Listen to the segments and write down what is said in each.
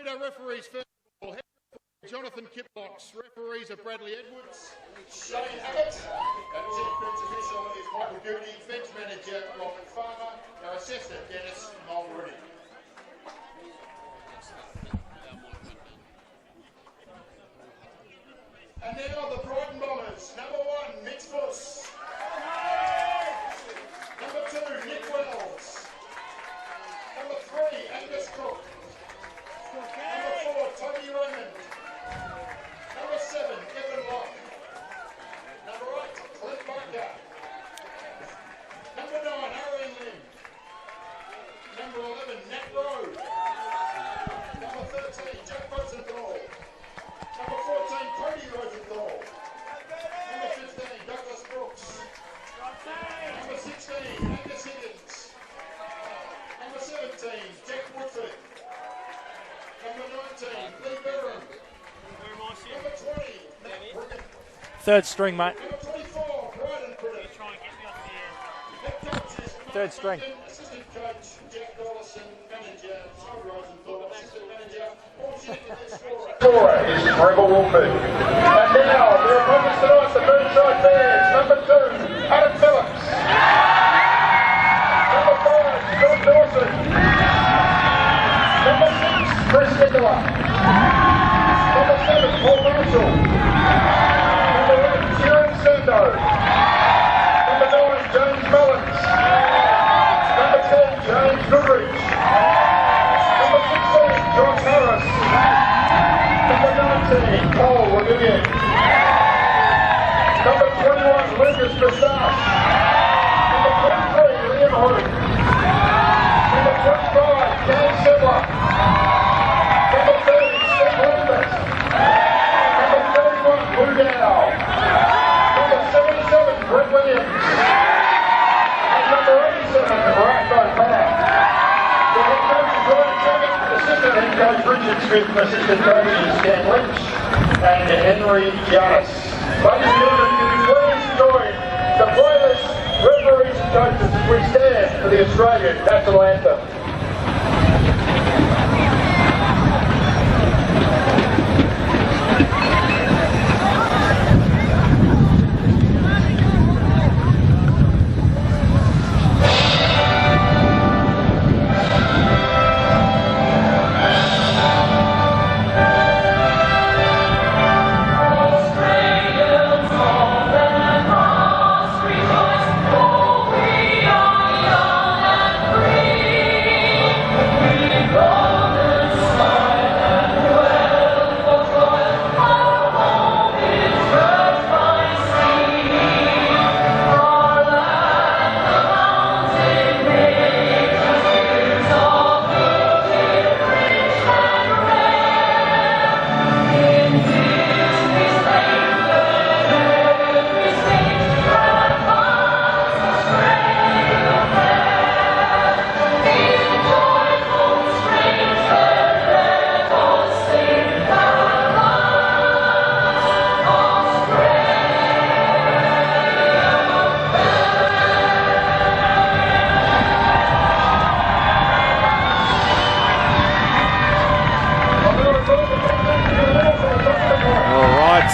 our referees first of all. Head referee Jonathan Kiplox. Referees are Bradley Edwards, Shane Hackett, and chief fence official is Michael Goody, fence manager Robin Farmer, our assistant Dennis Mulrooney. And now the Brighton Bombers. Number 1, Mitch Fuss. Number 2, Nick Wells. Number 3, Angus Cook. Number 4, Tony Raymond. Number 7, Evan Locke. Number 8, Clint Barker. Number 9, Aaron Lim. Number 11, Nat Rowe. Number 13, Jack Rosenthal. Number 14, Cody Rosenthal. Number 15, Douglas Brooks. Number 16, Angus Higgins. Number 17, Jack Woodford. Number 19, Lee Barron. Number 20, Matt Brigham. Third string, mate. Number 24, Bryden Brigham. Head coach is Third string. Assistant coach, Jack Dollison. Manager, Todd Rosenthal. Assistant manager, Paul Shepherd. Scorer is Trevor Wolford. And now, their opponents tonight, the Burnside Bears. Number 2, Adam Phillips. Number 5, John Dawson. Number 6, Chris Nicola. Number 7, Paul Marshall. Number 8, Kieran Sando. Number 9, James Mullins. Number 10, James Goodrich. Number 16, John Harris. Number 19, Cole William. Number 21, Lucas Moustache. Number 23, Liam Hood. Number 25, Dan Sedler. Number 30, Steve Lambert. Number 31, Lou Dow. Number 77, Brett Williams. And number 87, Rafa O'Connor. The head coach is Ryan Taggart, assistant head coach Richard Smith, assistant coaches Stan Lynch and Henry Giannis. Ladies and gentlemen, can you please join the players, referees and coaches as we stand for the Australian National Anthem.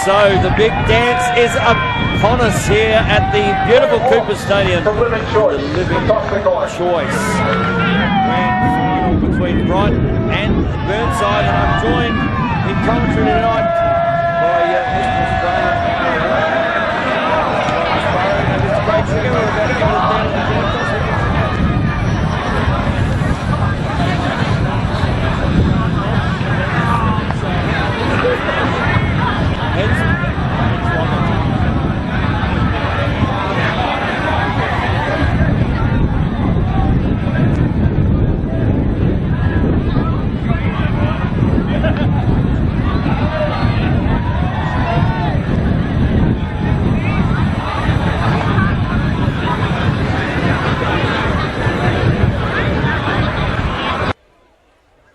So the big dance is upon us here at the beautiful Cooper Stadium. The living choice. The living choice. Grand final between Brighton and Burnside, and I'm joined in commentary tonight by Mr. Sprayer. And it's great to go. We're about to go down to the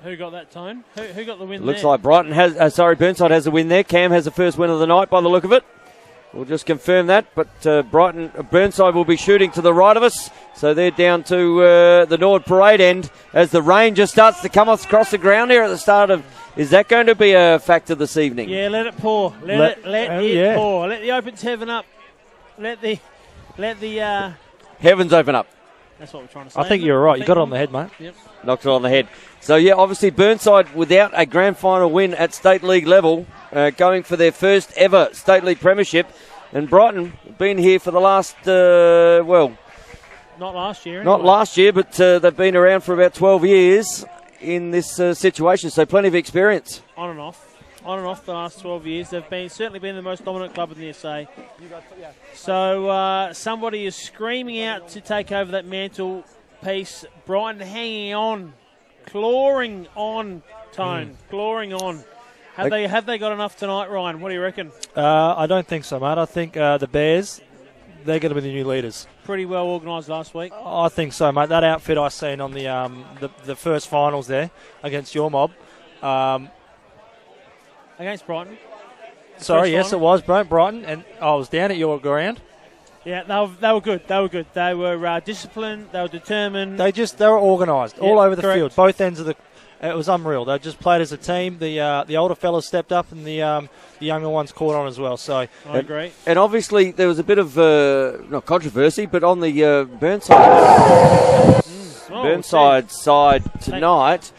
Who got that time? Who got the win? Looks there? like Brighton has, Burnside has a win there. Cam has the first win of the night by the look of it. We'll just confirm that, but Burnside will be shooting to the right of us, so they're down to the Nord Parade end as the rain just starts to come across the ground here at the start of. Is that going to be a factor this evening? Yeah, let it pour. Let it pour. Let the opens heaven up. Let the heavens open up. That's what we're trying to say. I think you're right. You got it on the head, mate. Yep. Knocked it on the head. So, yeah, obviously Burnside without a grand final win at State League level, going for their first ever State League premiership. And Brighton been here for the last, not last year. Not last year, but they've been around for about 12 years in this situation, so plenty of experience. On and off the last 12 years. They've certainly been the most dominant club in the SA. So somebody is screaming out to take over that mantle piece. Brighton hanging on, clawing on, Tone, clawing on. Have they got enough tonight, Ryan? What do you reckon? I don't think so, mate. I think the Bears, they're going to be the new leaders. Pretty well organised last week. I think so, mate. That outfit I seen on the first finals there against your mob. Against Brighton. Sorry, yes, it was Brighton, and I was down at your ground. Yeah, they were good. They were good. They were disciplined. They were determined. They were organised all over the correct. field, both ends of the. It was unreal. They just played as a team. The older fellas stepped up, and the younger ones caught on as well. So I agree. And obviously there was a bit of not controversy, but on the Burnside side tonight.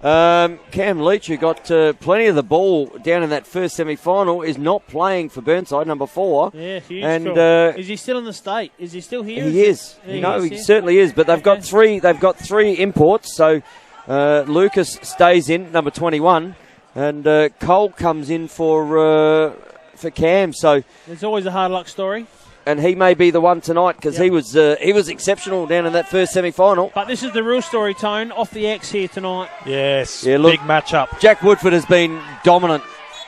Cam Leach, who got plenty of the ball down in that first semi-final, is not playing for Burnside, number 4. Yeah, huge. And is he still in the state? Is he still here? He is. He certainly is. But they've got three. They've got 3 imports. So Lucas stays in, number 21, and Cole comes in for Cam. So there's always a hard luck story. And he may be the one tonight because he was exceptional down in that first semi-final. But this is the real story, Tone, off the X here tonight. Yes, yeah, look, big matchup. Jack Woodford has been dominant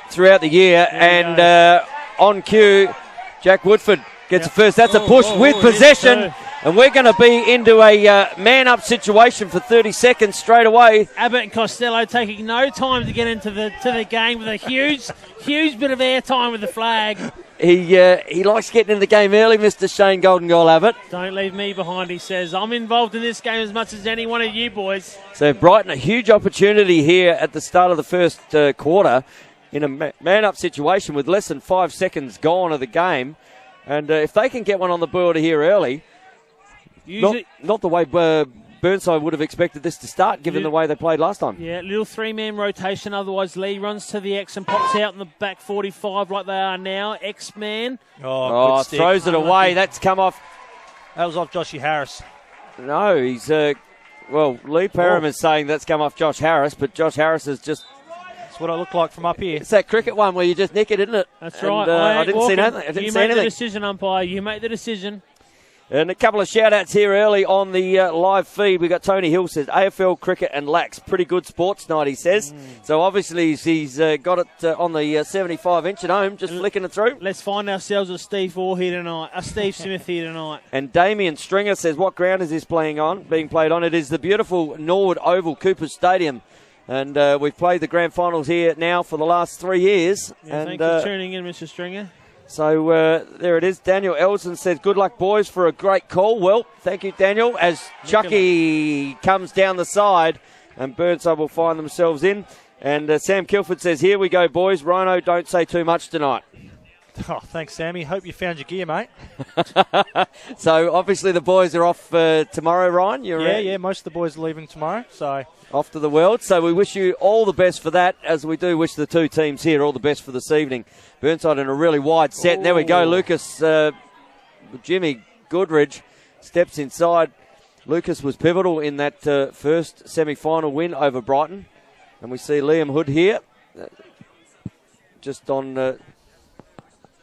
throughout the year, and on cue, Jack Woodford gets a first. That's a push with possession, and we're going to be into a man-up situation for 30 seconds straight away. Abbott and Costello taking no time to get into the game with a huge bit of airtime with the flag. He likes getting in the game early, Mr. Shane Golden Goal Abbott. Don't leave me behind, he says. I'm involved in this game as much as any one of you boys. So Brighton, a huge opportunity here at the start of the first quarter in a man-up situation with less than 5 seconds gone of the game. And if they can get one on the board here early, not the way Burnside would have expected this to start, given the way they played last time. Yeah, little 3-man rotation. Otherwise, Lee runs to the X and pops out in the back 45 like they are now. X-man. Oh, throws it away. That's come off. That was off Joshy Harris. No, he's... Lee Parham is saying that's come off Josh Harris, but Josh Harris is just... That's what it looked like from up here. It's that cricket one where you just nick it, isn't it? That's right. I didn't see anything. You make the decision, umpire. You make the decision. And a couple of shout-outs here early on the live feed. We got Tony Hill says, AFL, cricket and lax. Pretty good sports night, he says. So obviously he's got it on the 75-inch at home, just flicking it through. Let's find ourselves a Steve Smith here tonight. And Damien Stringer says, what ground is this being played on? It is the beautiful Norwood Oval, Coopers Stadium. And we've played the grand finals here now for the last 3 years. Yeah, thanks for tuning in, Mr. Stringer. So there it is. Daniel Elson says, good luck, boys, for a great call. Well, thank you, Daniel. As Chucky comes down the side, and Burnside will find themselves in. And Sam Kilford says, here we go, boys. Rhino, don't say too much tonight. Oh, thanks, Sammy. Hope you found your gear, mate. So, obviously, the boys are off tomorrow, Ryan. Yeah, most of the boys are leaving tomorrow. So off to the world. So we wish you all the best for that, as we do wish the two teams here all the best for this evening. Burnside in a really wide set. And there we go. Lucas, Jimmy Goodridge steps inside. Lucas was pivotal in that first semi-final win over Brighton. And we see Liam Hood here, just on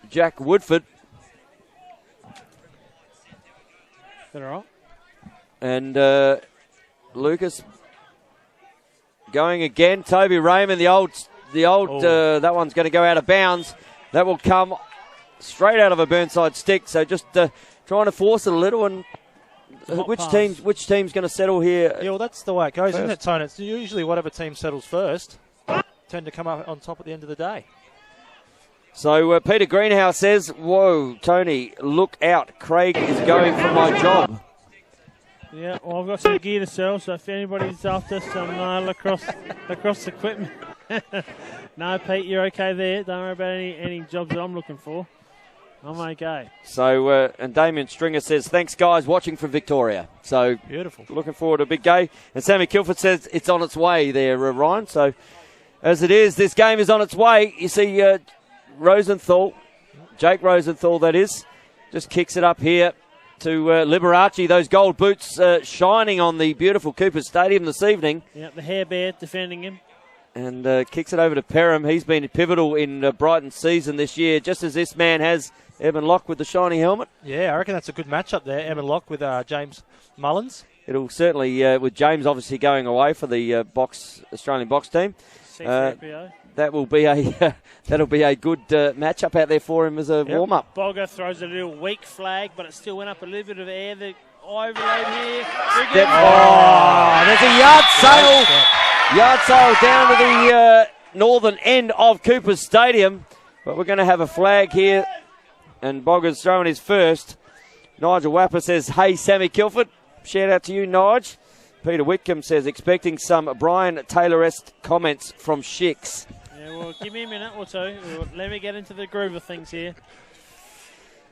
Jack Woodford. Is that all right? And Lucas going again. Toby Raymond, the old that one's going to go out of bounds. That will come straight out of a Burnside stick. So just trying to force it a little. And which team's going to settle here? Yeah, well, that's the way it goes, isn't it, Tony? It's usually whatever team settles first tend to come up on top at the end of the day. So Peter Greenhouse says, "Whoa, Tony, look out! Craig is going for my job." Yeah, well, I've got some gear to sell, so if anybody's after some lacrosse equipment. No, Pete, you're okay there. Don't worry about any jobs that I'm looking for. I'm okay. So, and Damien Stringer says, "Thanks, guys, watching from Victoria." So, beautiful. Looking forward to a big game. And Sammy Kilford says it's on its way there, Ryan. So, as it is, this game is on its way. You see Rosenthal, Jake Rosenthal, that is, just kicks it up here to Liberace. Those gold boots shining on the beautiful Cooper Stadium this evening. Yeah, the Hair Bear defending him. And kicks it over to Perham. He's been pivotal in Brighton's season this year, just as this man has, Evan Locke with the shiny helmet. Yeah, I reckon that's a good matchup there, Evan Locke with James Mullins. It'll certainly, with James obviously going away for the Australian box team, that will be that'll be a good matchup out there for him as a warm-up. Bogger throws a little weak flag, but it still went up a little bit of air. The overload here. There's a yard sail. Yard sail down to the northern end of Cooper's Stadium. But we're going to have a flag here. And Bogger's throwing his first. Nigel Wapper says, "Hey, Sammy Kilford." Shout out to you, Nige. Peter Whitcomb says, "Expecting some Brian Taylor-esque comments from Shicks." Yeah, well, give me a minute or two. Let me get into the groove of things here.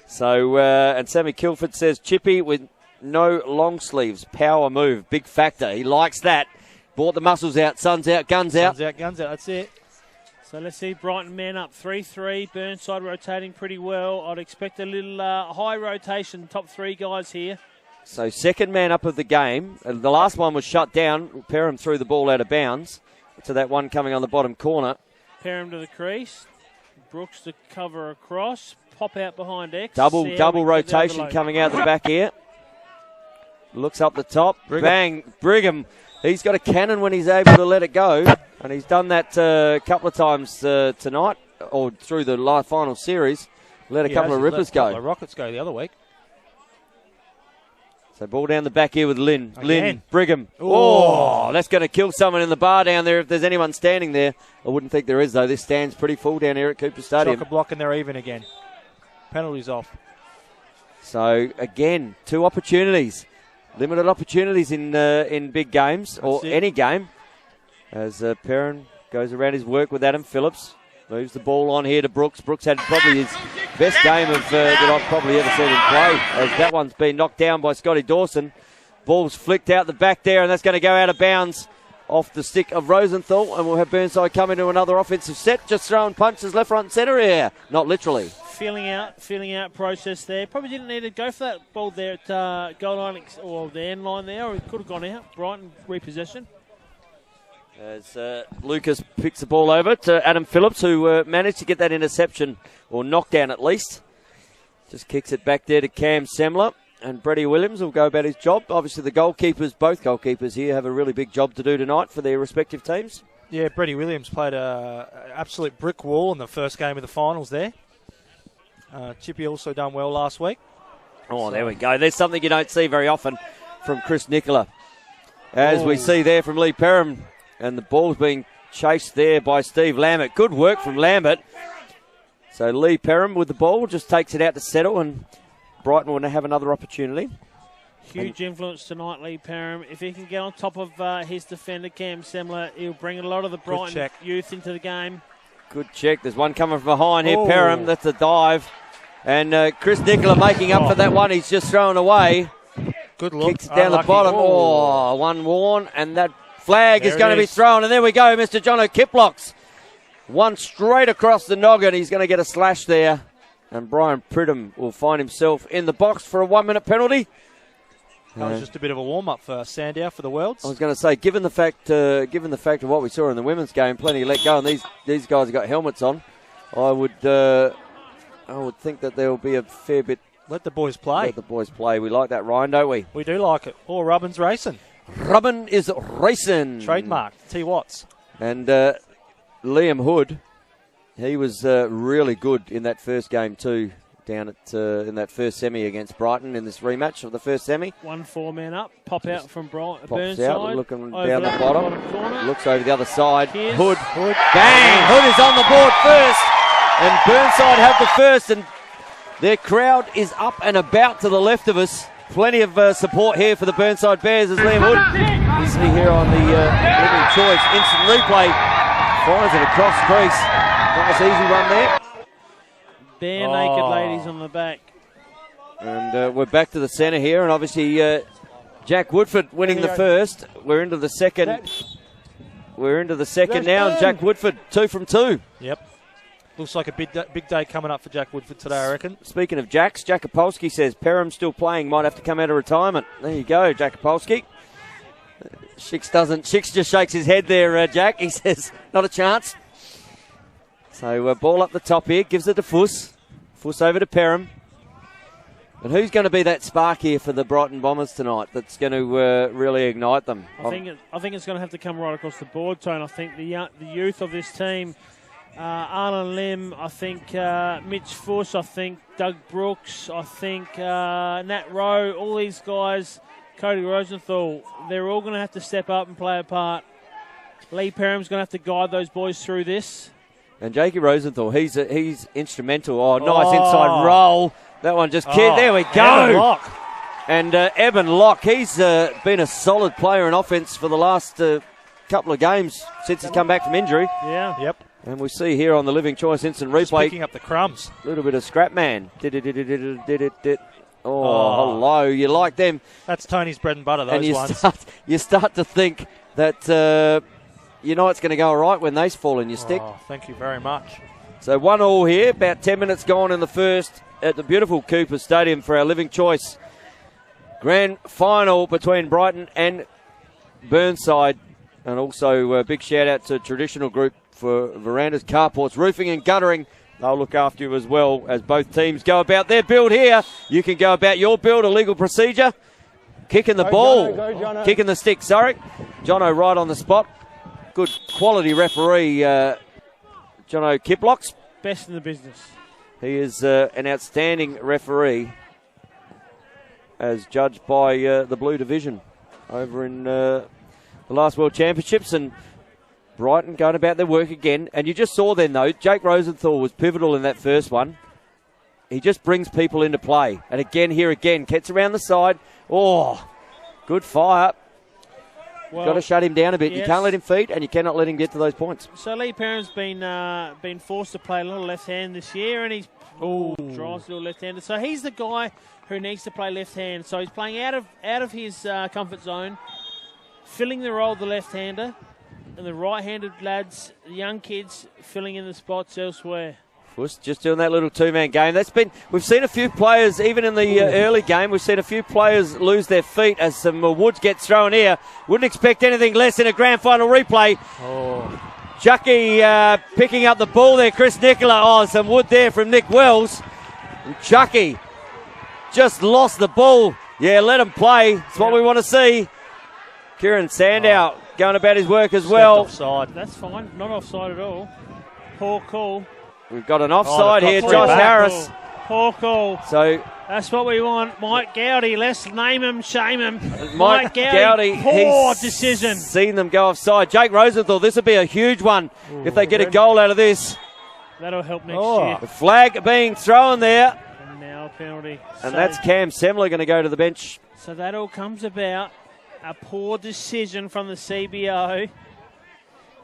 So, and Sammy Kilford says, "Chippy with no long sleeves. Power move. Big factor." He likes that. Brought the muscles out. Sun's out. Guns out. Sun's out. Guns out. That's it. So let's see Brighton man up 3-3. Burnside rotating pretty well. I'd expect a little high rotation. Top three guys here. So second man up of the game. The last one was shut down. Perham threw the ball out of bounds to that one coming on the bottom corner. Perham to the crease. Brooks to cover across. Pop out behind X. Double rotation coming out the back here. Looks up the top. Brigham. Bang. Brigham. He's got a cannon when he's able to let it go. And he's done that a couple of times tonight or through the final series. Let a couple of rippers go. A couple of rockets go the other week. So ball down the back here with Lynn. Again. Lynn, Brigham. Ooh. Oh, that's going to kill someone in the bar down there if there's anyone standing there. I wouldn't think there is, though. This stand's pretty full down here at Cooper Stadium. Chock-a-block and they're even again. Penalties off. So, again, two opportunities. Limited opportunities in big games or any game. As Perrin goes around his work with Adam Phillips. Moves the ball on here to Brooks. Brooks had probably his best game that I've probably ever seen him play, as that one's been knocked down by Scotty Dawson. Ball's flicked out the back there, and that's going to go out of bounds off the stick of Rosenthal, and we'll have Burnside come into another offensive set, just throwing punches left, right and centre here. Not literally. Feeling out process there. Probably didn't need to go for that ball there at goal line or the end line there, or it could have gone out. Brighton repossession. As Lucas picks the ball over to Adam Phillips, who managed to get that interception, or knockdown at least. Just kicks it back there to Cam Semler, and Brady Williams will go about his job. Obviously the goalkeepers, both goalkeepers here, have a really big job to do tonight for their respective teams. Yeah, Brady Williams played an absolute brick wall in the first game of the finals there. Chippy also done well last week. Oh, there we go. There's something you don't see very often from Chris Nicola. As we see there from Lee Perham. And the ball's being chased there by Steve Lambert. Good work from Lambert. So Lee Perham with the ball just takes it out to settle, and Brighton will have another opportunity. Huge influence tonight, Lee Perham. If he can get on top of his defender, Cam Semler, he'll bring a lot of the Brighton youth into the game. Good check. There's one coming from behind here. Perham, that's a dive. And Chris Nicola making up for that one. He's just thrown away. Good look. Kicks down the bottom. Oh, one worn, and that flag is going to be thrown, and there we go, Mr. Jono Kiplocks. One straight across the noggin. He's going to get a slash there, and Brian Pridham will find himself in the box for a 1-minute penalty. That was just a bit of a warm-up for Sandow for the Worlds. I was going to say, given the fact of what we saw in the women's game, plenty let go, and these guys have got helmets on, I would think that there will be a fair bit. Let the boys play. Let the boys play. We like that, Ryan, don't we? We do like it. Or Rubbin's racing. Rubbin is racing. Trademark. T. Watts. And Liam Hood, he was really good in that first game too, down at in that first semi against Brighton in this rematch of the first semi. 1-4 man up. Pop out from Burnside. Pops out, looking down the bottom. Corner. Looks over the other side. Here's Hood. Bang! Hood is on the board first. And Burnside have the first, and their crowd is up and about to the left of us. Plenty of support here for the Burnside Bears as Liam Hood, you see here on the Living Choice instant replay, finds it across crease. Nice easy run there. Bare naked ladies on the back. And we're back to the centre here, and obviously Jack Woodford winning the first. We're into the second. We're into the second now, and Jack Woodford 2 from 2. Yep. Looks like a big day coming up for Jack Woodford today, I reckon. Speaking of Jacks, Jack Apolsky says Perham still playing, might have to come out of retirement. There you go, Jack Apolsky. Shix just shakes his head there, Jack. He says, not a chance. So ball up the top here, gives it to Fuss. Fuss over to Perham. And who's going to be that spark here for the Brighton Bombers tonight that's going to really ignite them? I think it's going to have to come right across the board, Tone. I think the youth of this team, Arlen Lim, I think Mitch Fuss, I think Doug Brooks, I think Nat Rowe, all these guys, Cody Rosenthal, they're all going to have to step up and play a part. Lee Perham's going to have to guide those boys through this. And Jakey Rosenthal, he's instrumental. Oh, nice inside roll. That one just kid. There we go. And Eben Locke, he's been a solid player in offense for the last couple of games since he's come back from injury. Yeah. Yep. And we see here on the Living Choice instant replay. Picking up the crumbs. A little bit of scrap man. Oh, hello. You like them. That's Tony's bread and butter, those and ones. You start to think that you know it's going to go all right when they fall in your stick. Oh, thank you very much. So 1-1 here. About 10 minutes gone in the first at the beautiful Cooper Stadium for our Living Choice grand final between Brighton and Burnside. And also a big shout out to Traditional Group for verandas, carports, roofing and guttering. They'll look after you as well as both teams go about their build here. You can go about your build, a legal procedure. Kicking the ball. Jono. Kicking the stick, sorry. Jono right on the spot. Good quality referee, Jono Kiplocks. Best in the business. He is an outstanding referee as judged by the Blue Division over in the last World Championships. And Brighton going about their work again. And you just saw then, though, Jake Rosenthal was pivotal in that first one. He just brings people into play. And again, gets around the side. Oh, good fire. Well, got to shut him down a bit. yes. You can't let him feed, and you cannot let him get to those points. So Lee Perham's been forced to play a little left hand this year, and he's drives a little left handed. So he's the guy who needs to play left hand. So he's playing out of his comfort zone, filling the role of the left hander, and the right handed lads, the young kids, filling in the spots elsewhere. Fuss just doing that little two-man game. We've seen a few players, even in the early game, we've seen a few players lose their feet as some woods gets thrown here. Wouldn't expect anything less in a grand final replay. Chucky picking up the ball there, Chris Nicola. Oh, some wood there from Nick Wells. And Chucky just lost the ball. Yeah, let him play. It's what we want to see. Kieran Sandow going about his work as well. Offside. That's fine. Not offside at all. Poor call. We've got an offside here, Poor Josh back. Harris. Poor call. So That's what we want. Mike Gowdy, let's name him, shame him. Mike Gowdy, poor he's decision. Seen them go offside. Jake Rosenthal, this would be a huge one if they get a goal out of this. That'll help next year. The flag being thrown there. And now a penalty. And that's Cam Semler going to go to the bench. So that all comes about a poor decision from the CBO.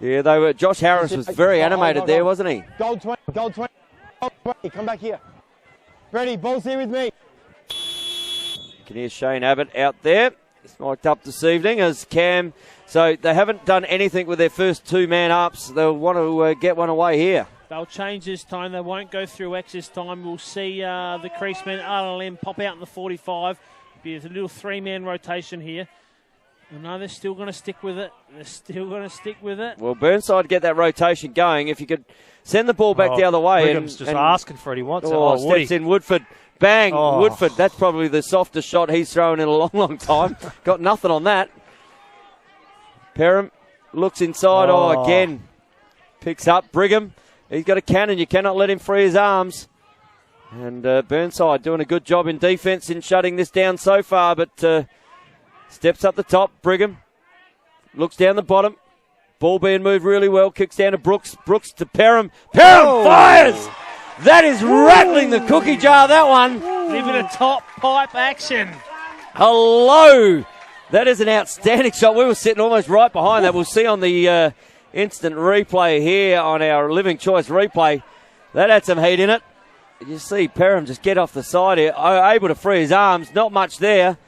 Yeah, they were. Josh Harris was very animated there, wasn't he? Goal 20, goal 20, goal 20. Come back here. Ready, ball's here with me. You can hear Shane Abbott out there. He's mic'd up this evening as Cam. So they haven't done anything with their first two man ups. They'll want to get one away here. They'll change this time. They won't go through X this time. We'll see the creaseman, RLM, pop out in the 45. Be a little three-man rotation here. No, they're still going to stick with it. Well, Burnside get that rotation going. If you could send the ball back the other way. Brigham's just asking for it. He wants it. Steps in Woodford. Bang, Woodford. That's probably the softest shot he's thrown in a long, long time. Got nothing on that. Perham looks inside. Again. Picks up Brigham. He's got a cannon. You cannot let him free his arms. And Burnside doing a good job in defence in shutting this down so far, but steps up the top. Brigham looks down the bottom. Ball being moved really well. Kicks down to Brooks. Brooks to Perham. Perham fires! That is rattling the cookie jar, that one. Leaving a top pipe action. Hello. That is an outstanding shot. We were sitting almost right behind that. We'll see on the instant replay here on our Living Choice replay. That had some heat in it. You see Perham just get off the side here, able to free his arms. Not much there.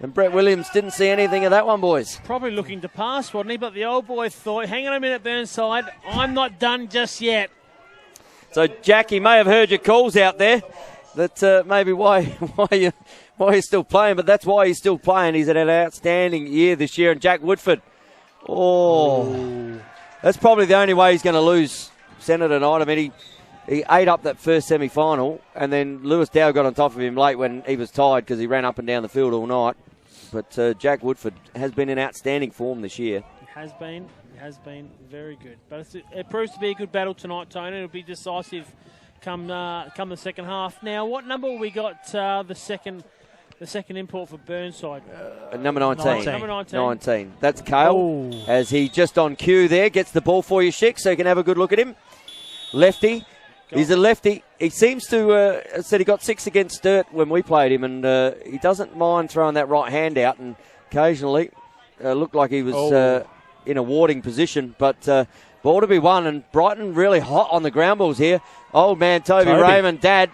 And Brett Williams didn't see anything of that one, boys. Probably looking to pass, wasn't he? But the old boy thought, hang on a minute, Burnside, I'm not done just yet. So Jackie may have heard your calls out there. That maybe why you're still playing, but that's why he's still playing. He's had an outstanding year this year. And Jack Woodford, that's probably the only way he's going to lose Centre tonight. I mean, he ate up that first semi-final, and then Lewis Dow got on top of him late when he was tired because he ran up and down the field all night. But Jack Woodford has been in outstanding form this year. It has been very good. But it proves to be a good battle tonight, Tony. It'll be decisive come the second half. Now, what number we got the second import for Burnside? Number 19. Number 19. That's Cale, as he just on cue there, gets the ball for you, Schick, so you can have a good look at him. Lefty. He's a lefty. He seems to, said he got 6 against Sturt when we played him, and he doesn't mind throwing that right hand out, and occasionally looked like he was in a warding position, but ball to be won, and Brighton really hot on the ground balls here. Old man Toby Raymond, Dad,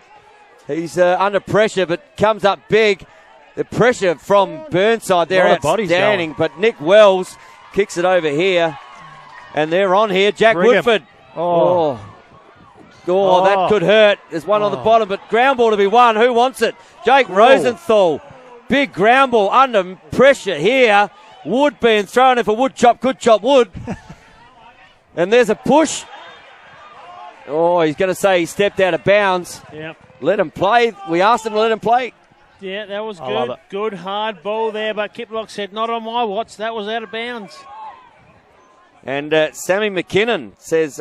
he's under pressure, but comes up big. The pressure from Burnside there, outstanding, but Nick Wells kicks it over here, and they're on here. Jack Woodford. Oh, that could hurt. There's one on the bottom, but ground ball to be won. Who wants it? Jake Rosenthal. Big ground ball under pressure here. Wood being thrown. If a wood chop could chop wood. And there's a push. Oh, he's going to say he stepped out of bounds. Yep. Let him play. We asked him to let him play. Yeah, that was good. Good hard ball there, but Kiplock said, not on my watch. That was out of bounds. And Scotty McKinnon says,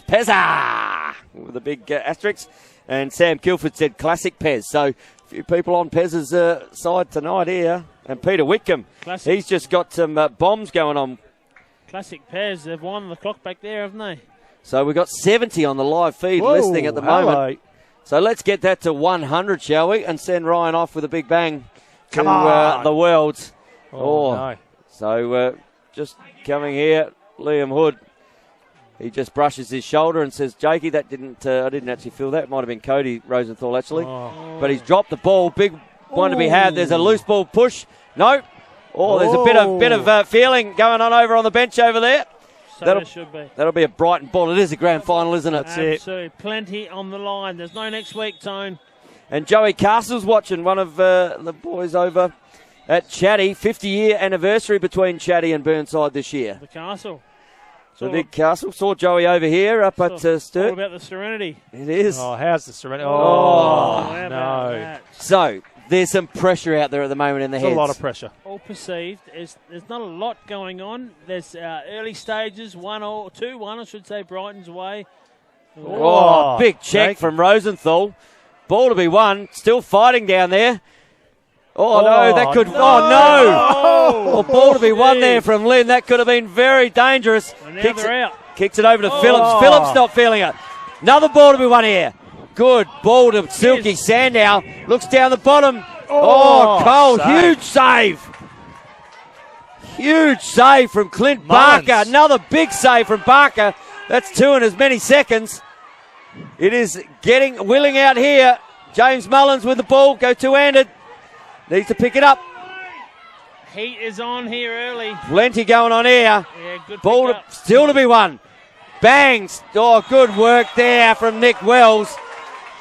Pezza! With a big asterisk. And Sam Kilford said, classic Pez. So a few people on Pez's side tonight here. And Peter Whitcomb, he's just got some bombs going on. Classic Pez. They've won the clock back there, haven't they? So we've got 70 on the live feed listening at the moment. So let's get that to 100, shall we? And send Ryan off with a big bang to the Worlds. No. So just coming here, Liam Hood. He just brushes his shoulder and says, Jakey, that didn't. I didn't actually feel that. Might have been Cody Rosenthal, actually. But he's dropped the ball. Big one to be had. There's a loose ball push. No. There's a bit of feeling going on over on the bench over there. So it should be. That'll be a Brighton ball. It is a grand final, isn't it? Absolutely. Plenty on the line. There's no next week, Tone. And Joey Castle's watching, one of the boys over at Chatty. 50-year anniversary between Chatty and Burnside this year. The Castle. The big Castle. Saw Joey over here up at Sturt. All about the Serenity. It is. How's the Serenity? No. So, there's some pressure out there at the moment in the heads. A lot of pressure. All perceived. There's not a lot going on. There's early stages, 2-1, I should say, Brighton's way. Big check from Rosenthal. Ball to be won. Still fighting down there. No, that could... No! Ball to be won there from Lynn. That could have been very dangerous. And now they're out. Kicks it over to Phillips. Phillips not feeling it. Another ball to be won here. Good ball to Silky Sandow. Looks down the bottom. Cole, huge save. Huge save from Clint Barker. Another big save from Barker. That's 2 in as many seconds. It is willing out here. James Mullins with the ball. Go two-handed. Needs to pick it up. Heat is on here early. Plenty going on here. Yeah, good ball still to be won. Bangs. Good work there from Nick Wells.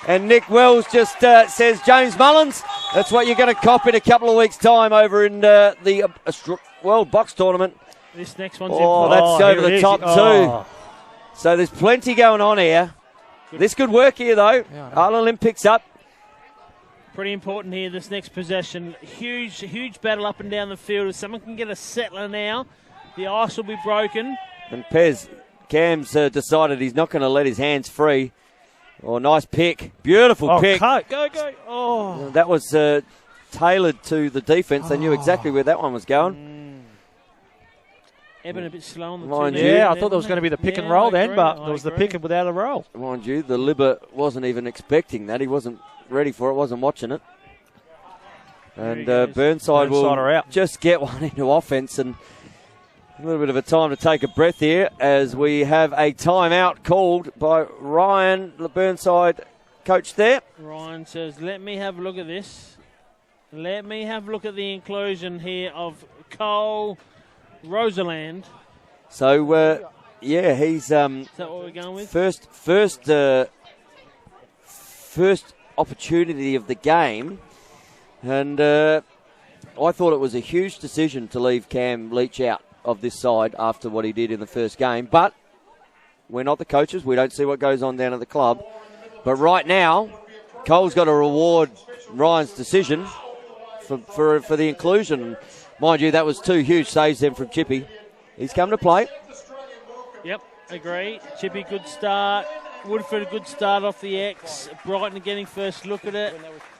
And Nick Wells just says, James Mullins, that's what you're going to cop in a couple of weeks' time over in the World Box Tournament. This next one's that's over the top too. So there's plenty going on here. This could work here, though. Arlen Lim picks up. Pretty important here, this next possession. Huge battle up and down the field. If someone can get a settler now, the ice will be broken. And Cam's decided he's not going to let his hands free. Nice pick. Beautiful pick. Go. That was tailored to the defence. They knew exactly where that one was going. Eben a bit slow on the Mind 2 you. minute. Yeah, I thought there was going to be the pick and roll then, but there was the pick and without a roll. Mind you, the Libber wasn't even expecting that. He wasn't ready for it, wasn't watching it. And Burnside will are out. just get one into offense, and a little bit of a time to take a breath here as we have a timeout called by Ryan, the Burnside coach there. Ryan says, let me have a look at this. Let me have a look at the inclusion here of Cole Rosaland. So, yeah, he's Is that what we're going with? first opportunity of the game, and I thought it was a huge decision to leave Cam Leach out of this side after what he did in the first game. But we're not the coaches. We don't see what goes on down at the club. But right now, Cole's got to reward Ryan's decision for the inclusion. Mind you, that was 2 huge saves then from Chippy. He's come to play. Yep, agree. Chippy, good start. Woodford, a good start off the X. Brighton getting first look at it.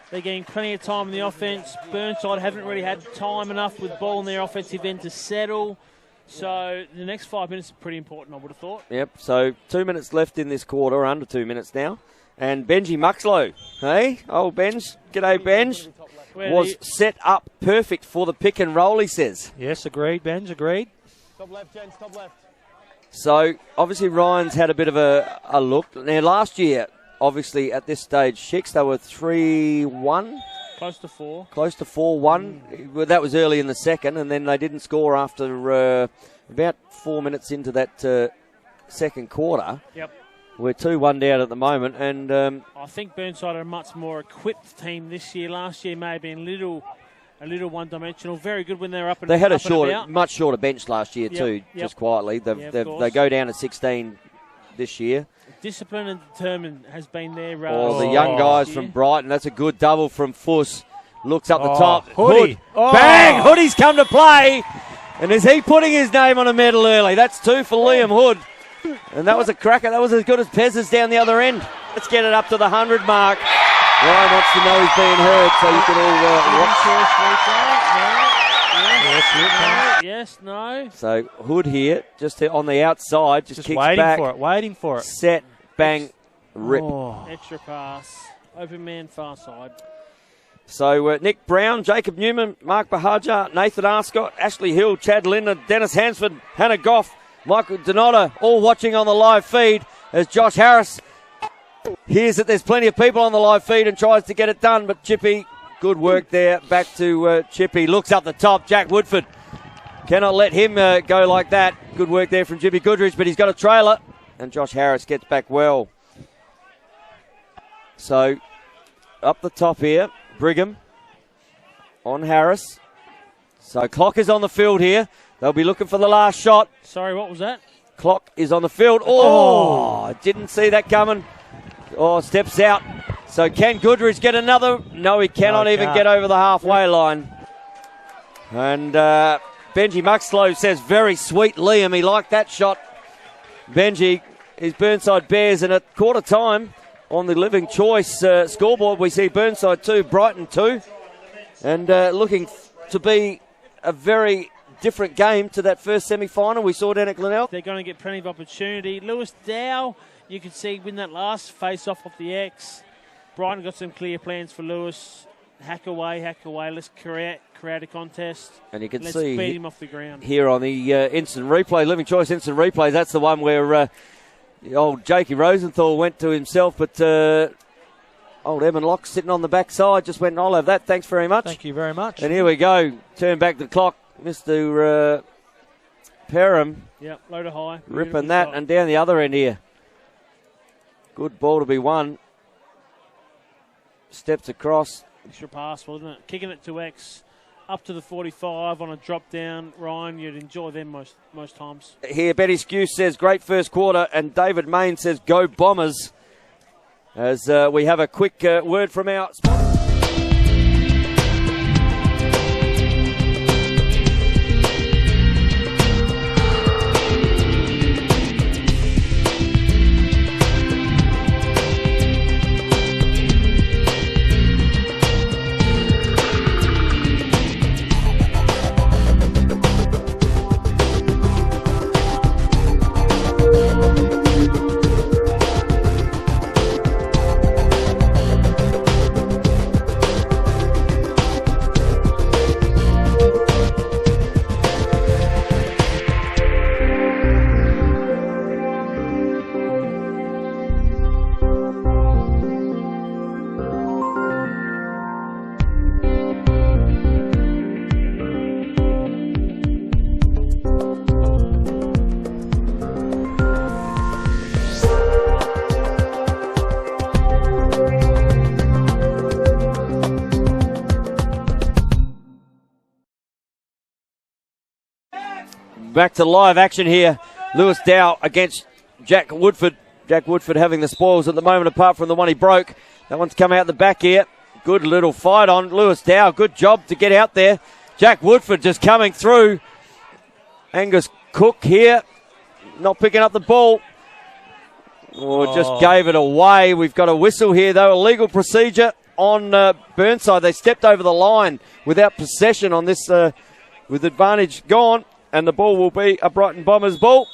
They're getting plenty of time in the offence. Burnside haven't really had time enough with ball in their offensive end to settle. So the next 5 minutes are pretty important, I would have thought. Yep, so 2 minutes left in this quarter, under 2 minutes now. And Benji Muxlow, hey, old Benj, g'day Benj, was set up perfect for the pick and roll, he says. Yes, agreed, Benj, agreed. Top left, gents, top left. So obviously Ryan's had a bit of a look. Now last year, obviously at this stage, Shicks, they were 3-1. Close to 4. Close to 4-1. Well, that was early in the second, and then they didn't score after about 4 minutes into that second quarter. Yep. We're 2-1 down at the moment, and I think Burnside are a much more equipped team this year. Last year may have been a little one-dimensional. Very good when they were up and they had up a much shorter bench last year too. Just quietly, they go down to 16 this year. Discipline and determined has been their the young guys from Brighton. That's a good double from Fuss. Looks up the top. Hoodie. Hood. Oh. Bang! Hoodie's come to play. And is he putting his name on a medal early? That's 2 for Liam Hood. And that was a cracker. That was as good as Pez's down the other end. Let's get it up to the 100 mark. Ryan wants to know he's being heard, so you can all watch. Yes, no. So Hood here, just on the outside, just kicks back. Waiting for it. Set, bang, rip. Extra pass. Open man, far side. So Nick Brown, Jacob Newman, Mark Bahaja, Nathan Arscott, Ashley Hill, Chad Linder, Dennis Hansford, Hannah Goff, Michael Donato, all watching on the live feed as Josh Harris hears that there's plenty of people on the live feed and tries to get it done. But Chippy, good work there. Back to Chippy. Looks up the top. Jack Woodford cannot let him go like that. Good work there from Jimmy Goodrich, but he's got a trailer. And Josh Harris gets back well. So up the top here, Brigham on Harris. So clock is on the field here. They'll be looking for the last shot. Sorry, what was that? Clock is on the field. Oh, didn't see that coming. Oh, steps out. So can Goodrich get another? No, he cannot even get over the halfway line. And Benji Muxlow says, very sweet, Liam. He liked that shot. Benji is Burnside Bears, and at quarter time on the Living Choice scoreboard, we see Burnside 2, Brighton 2. And looking to be a very different game to that first semi-final we saw down at Glenelg. They're going to get plenty of opportunity. Lewis Dow, you can see, win that last face-off off the X. Brighton got some clear plans for Lewis. Hack away. Let's create a contest. And you can Let's see beat him off the ground. Here on the instant replay, Living Choice instant replays, that's the one where old Jakey Rosenthal went to himself, but old Evan Locke sitting on the backside just went, I'll have that, thanks very much. Thank you very much. And here we go, turn back the clock, Mr. Perham. Yep, low to high. Ripping that, and down the other end here. Good ball to be won. Steps across. Extra pass, wasn't it? Kicking it to X. Up to the 45 on a drop down. Ryan, you'd enjoy them most times. Here, Betty Skew says, great first quarter, and David Main says, go Bombers. As we have a quick word from our sponsor. back to live action here. Lewis Dow against Jack Woodford. Jack Woodford having the spoils at the moment, apart from the one he broke. That one's come out the back here. Good little fight on Lewis Dow. Good job to get out there. Jack Woodford just coming through. Angus Cook here, not picking up the ball. Just gave it away. We've got a whistle here, though. Illegal procedure on Burnside. They stepped over the line without possession on this, with advantage gone. And the ball will be a Brighton Bombers ball.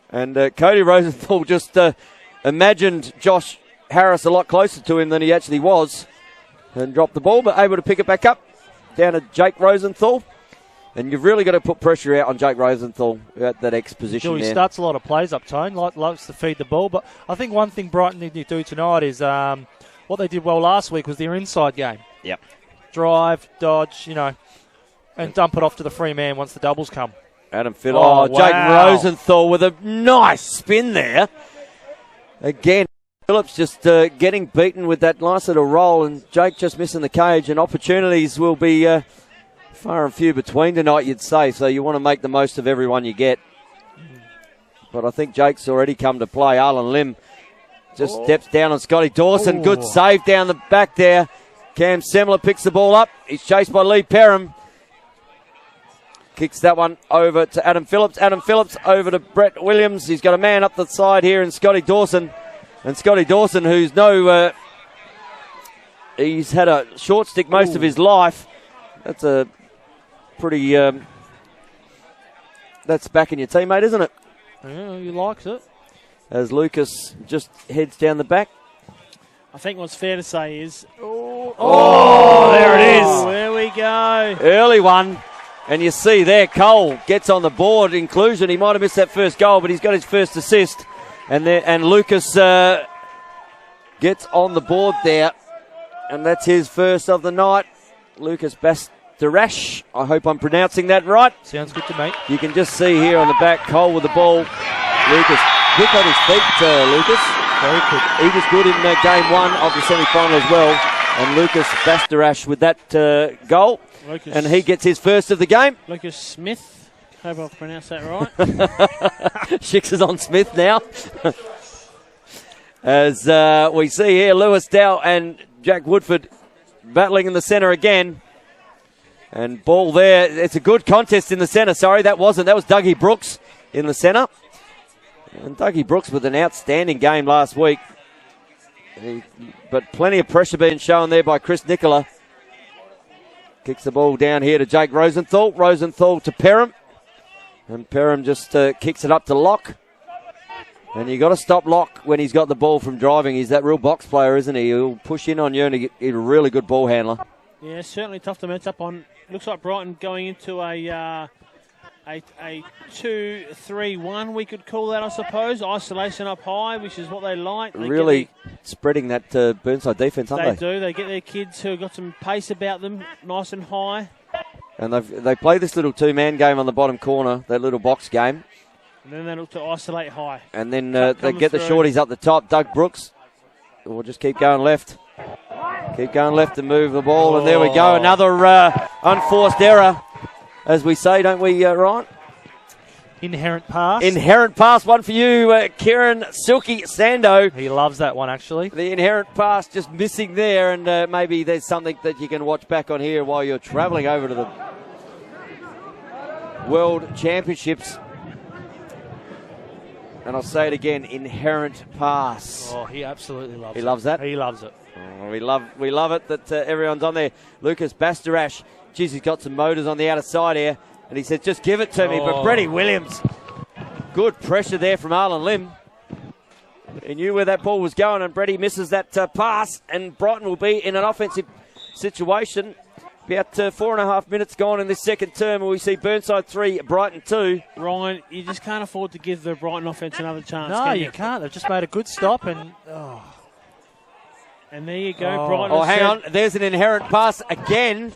And Cody Rosenthal just imagined Josh Harris a lot closer to him than he actually was. And dropped the ball, but able to pick it back up. Down to Jake Rosenthal. And you've really got to put pressure out on Jake Rosenthal at that X position He there. starts a lot of plays up, Tone. Likes to feed the ball. But I think one thing Brighton need to do tonight is what they did well last week was their inside game. Yep. Drive, dodge, and dump it off to the free man once the doubles come. Adam Fiddle. Jake Rosenthal with a nice spin there. Again, Phillips just getting beaten with that nice little roll, and Jake just missing the cage, and opportunities will be far and few between tonight, you'd say, so you want to make the most of everyone you get. But I think Jake's already come to play. Arlen Lim just steps down on Scotty Dawson. Good save down the back there. Cam Semler picks the ball up. He's chased by Lee Perham. Kicks that one over to Adam Phillips. Adam Phillips over to Brett Williams. He's got a man up the side here in Scotty Dawson. And Scotty Dawson, who's he's had a short stick most of his life. That's a pretty, that's backing your teammate, isn't it? Yeah, he likes it. As Lucas just heads down the back. I think what's fair to say is... there it is. There we go. Early one. And you see there, Cole gets on the board. Inclusion, he might have missed that first goal, but he's got his first assist. And Lucas gets on the board there. And that's his first of the night. Lucas Bastarash. I hope I'm pronouncing that right. Sounds good to me. You can just see here on the back, Cole with the ball. Lucas, quick on his feet, Lucas. Very quick. He was good in game one of the semi-final as well. And Lucas Bastarash with that goal. And he gets his first of the game. Lucas Smith. Hope I've pronounced that right. Shix is on Smith now. As we see here, Lewis Dow and Jack Woodford battling in the centre again. And ball there. It's a good contest in the centre. Sorry, that wasn't. That was Dougie Brooks in the centre. And Dougie Brooks with an outstanding game last week. But plenty of pressure being shown there by Chris Nicola. Kicks the ball down here to Jake Rosenthal. Rosenthal to Perham. And Perham just kicks it up to Locke. And you got to stop Locke when he's got the ball from driving. He's that real box player, isn't he? He'll push in on you and he's a really good ball handler. Yeah, certainly tough to match up on. Looks like Brighton going into a 2-3-1, we could call that, I suppose. Isolation up high, which is what they like. They really spreading that Burnside defence, aren't they? They do. They get their kids who have got some pace about them, nice and high. And they play this little two-man game on the bottom corner, that little box game. And then they look to isolate high. And then they get the shorties up the top. Doug Brooks will just keep going left. Keep going left and move the ball. And there we go. Another unforced error, as we say, don't we, Ryan? Inherent pass. Inherent pass, one for you, Kieran Silky Sando. He loves that one, actually. The inherent pass just missing there, and maybe there's something that you can watch back on here while you're travelling over to the World Championships. And I'll say it again, inherent pass. Oh, he absolutely loves it. He loves that? He loves it. Oh, we love it that everyone's on there. Lucas Bastarash, geez, he's got some motors on the outer side here. And he said, just give it to me. But Freddie Williams, good pressure there from Arlen Lim. He knew where that ball was going, and Brady misses that pass. And Brighton will be in an offensive situation. About 4.5 minutes gone in this second term, and we see Burnside 3, Brighton 2. Ryan, you just can't afford to give the Brighton offense another chance. No, you can't. They've just made a good stop, and and there you go, Brighton. Oh, hang on. There's an inherent pass again.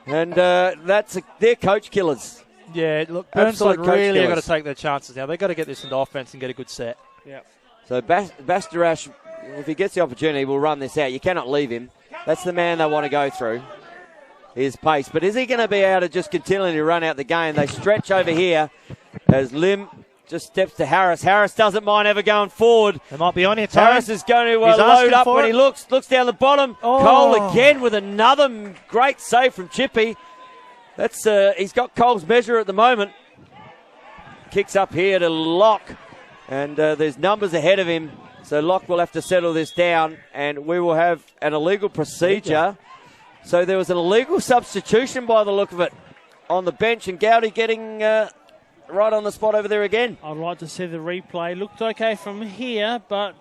And that's their coach killers. Yeah, look, Burnside really got to take their chances now. They've got to get this into offense and get a good set. Yeah. So Bastarash, if he gets the opportunity, will run this out. You cannot leave him. That's the man they want to go through. his pace. But is he going to be able to just continually run out the game? They stretch over here as Lim just steps to Harris. Harris doesn't mind ever going forward. They might be on here, Tony. Harris is going to load up when he looks down the bottom. Oh. Cole again with another great save from Chippy. That's he's got Cole's measure at the moment. Kicks up here to Locke, and there's numbers ahead of him. So Locke will have to settle this down, and we will have an illegal procedure. So there was an illegal substitution by the look of it on the bench, and Gowdy getting right on the spot over there again. I'd like to see the replay. Looked okay from here, but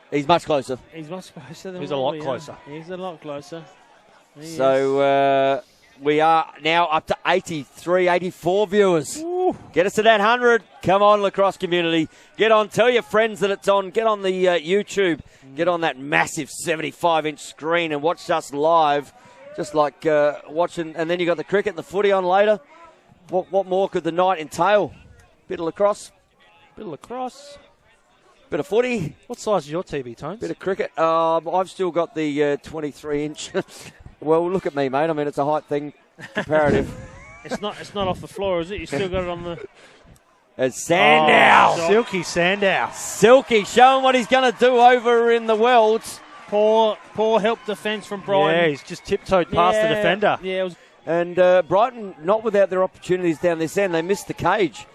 he's much closer. He's much closer than He's a lot closer. He's a lot closer. So we are now up to 83, 84 viewers. Ooh. Get us to that 100. Come on, Lacrosse community. Get on. Tell your friends that it's on. Get on the YouTube. Get on that massive 75-inch screen and watch us live. Just like watching. And then you got the cricket and the footy on later. What more could the night entail? Bit of lacrosse. Bit of lacrosse. Bit of footy. What size is your TV, Tones? Bit of cricket. I've still got the 23-inch. Well, look at me, mate. I mean, it's a height thing, comparative. It's not off the floor, is it? You still got it on the... It's Sandow. Silky Sandow. Silky showing what he's going to do over in the Welds. Poor help defence from Brighton. Yeah, he's just tiptoed past the defender. Yeah, it was... And Brighton, not without their opportunities down this end. They missed the cage.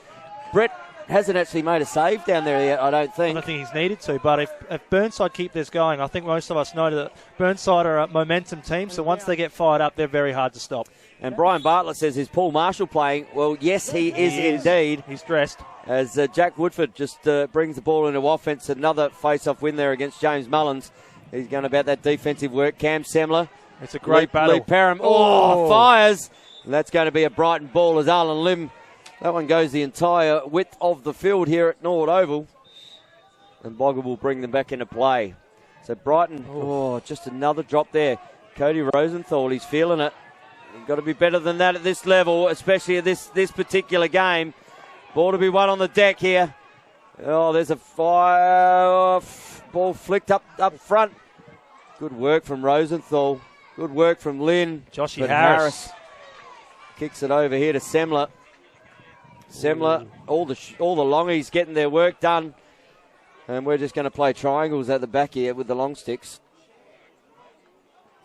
Brett hasn't actually made a save down there yet, I don't think. I don't think he's needed to, but if Burnside keep this going, I think most of us know that Burnside are a momentum team, so once they get fired up, they're very hard to stop. And Brian Bartlett says, is Paul Marshall playing? Well, yes, he is indeed. He's dressed. As Jack Woodford just brings the ball into offense. Another face-off win there against James Mullins. He's going about that defensive work. Cam Semler. It's a great battle. Lee Parham. Fires. And that's going to be a Brighton ball as Alan Lim. That one goes the entire width of the field here at Norwood Oval. And Bogger will bring them back into play. So Brighton, just another drop there. Cody Rosenthal, he's feeling it. You've got to be better than that at this level, especially at this particular game. Ball to be won on the deck here. Oh, there's a fire. Ball flicked up front. Good work from Rosenthal. Good work from Lynn. Joshy Harris kicks it over here to Semler. Semler, all the longies getting their work done. And we're just going to play triangles at the back here with the long sticks.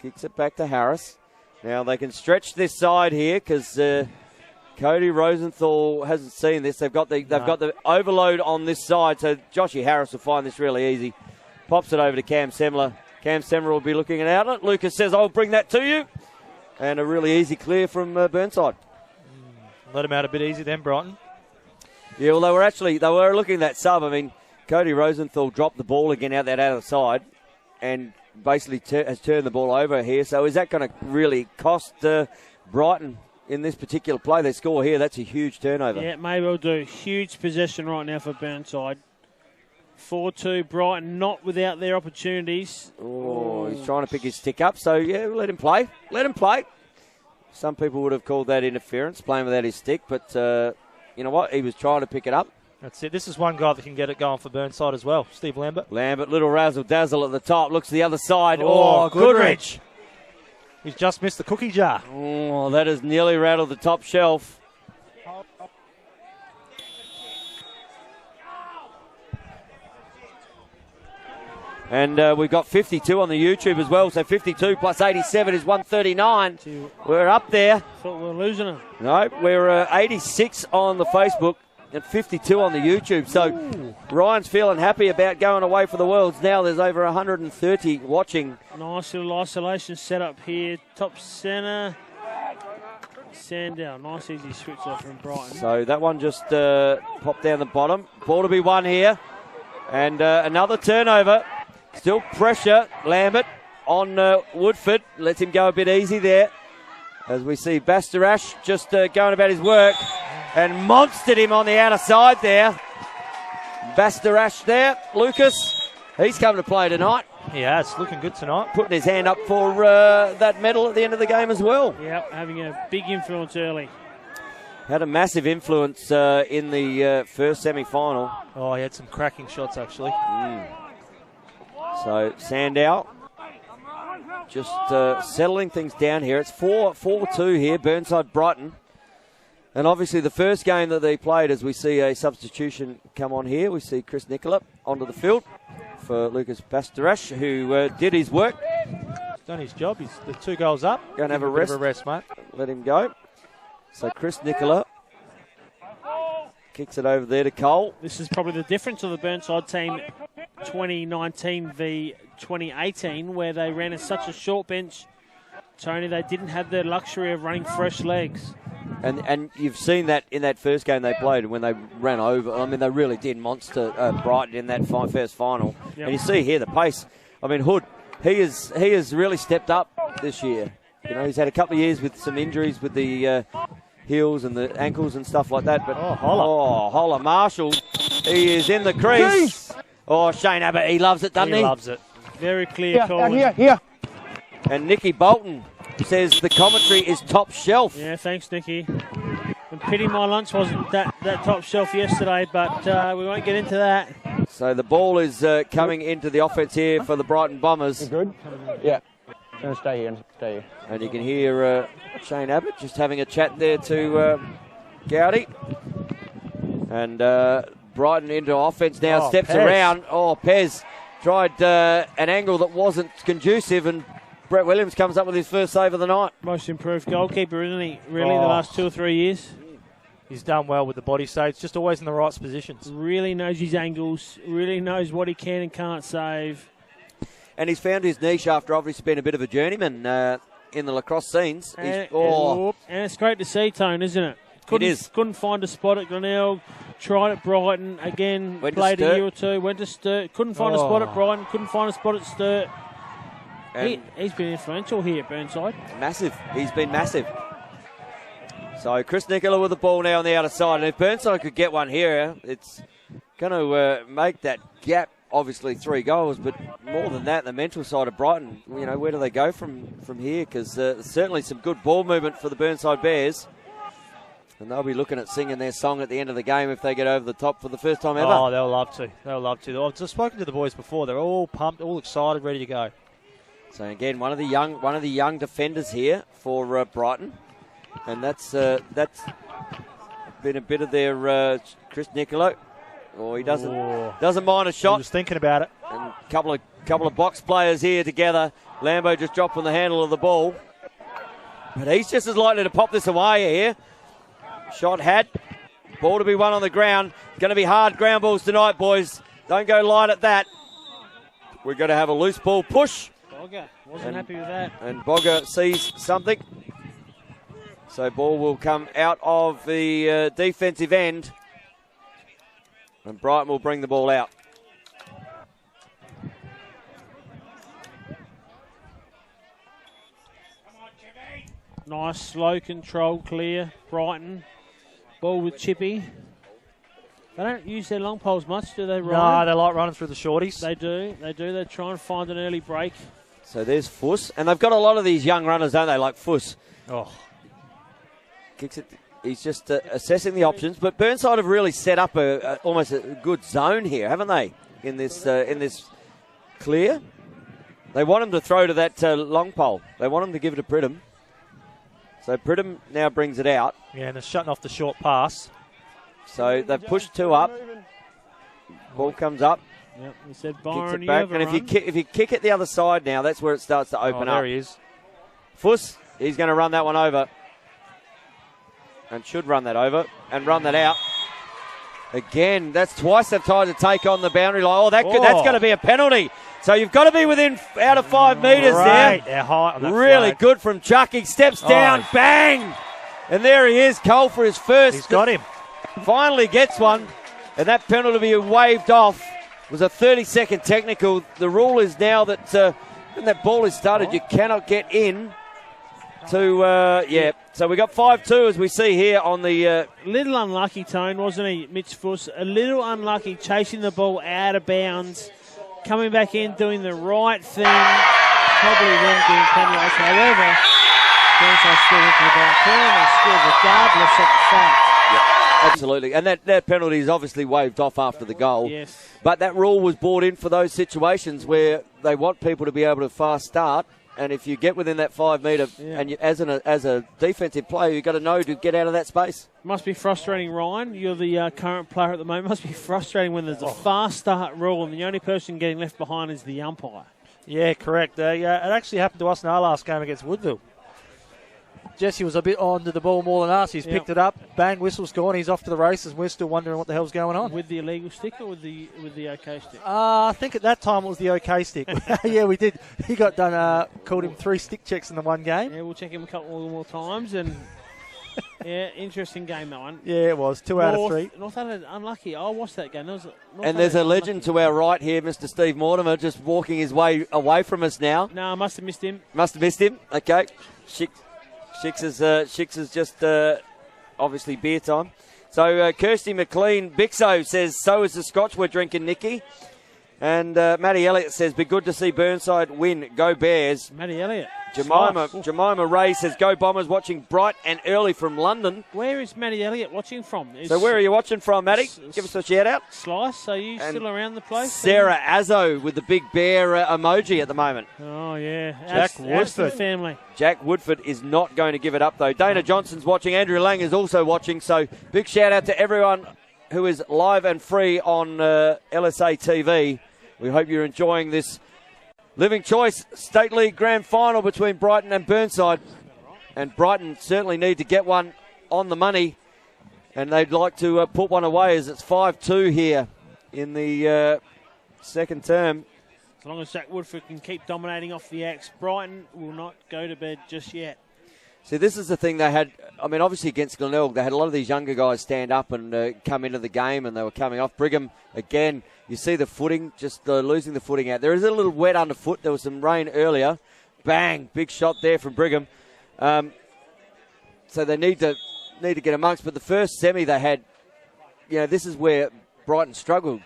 Kicks it back to Harris. Now they can stretch this side here because Cody Rosenthal hasn't seen this. They've got the overload on this side, so Joshy Harris will find this really easy. Pops it over to Cam Semler. Cam Semler will be looking at an outlet. Lucas says, I'll bring that to you. And a really easy clear from Burnside. Let him out a bit easy then, Brighton. Yeah, well, they were looking at that sub. I mean, Cody Rosenthal dropped the ball again out that other side and basically has turned the ball over here. So is that going to really cost Brighton in this particular play? They score here. That's a huge turnover. Yeah, maybe we'll do. Huge possession right now for Burnside. 4-2 Brighton, not without their opportunities. Oh, he's trying to pick his stick up. So, yeah, we'll let him play. Let him play. Some people would have called that interference, playing without his stick. But you know what? He was trying to pick it up. That's it. This is one guy that can get it going for Burnside as well, Steve Lambert. Lambert, little razzle-dazzle at the top. Looks to the other side. Oh, Goodrich. He's just missed the cookie jar. Oh, that has nearly rattled the top shelf. And we've got 52 on the YouTube as well, so 52 plus 87 is 139. We're up there. Thought we were losing it. No, we're 86 on the Facebook and 52 on the YouTube. So Ryan's feeling happy about going away for the Worlds. Now there's over 130 watching. Nice little isolation set up here. Top centre. Sandow. Nice easy switch off from Brighton. So that one just popped down the bottom. Ball to be won here. And another turnover. Still pressure, Lambert on Woodford. Lets him go a bit easy there. As we see Bastarash just going about his work. And monstered him on the outer side there. Bastarash there. Lucas, he's coming to play tonight. Yeah, it's looking good tonight. Putting his hand up for that medal at the end of the game as well. Yep, having a big influence early. Had a massive influence in the first semi-final. Oh, he had some cracking shots, actually. So, Sandow just settling things down here. It's 4-2 here, Burnside Brighton. And obviously the first game that they played, as we see a substitution come on here, we see Chris Nicola onto the field for Lucas Bastarash, who did his work. He's done his job. He's the 2 goals up. Going to have a rest, mate. Let him go. So Chris Nicola kicks it over there to Cole. This is probably the difference of the Burnside team 2019 v 2018, where they ran such a short bench. Tony, they didn't have the luxury of running fresh legs. And you've seen that in that first game they played when they ran over. I mean, they really did monster Brighton in that first final. Yep. And you see here the pace. I mean, Hood, he has really stepped up this year. You know, he's had a couple of years with some injuries with the heels and the ankles and stuff like that. But Holler Marshall, he is in the crease. Jeez. Oh, Shane Abbott, he loves it, doesn't he? He loves it. Very clear call. Here. And Nicky Bolton says the commentary is top shelf. Yeah, thanks, Nicky. And pity my lunch wasn't that top shelf yesterday, but we won't get into that. So the ball is coming into the offense here for the Brighton Bombers. You good? Yeah. I'm going to stay here. And you can hear Shane Abbott just having a chat there to Gowdy. And Brighton into offense now, steps Pez. around. Oh, Pez tried an angle that wasn't conducive, and Brett Williams comes up with his first save of the night. Most improved goalkeeper, isn't he? Really, the last 2 or 3 years. He's done well with the body saves, just always in the right positions. Really knows his angles, really knows what he can and can't save. And he's found his niche after obviously being a bit of a journeyman in the lacrosse scenes. And it's great to see, Tone, isn't it? Couldn't find a spot at Glenelg, tried at Brighton, again, played a year or two, went to Sturt, couldn't find a spot at Brighton, couldn't find a spot at Sturt. He's been influential here at Burnside. Massive. He's been massive. So Chris Nicola with the ball now on the outer side. And if Burnside could get one here, it's going to make that gap, obviously 3 goals. But more than that, the mental side of Brighton, you know, where do they go from here? Because certainly some good ball movement for the Burnside Bears. And they'll be looking at singing their song at the end of the game if they get over the top for the first time ever. Oh, they'll love to. They'll love to. I've just spoken to the boys before. They're all pumped, all excited, ready to go. So again, one of the young defenders here for Brighton, and that's been a bit of their Chris Nicola. Oh, he doesn't mind a shot. He was thinking about it. And a couple of box players here together. Lambo just dropping the handle of the ball, but he's just as likely to pop this away here. Shot had, ball to be won on the ground. It's going to be hard ground balls tonight, boys. Don't go light at that. We're going to have a loose ball push. Bogger wasn't happy with that. And Bogger sees something. So ball will come out of the defensive end. And Brighton will bring the ball out. Nice, slow control, clear. Brighton. Ball with Chippy. They don't use their long poles much, do they, Ryan? No, they like running through the shorties. They do. They try and find an early break. So there's Fuss. And they've got a lot of these young runners, don't they, like Fuss. Oh. Kicks it. He's just assessing the options. But Burnside have really set up almost a good zone here, haven't they, in this clear? They want him to throw to that long pole. They want him to give it to Pridham. So Pridham now brings it out. Yeah, and they're shutting off the short pass. So they've pushed 2 up. Ball comes up. Yep, we said Byron, kicks it back. And if you kick it the other side now, that's where it starts to open up. There he is. Fuss, he's going to run that one over. And should run that over and run that out. Again, that's twice they've tried to take on the boundary line. That's going to be a penalty. So you've got to be out of 5 metres there. They're high on that really flag. Good from Chuck. He steps down, bang! And there he is, Cole for his first. He's got him. Finally gets one. And that penalty to be waved off was a 30-second technical. The rule is now that when that ball is started, you cannot get in to, So we got 5-2 as we see here on the... little unlucky, Tone, wasn't he, Mitch Fuss? A little unlucky chasing the ball out of bounds, coming back in, doing the right thing. Probably wrong doing penalties. However, Burnside still into the ball corner, still regardless of the fact. Yep, absolutely. And that penalty is obviously waved off after the goal. Yes. But that rule was brought in for those situations where they want people to be able to fast start And if you get within that 5 metre, and as a defensive player, you've got to know to get out of that space. Must be frustrating, Ryan. You're the current player at the moment. Must be frustrating when there's a fast start rule and the only person getting left behind is the umpire. Yeah, correct. It actually happened to us in our last game against Woodville. Jesse was a bit onto the ball more than us. He's picked it up. Bang, whistle's gone. He's off to the races. We're still wondering what the hell's going on. With the illegal stick or with the OK stick? I think at that time it was the OK stick. Yeah, we did. He got done. Called him 3 stick checks in the one game. Yeah, we'll check him a couple more times. And yeah, interesting game that one. Yeah, it was 2 out of 3. North Adelaide unlucky. I watched that game. There's a legend to our right here, Mr. Steve Mortimer, just walking his way away from us now. No, I must have missed him. Okay. Shix is just obviously beer time. So Kirsty McLean Bixo says, so is the scotch we're drinking, Nicky. And Matty Elliott says, be good to see Burnside win. Go Bears. Matty Elliott. Jemima Ray says, go Bombers, watching bright and early from London. Where is Matty Elliott watching from? So where are you watching from, Matty? Give us a shout out. Slice, are you still around the place? Sarah Azzo with the big bear emoji at the moment. Oh, yeah. Jack Woodford. Family. Jack Woodford is not going to give it up, though. Dana Johnson's watching. Andrew Lang is also watching. So big shout out to everyone who is live and free on LSA TV. We hope you're enjoying this Living Choice State League Grand Final between Brighton and Burnside. And Brighton certainly need to get one on the money. And they'd like to put one away as it's 5-2 here in the second term. As long as Jack Woodford can keep dominating off the axe, Brighton will not go to bed just yet. See, this is the thing they had. I mean, obviously against Glenelg, they had a lot of these younger guys stand up and come into the game, and they were coming off. Brigham, again, you see the footing, just losing the footing out. There is a little wet underfoot. There was some rain earlier. Bang, big shot there from Brigham. So they need to get amongst. But the first semi they had, this is where Brighton struggled.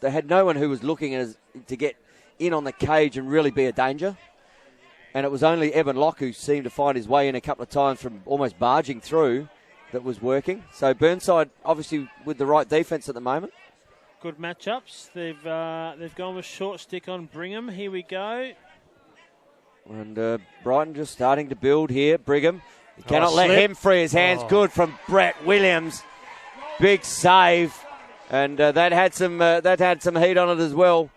They had no one who was looking to get in on the cage and really be a danger. And it was only Evan Locke who seemed to find his way in a couple of times from almost barging through that was working. So Burnside, obviously, with the right defence at the moment. Good matchups. They've gone with short stick on Brigham. Here we go. And Brighton just starting to build here. Brigham, you cannot let him free his hands. Good from Brett Williams. Big save. And that had some heat on it as well.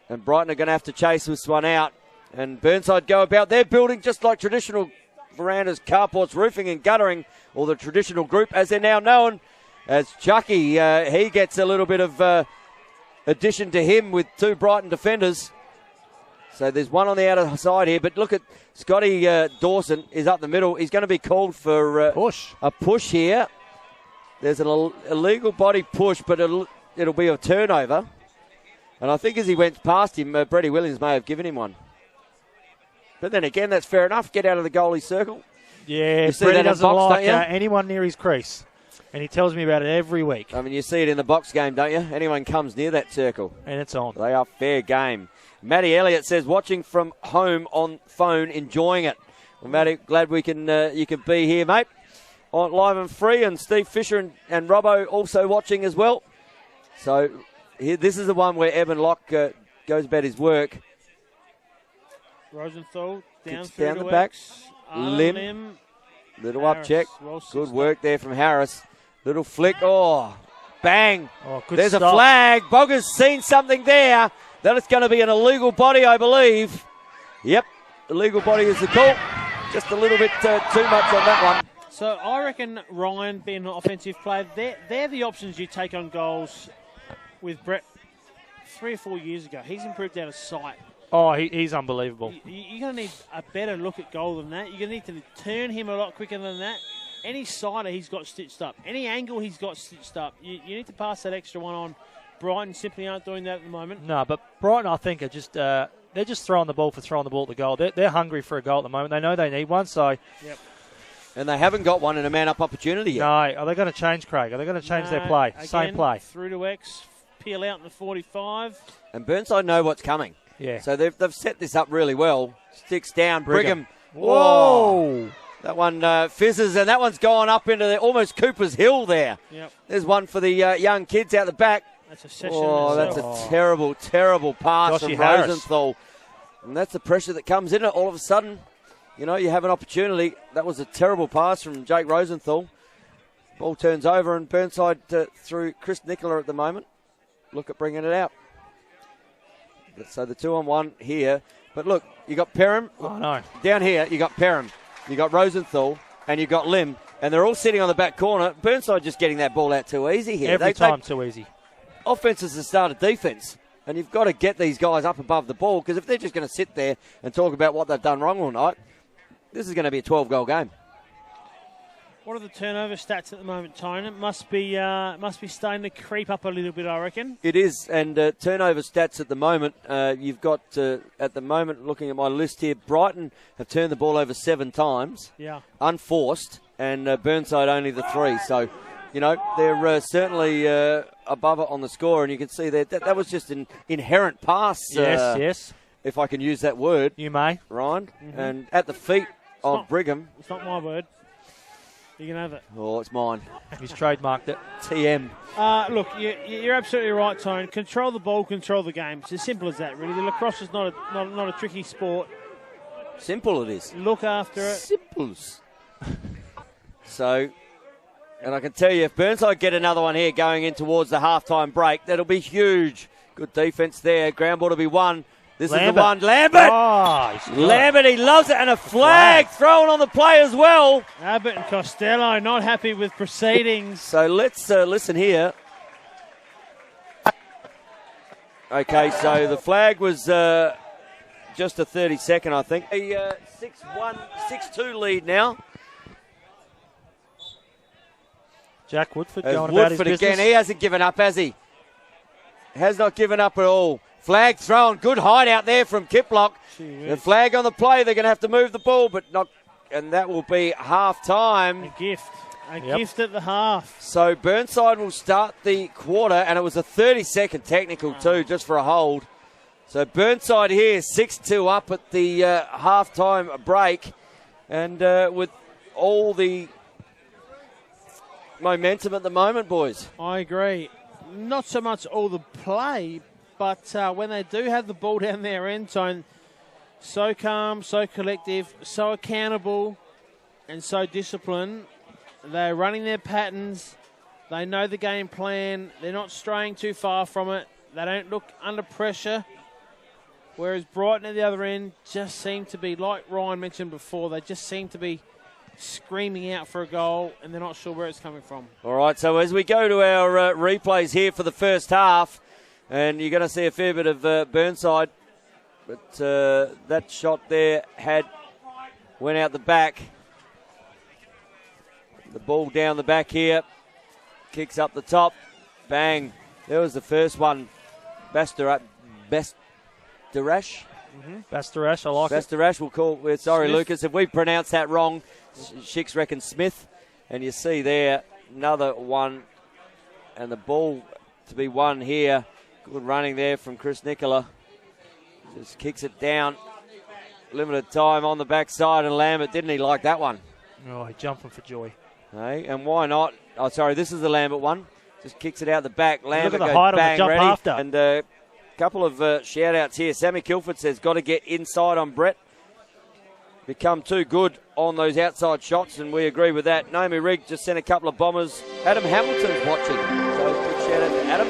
And Brighton are going to have to chase this one out. And Burnside go about their building just like traditional verandas, carports, roofing and guttering, or the traditional group as they're now known as Chucky. He gets a little bit of addition to him with 2 Brighton defenders. So there's one on the outer side here, but look at Scotty Dawson is up the middle. He's going to be called for a push here. There's an illegal body push, but it'll be a turnover. And I think as he went past him, Brady Williams may have given him one. But then again, that's fair enough. Get out of the goalie circle. Yeah, Brady doesn't like anyone near his crease. And he tells me about it every week. I mean, you see it in the box game, don't you? Anyone comes near that circle. And it's on. They are fair game. Matty Elliott says, watching from home on phone, enjoying it. Well, Matty, glad you can be here, mate. On live and free. And Steve Fisher and Robbo also watching as well. So this is the one where Evan Locke goes about his work. Rosenthal down the back. Lim. Little up check. Good work there from Harris. Little flick. Oh, bang. There's stop. A flag. Bogger's seen something there. That it's going to be an illegal body, I believe. Yep, illegal body is the call. Just a little bit too much on that one. So I reckon Ryan being an offensive player, they're the options you take on goals with Brett 3 or 4 years ago. He's improved out of sight. Oh, he's unbelievable. You're going to need a better look at goal than that. You're going to need to turn him a lot quicker than that. Any sider he's got stitched up. Any angle he's got stitched up. You need to pass that extra one on. Brighton simply aren't doing that at the moment. No, but Brighton, I think, are just they're just throwing the ball for throwing the ball at the goal. They're hungry for a goal at the moment. They know they need one, so... Yep. And they haven't got one in a man-up opportunity yet. No, are they going to change, Craig? Are they going to change their play? Again, same play. Through to X, peel out in the 45. And Burnside know what's coming. Yeah. So they've set this up really well. Sticks down, Brigham. Whoa! That one fizzes, and that one's gone up into almost Cooper's Hill there. Yep. There's one for the young kids out the back. That's a session. Oh, that's a terrible, terrible pass Joshy from Harris. Rosenthal. And that's the pressure that comes in it. All of a sudden, you know, you have an opportunity. That was a terrible pass from Jake Rosenthal. Ball turns over and Burnside through Chris Nicola at the moment. Look at bringing it out. So the 2-on-1 here. But look, you got Perham. Oh, no. Down here, you got Perham. You got Rosenthal. And you got Lim. And they're all sitting on the back corner. Burnside just getting that ball out too easy here. Every time too easy. Offense is the start of defense. And you've got to get these guys up above the ball, because if they're just going to sit there and talk about what they've done wrong all night, this is going to be a 12-goal game. What are the turnover stats at the moment, Tone? It must be starting to creep up a little bit, I reckon. It is, and turnover stats at the moment, you've got, at the moment, looking at my list here, Brighton have turned the ball over 7 times, unforced, and Burnside only the 3. So, you know, they're certainly above it on the score, and you can see that was just an inherent pass. Yes. If I can use that word. You may. Ryan. Mm-hmm. And at the feet of Brigham. It's not my word. You can have it. Oh, it's mine. He's trademarked it. TM. Look, you're absolutely right, Tone. Control the ball, control the game. It's as simple as that, really. The lacrosse is not a tricky sport. Simple it is. Look after it. Simples. So, and I can tell you, if Burnside get another one here going in towards the halftime break, that'll be huge. Good defence there. Ground ball to be won. This is the one. Lambert! Oh, Lambert, he loves it. And a flag thrown on the play as well. Abbott and Costello not happy with proceedings. So let's listen here. Okay, so the flag was just a 30-second, I think. A 6-1, 6-2 lead now. Jack Woodford As going Woodford about his again. business. He hasn't given up, has he? Has not given up at all. Flag thrown. Good hide out there from Kiplock. The flag on the play. They're going to have to move the ball, but not. And that will be half-time. A gift at the half. So Burnside will start the quarter, and it was a 30-second technical too, just for a hold. So Burnside here, 6-2 up at the half-time break. And with all the momentum at the moment, boys. I agree. Not so much all the play, but when they do have the ball down their end zone, so calm, so collective, so accountable, and so disciplined. They're running their patterns. They know the game plan. They're not straying too far from it. They don't look under pressure. Whereas Brighton at the other end just seem to be, like Ryan mentioned before, they just seem to be screaming out for a goal, and they're not sure where it's coming from. All right, so as we go to our replays here for the first half, and you're going to see a fair bit of Burnside, but that shot there went out the back. The ball down the back here, kicks up the top, bang. There was the first one. Bastarash. Bastarash, I like it. Bastarash, we'll call. Sorry, Smith. Lucas, if we pronounce that wrong, Shicks reckons Smith. And you see there another one, and the ball to be won here. Good running there from Chris Nicola. Just kicks it down. Limited time on the backside, and Lambert, didn't he like that one? Oh, he's jumping for joy. Hey, and why not? Oh, sorry, this is the Lambert one. Just kicks it out the back. Lambert Look at the goes height on the bang, jump ready. after. And a couple of shout-outs here. Sammy Kilford says, got to get inside on Brett. Become too good on those outside shots, and we agree with that. Naomi Rigg just sent a couple of bombers. Adam Hamilton's watching. So big shout-out to Adam.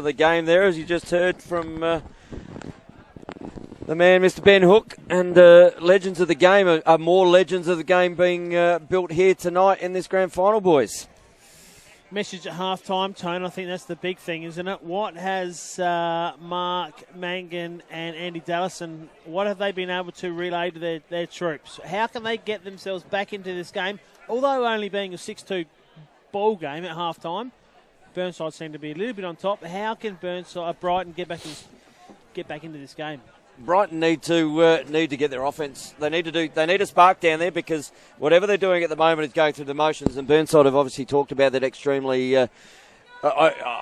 the game there, as you just heard from the man, Mr. Ben Hook. And legends of the game are more legends of the game being built here tonight in this grand final, boys. Message at half-time, Tone. I think that's the big thing, isn't it? What has Mark Mangan and Andy Dallison, what have they been able to relay to their troops? How can they get themselves back into this game? Although only being a 6-2 ball game at half-time, Burnside seem to be a little bit on top. How can Brighton get back into this game? Brighton need to get their offense. They need a spark down there, because whatever they're doing at the moment is going through the motions. And Burnside have obviously talked about that extremely a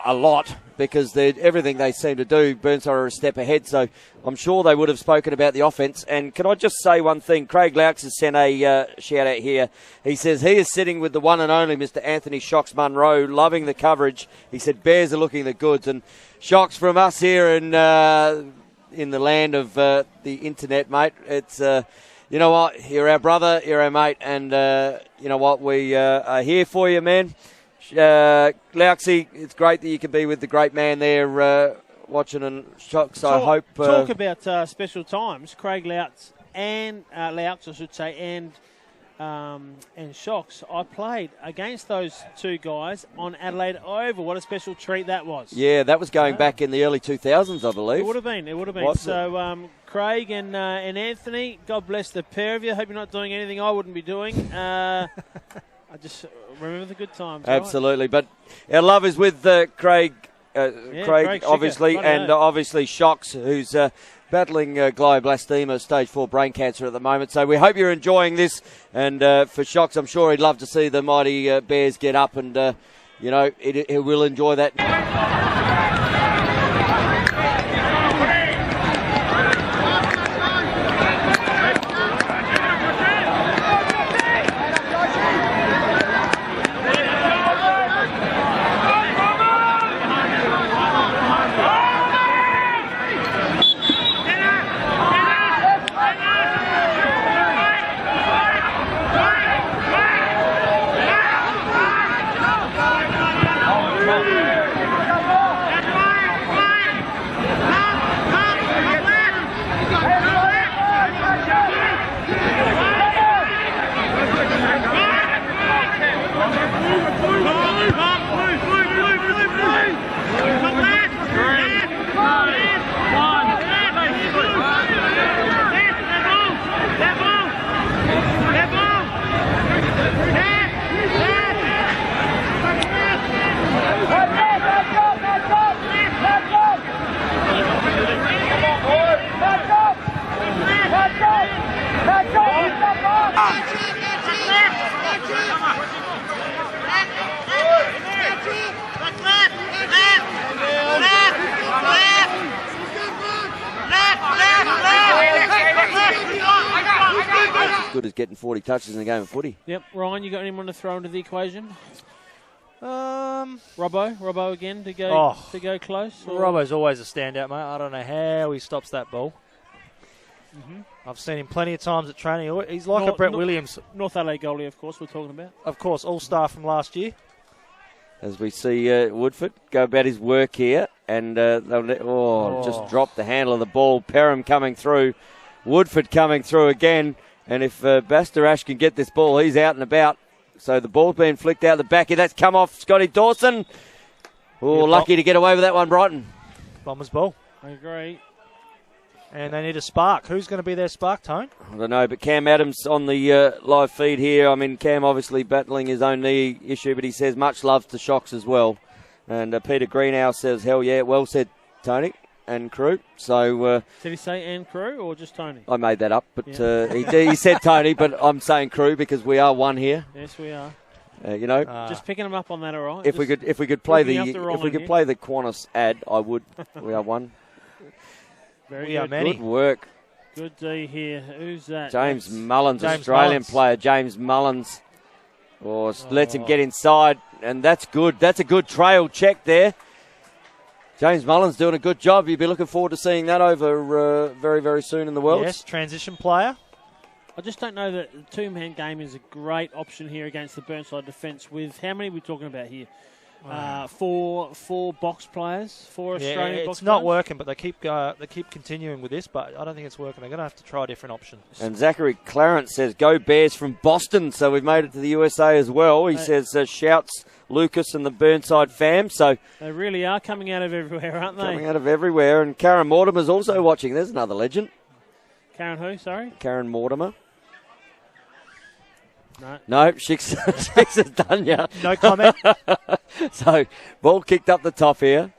lot, because everything they seem to do, Burnside are a step ahead. So I'm sure they would have spoken about the offense. And can I just say one thing? Craig Laux has sent a shout out here. He says he is sitting with the one and only Mr. Anthony Shocks Munro, loving the coverage. He said Bears are looking the goods, and Shocks from us here in the land of the internet, mate. It's, you know what, you're our brother, you're our mate, and you know what, we are here for you, man. Lauxie, it's great that you can be with the great man there watching, and Shocks, I hope... Talk about special times. Craig Laux and Laux, I should say, and Shocks. I played against those two guys on Adelaide Oval. What a special treat that was. Yeah, that was going back in the early 2000s, I believe. It would have been. So, Craig and Anthony, God bless the pair of you. Hope you're not doing anything I wouldn't be doing. I just remember the good times. Absolutely. Right? But our love is with Craig, Craig obviously, and obviously Shocks, who's... battling glioblastoma, stage 4 brain cancer at the moment. So we hope you're enjoying this. And for Shocks, I'm sure he'd love to see the mighty Bears get up, and, you know, he will enjoy that. Good as getting 40 touches in a game of footy. Yep. Ryan, you got anyone to throw into the equation? Robbo again to go close. Or? Robbo's always a standout, mate. I don't know how he stops that ball. Mm-hmm. I've seen him plenty of times at training. He's like a Brett Williams. North Adelaide goalie, of course, we're talking about. Of course, all-star from last year. As we see Woodford go about his work here, and just dropped the handle of the ball. Perham coming through. Woodford coming through again. And if Bastarash can get this ball, he's out and about. So the ball's being flicked out the back here. That's come off Scotty Dawson. Oh, lucky to get away with that one, Brighton. Bombers ball. I agree. And they need a spark. Who's going to be their spark, Tone? I don't know, but Cam Adams on the live feed here. I mean, Cam obviously battling his own knee issue, but he says much love to Shocks as well. And Peter Greenhouse says, hell yeah, well said, Tony and crew. So did he say and crew or just Tony? I made that up, but he said Tony, but I'm saying crew because we are one here. Yes, we are. You know, just picking them up on that, all right. If we could play the Qantas ad, I would. We are one. Very good. Good work. Good D here. Who's that? James Mullins, Australian player. James Mullins. Lets him get inside, and that's good. That's a good trail check there. James Mullins doing a good job. You'll be looking forward to seeing that over very, very soon in the world. Yes, transition player. I just don't know that the two-man game is a great option here against the Burnside defence with, how many are we talking about here? four box players, four Australian box it's not players. working, but they keep continuing with this, but I don't think it's working. They're going to have to try a different option. And Zachary Clarence says, "Go Bears" from Boston. So we've made it to the USA as well. He says, "Shouts Lucas and the Burnside fam." So They really are coming out of everywhere, aren't they? coming out of everywhere. And Karen Mortimer's also watching. There's another legend. Karen who, sorry? Karen Mortimer. No. Shix has done ya. No comment. So, ball kicked up the top here.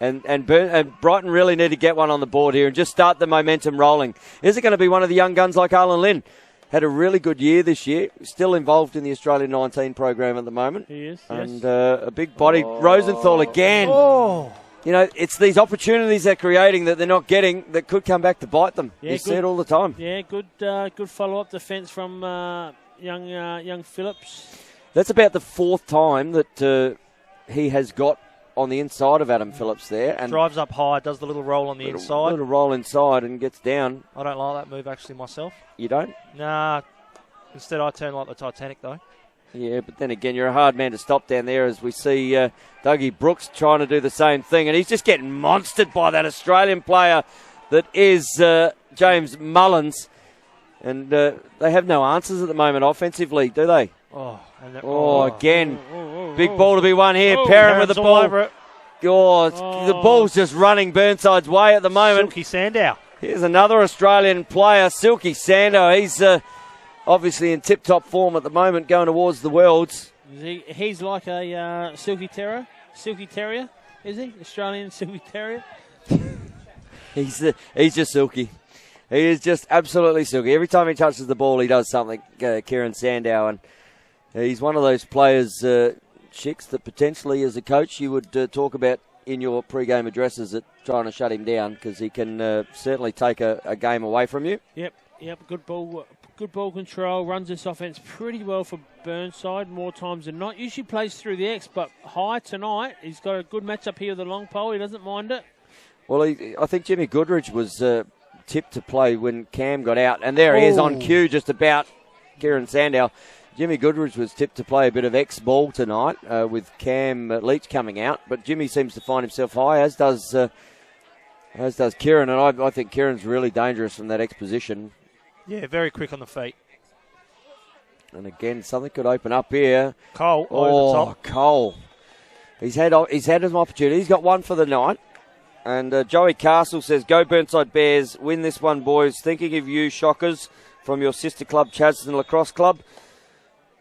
And Brighton really need to get one on the board here and just start the momentum rolling. Is it going to be one of the young guns like Arlen Lynn? Had a really good year this year. Still involved in the Australian 19 program at the moment. He is, And a big body. Rosenthal again. Oh. You know, it's these opportunities they're creating that they're not getting that could come back to bite them. Yeah, you see it all the time. Yeah, good follow-up defence from young Phillips. That's about the fourth time that he has got on the inside of Adam Phillips there. And Drives up high, does the little roll on the inside. Little roll inside and gets down. I don't like that move actually myself. You don't? Nah. Instead, I turn like the Titanic though. Yeah, but then again, you're a hard man to stop down there as we see Dougie Brooks trying to do the same thing. And he's just getting monstered by that Australian player that is James Mullins. And they have no answers at the moment offensively, do they? Again. Big ball to be won here. Perrin with the ball. Over it. The ball's just running Burnside's way at the moment. Silky Sandow. Here's another Australian player, Silky Sandow. He's obviously in tip-top form at the moment, going towards the Worlds. He's like a Silky Terrier, is he? Australian Silky Terrier? He's just silky. He is just absolutely silky. Every time he touches the ball, he does something, Kieran Sandow. And he's one of those players, Chicks, that potentially as a coach you would talk about in your pre-game addresses at trying to shut him down, because he can certainly take a game away from you. Yep. Good ball control. Runs this offense pretty well for Burnside more times than not. Usually plays through the X, but high tonight. He's got a good matchup here with the long pole. He doesn't mind it. Well, I think Jimmy Goodrich was tipped to play when Cam got out, and there he is on cue, just about Kieran Sandow. Jimmy Goodrich was tipped to play a bit of X-ball tonight with Cam Leach coming out, but Jimmy seems to find himself high, as does Kieran, and I think Kieran's really dangerous from that X position. Yeah, very quick on the feet. And again, something could open up here. Cole over the top. Cole. He's had his opportunity. He's got one for the night. And Joey Castle says, "Go Burnside Bears, win this one, boys. Thinking of you, Shockers, from your sister club, Chadstone Lacrosse Club."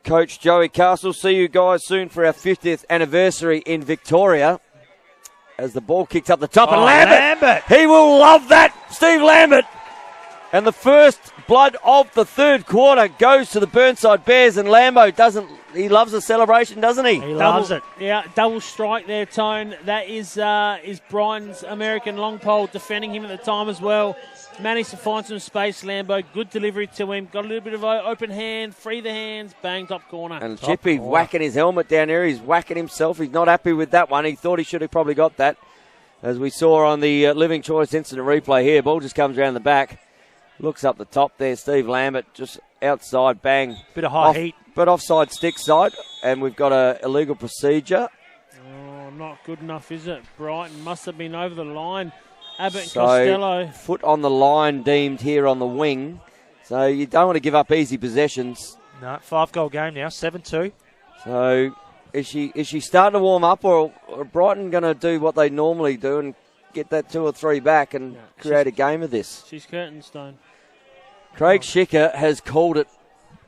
Coach Joey Castle, see you guys soon for our 50th anniversary in Victoria. As the ball kicks up the top, and Lambert! He will love that, Steve Lambert. And the first blood of the third quarter goes to the Burnside Bears, and Lambo he loves the celebration, doesn't he? He loves it. Yeah, double strike there, Tone. That is Brian's American long pole defending him at the time as well. Managed to find some space, Lambo. Good delivery to him. Got a little bit of an open hand, free the hands, bang, top corner. And Chippy whacking his helmet down there. He's whacking himself. He's not happy with that one. He thought he should have probably got that. As we saw on the Living Choice incident replay here, ball just comes around the back. Looks up the top there, Steve Lambert, just outside, bang. Bit of high heat. But offside stick side, and we've got a illegal procedure. Oh, not good enough, is it? Brighton must have been over the line. Abbott and Costello. Foot on the line deemed here on the wing. So you don't want to give up easy possessions. No, 5-goal game now, 7-2. So is she starting to warm up, or are Brighton going to do what they normally do and get that 2 or 3 back and create a game of this? She's curtain stone. Craig Schicker has called it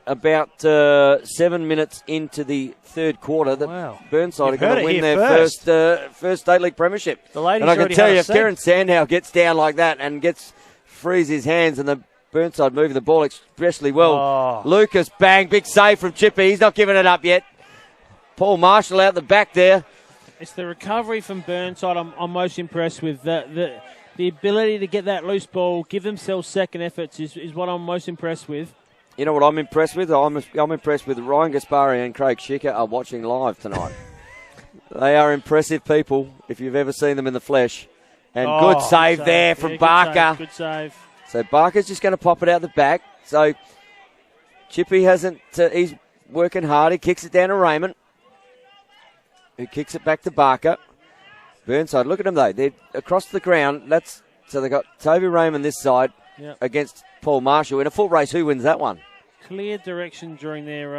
about 7 minutes into the third quarter that Burnside are going to win their first state league premiership. The ladies and I can tell you, if seat. Kieran Sandow gets down like that and frees his hands, and the Burnside moving the ball especially well. Lucas, bang, big save from Chippy. He's not giving it up yet. Paul Marshall out the back there. It's the recovery from Burnside I'm most impressed with. The ability to get that loose ball, give themselves second efforts is what I'm most impressed with. You know what I'm impressed with? I'm impressed with Ryan Gaspari and Craig Schicker are watching live tonight. They are impressive people if you've ever seen them in the flesh. And good save there from Barker. Good save. So Barker's just going to pop it out the back. So Chippy he's working hard. He kicks it down to Raymond. who kicks it back to Barker. Burnside, look at them though. They're across the ground. So they've got Toby Raymond this side against Paul Marshall. In a foot race, who wins that one? Clear direction during their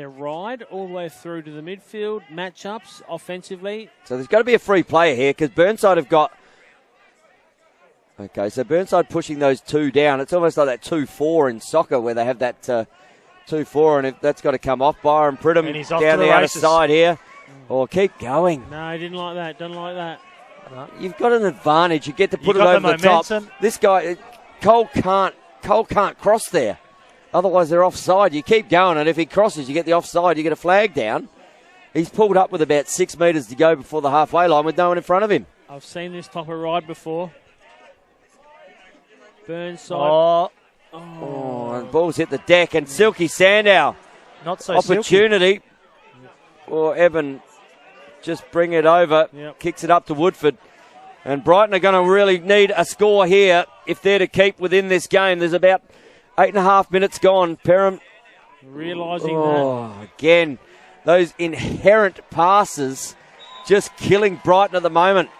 ride all the way through to the midfield. Matchups offensively. So there's got to be a free player here because Burnside have got... Okay, so Burnside pushing those two down. It's almost like that 2-4 in soccer where they have that 2-4, and if that's got to come off. Byron Pridham down the outer side here. Or keep going. No, he didn't like that. Doesn't like that. No. You've got an advantage. You get to put it over the top. This guy, Cole can't cross there. Otherwise, they're offside. You keep going, and if he crosses, you get the offside. You get a flag down. He's pulled up with about 6 metres to go before the halfway line with no one in front of him. I've seen this type of ride before. Burnside. Oh, and the ball's hit the deck, and Silky Sandow. Not so opportunity. Or Evan just bring it over, kicks it up to Woodford. And Brighton are going to really need a score here if they're to keep within this game. There's about 8.5 minutes gone. Perham realising that. Again, those inherent passes just killing Brighton at the moment.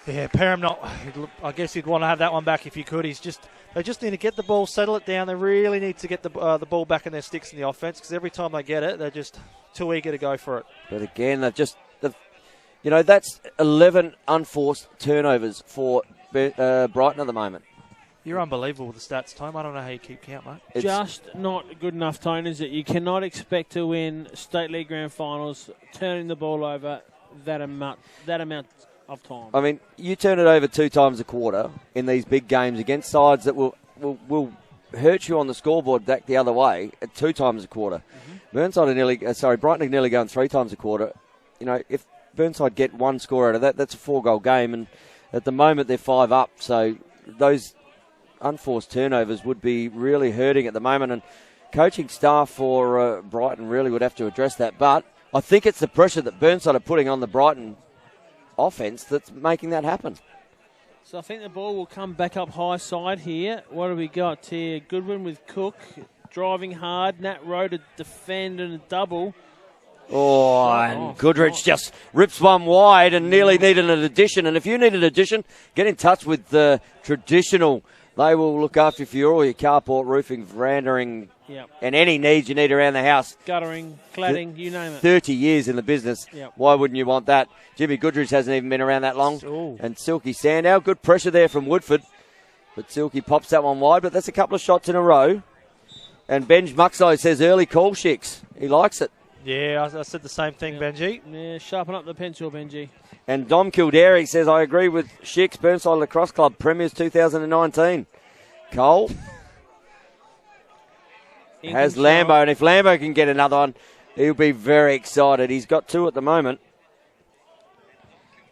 Yeah, Perham I guess he'd want to have that one back if he could. They just need to get the ball, settle it down. They really need to get the ball back in their sticks in the offense because every time they get it, they're just too eager to go for it. But again, that's 11 unforced turnovers for Brighton at the moment. You're unbelievable with the stats, Tom. I don't know how you keep count, mate. It's just not good enough, Tone, is it? You cannot expect to win State League Grand Finals turning the ball over that amount of time. I mean, you turn it over 2 times a quarter in these big games against sides that will hurt you on the scoreboard back the other way at 2 times a quarter. Mm-hmm. Brighton are nearly going 3 times a quarter. You know, if Burnside get 1 score out of that, that's a 4-goal game, and at the moment they're 5 up. So those unforced turnovers would be really hurting at the moment, and coaching staff for Brighton really would have to address that. But I think it's the pressure that Burnside are putting on the Brighton offense that's making that happen. So I think the ball will come back up high side here. What have we got here? Goodwin with Cook driving hard. Nat Rowe to defend and a double. And Goodrich just rips one wide and nearly needed an addition. And if you need an addition, get in touch with the Traditional. They will look after you for all your carport, roofing, verandering, and any needs you need around the house. Guttering, cladding, you name it. 30 years in the business. Yep. Why wouldn't you want that? Jimmy Goodrich hasn't even been around that long. Ooh. And Silky Sandow, good pressure there from Woodford. But Silky pops that one wide, but that's a couple of shots in a row. And Benj Muxo says early call, Shicks. He likes it. Yeah, I said the same thing, Benji. Yeah, sharpen up the pencil, Benji. And Dom Kildare says, I agree with Shicks, Burnside Lacrosse Club, Premiers 2019. Cole has Lambo, and if Lambo can get another one, he'll be very excited. He's got 2 at the moment.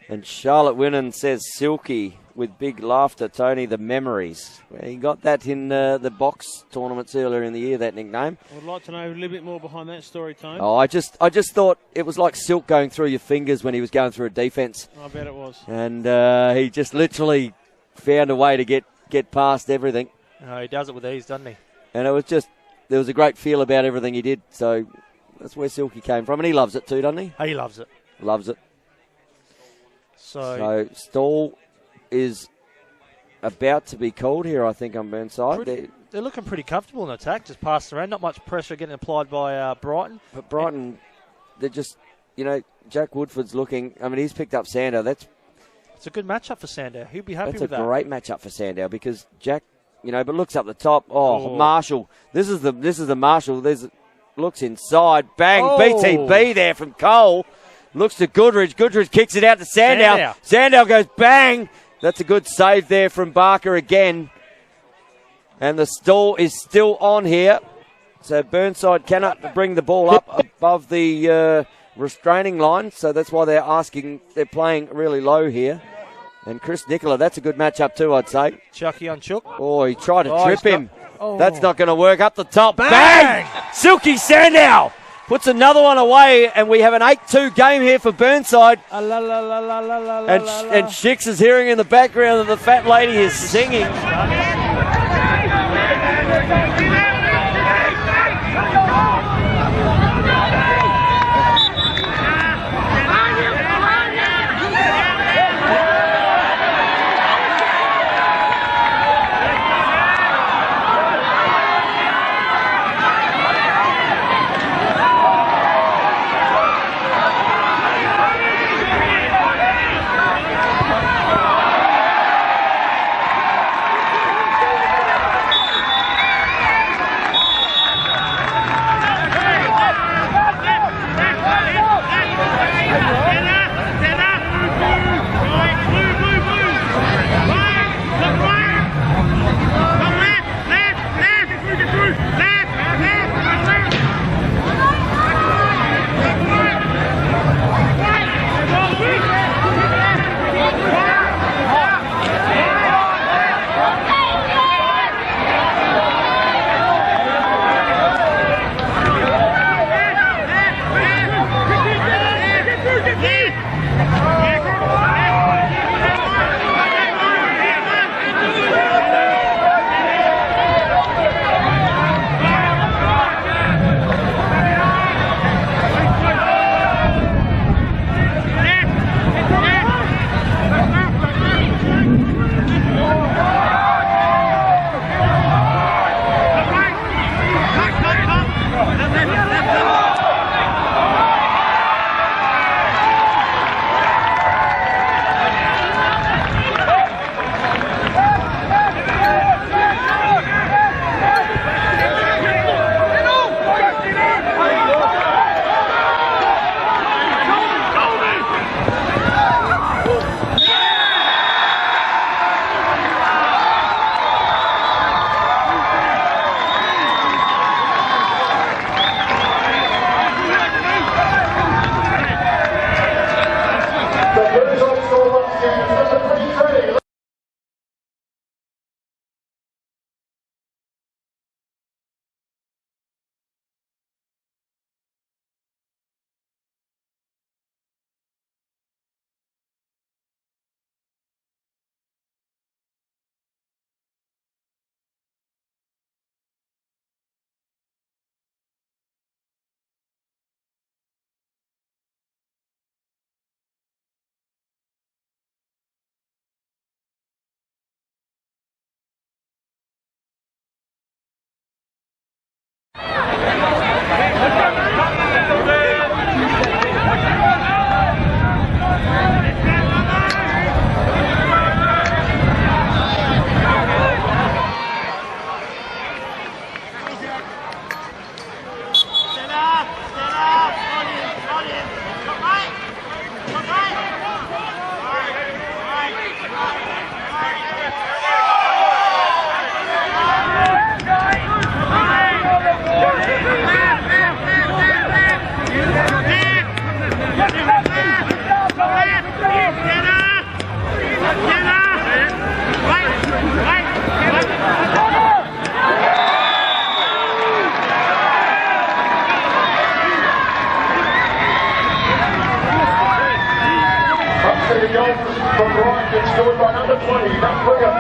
And Charlotte Winnan says Silky with big laughter, Tony, the memories. Well, he got that in the box tournaments earlier in the year, that nickname. I would like to know a little bit more behind that story, Tony. Oh, I just thought it was like silk going through your fingers when he was going through a defence. I bet it was. And he just literally found a way to get past everything. Oh, he does it with ease, doesn't he? And it was just, there was a great feel about everything he did. So that's where Silky came from. And he loves it too, doesn't he? He loves it. Loves it. So Stall is about to be called here, I think, on Burnside. They're looking pretty comfortable in attack, just passing around. Not much pressure getting applied by Brighton. But Brighton, they're just, Jack Woodford's looking, he's picked up Sandow. It's a good matchup for Sandow. He'll be happy with that. That's a great matchup for Sandow because Jack, but looks up the top. Oh, Marshall. This is the Marshall. Looks inside. Bang. Oh. BTB there from Cole. Looks to Goodrich. Goodrich kicks it out to Sandow. Sandow goes bang. That's a good save there from Barker again. And the stall is still on here. So Burnside cannot bring the ball up above the restraining line. So that's why they're playing really low here. And Chris Nicola, that's a good matchup too, I'd say. Chucky on Chook. Oh, he tried to trip him. That's not going to work. Up the top. Bang! Silky Sandow puts another one away, and we have an 8-2 game here for Burnside. And Shicks is hearing in the background that the fat lady is singing. seconds, going by number 20. That's William.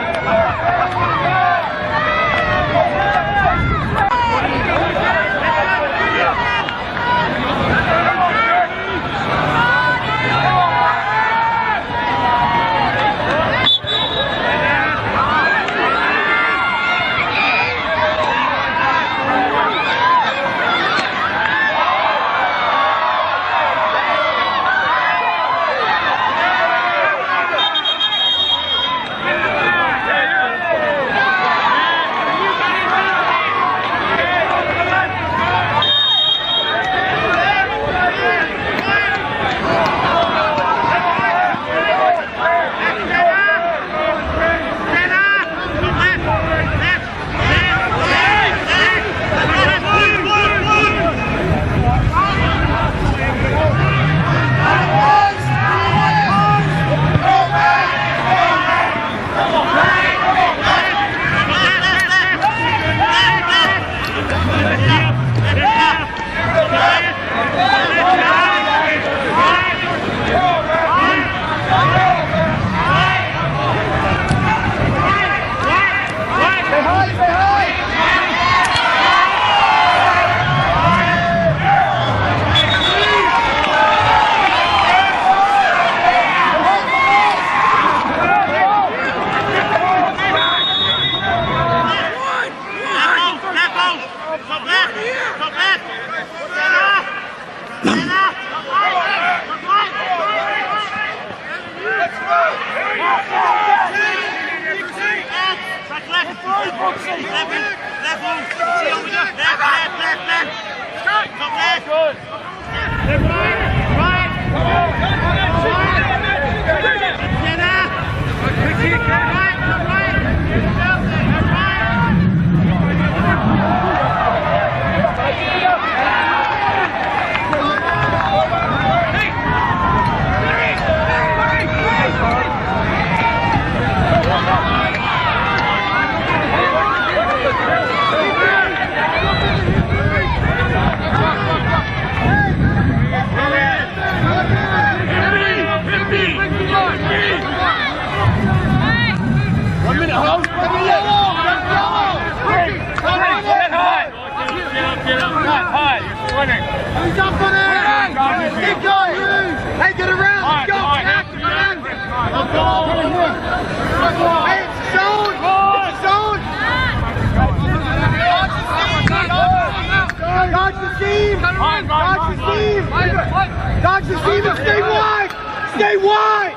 Dodge the seam and stay wide! Stay wide!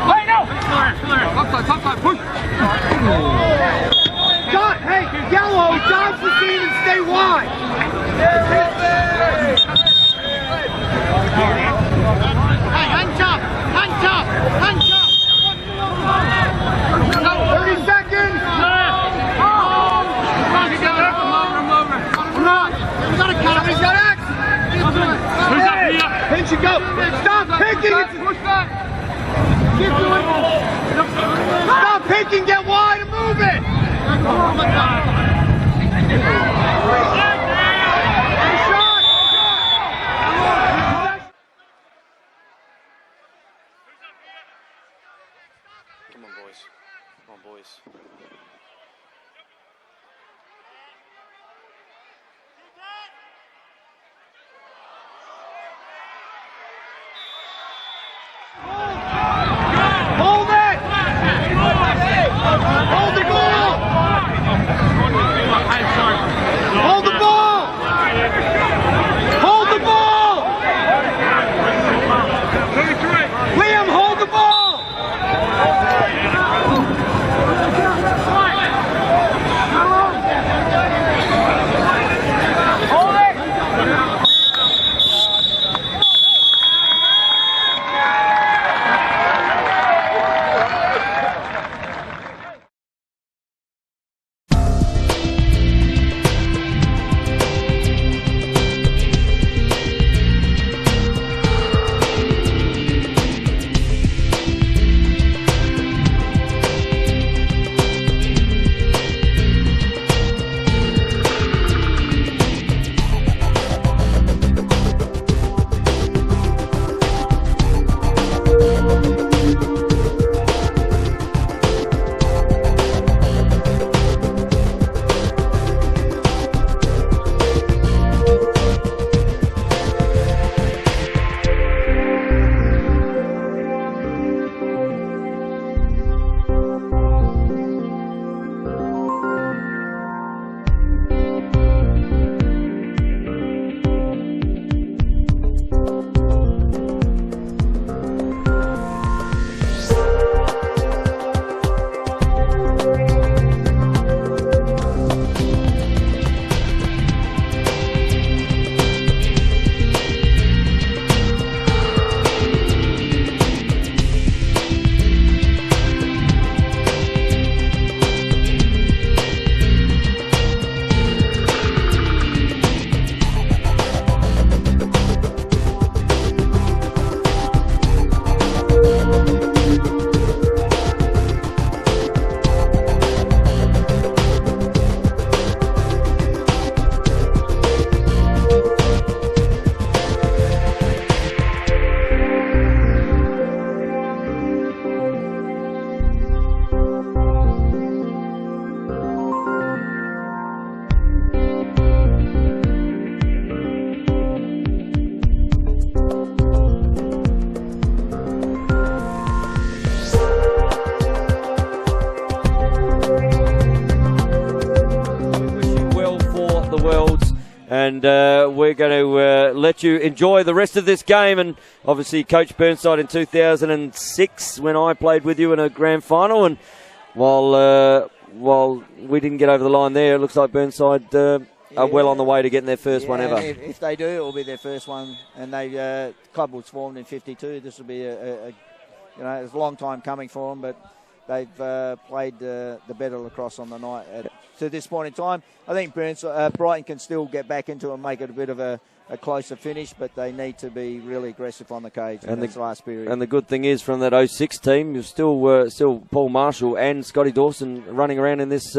Hey, no! Top side, push! Hey, yellow, dodge the seam and stay wide! Hey, hand top! Hand top! Hand top! 30 seconds! We got a count, he's got X! Pinch and go! Stop picking! Push back! Stop picking, get wide and move it! Come on, boys. Come on, boys. Hold it! Hold the ball! Hold the ball! Hold the ball! Liam, hold the ball! And we're going to let you enjoy the rest of this game. And obviously, Coach Burnside in 2006 when I played with you in a grand final. And while we didn't get over the line there, it looks like Burnside are well on the way to getting their first one ever. If they do, it will be their first one. And they club was formed in 52. This will be it's a long time coming for them, but they've played the better lacrosse on the night to this point in time. I think Brighton can still get back into it and make it a bit of a closer finish, but they need to be really aggressive on the cage in this last period. And the good thing is, from that 06 team, you're still Paul Marshall and Scotty Dawson running around in this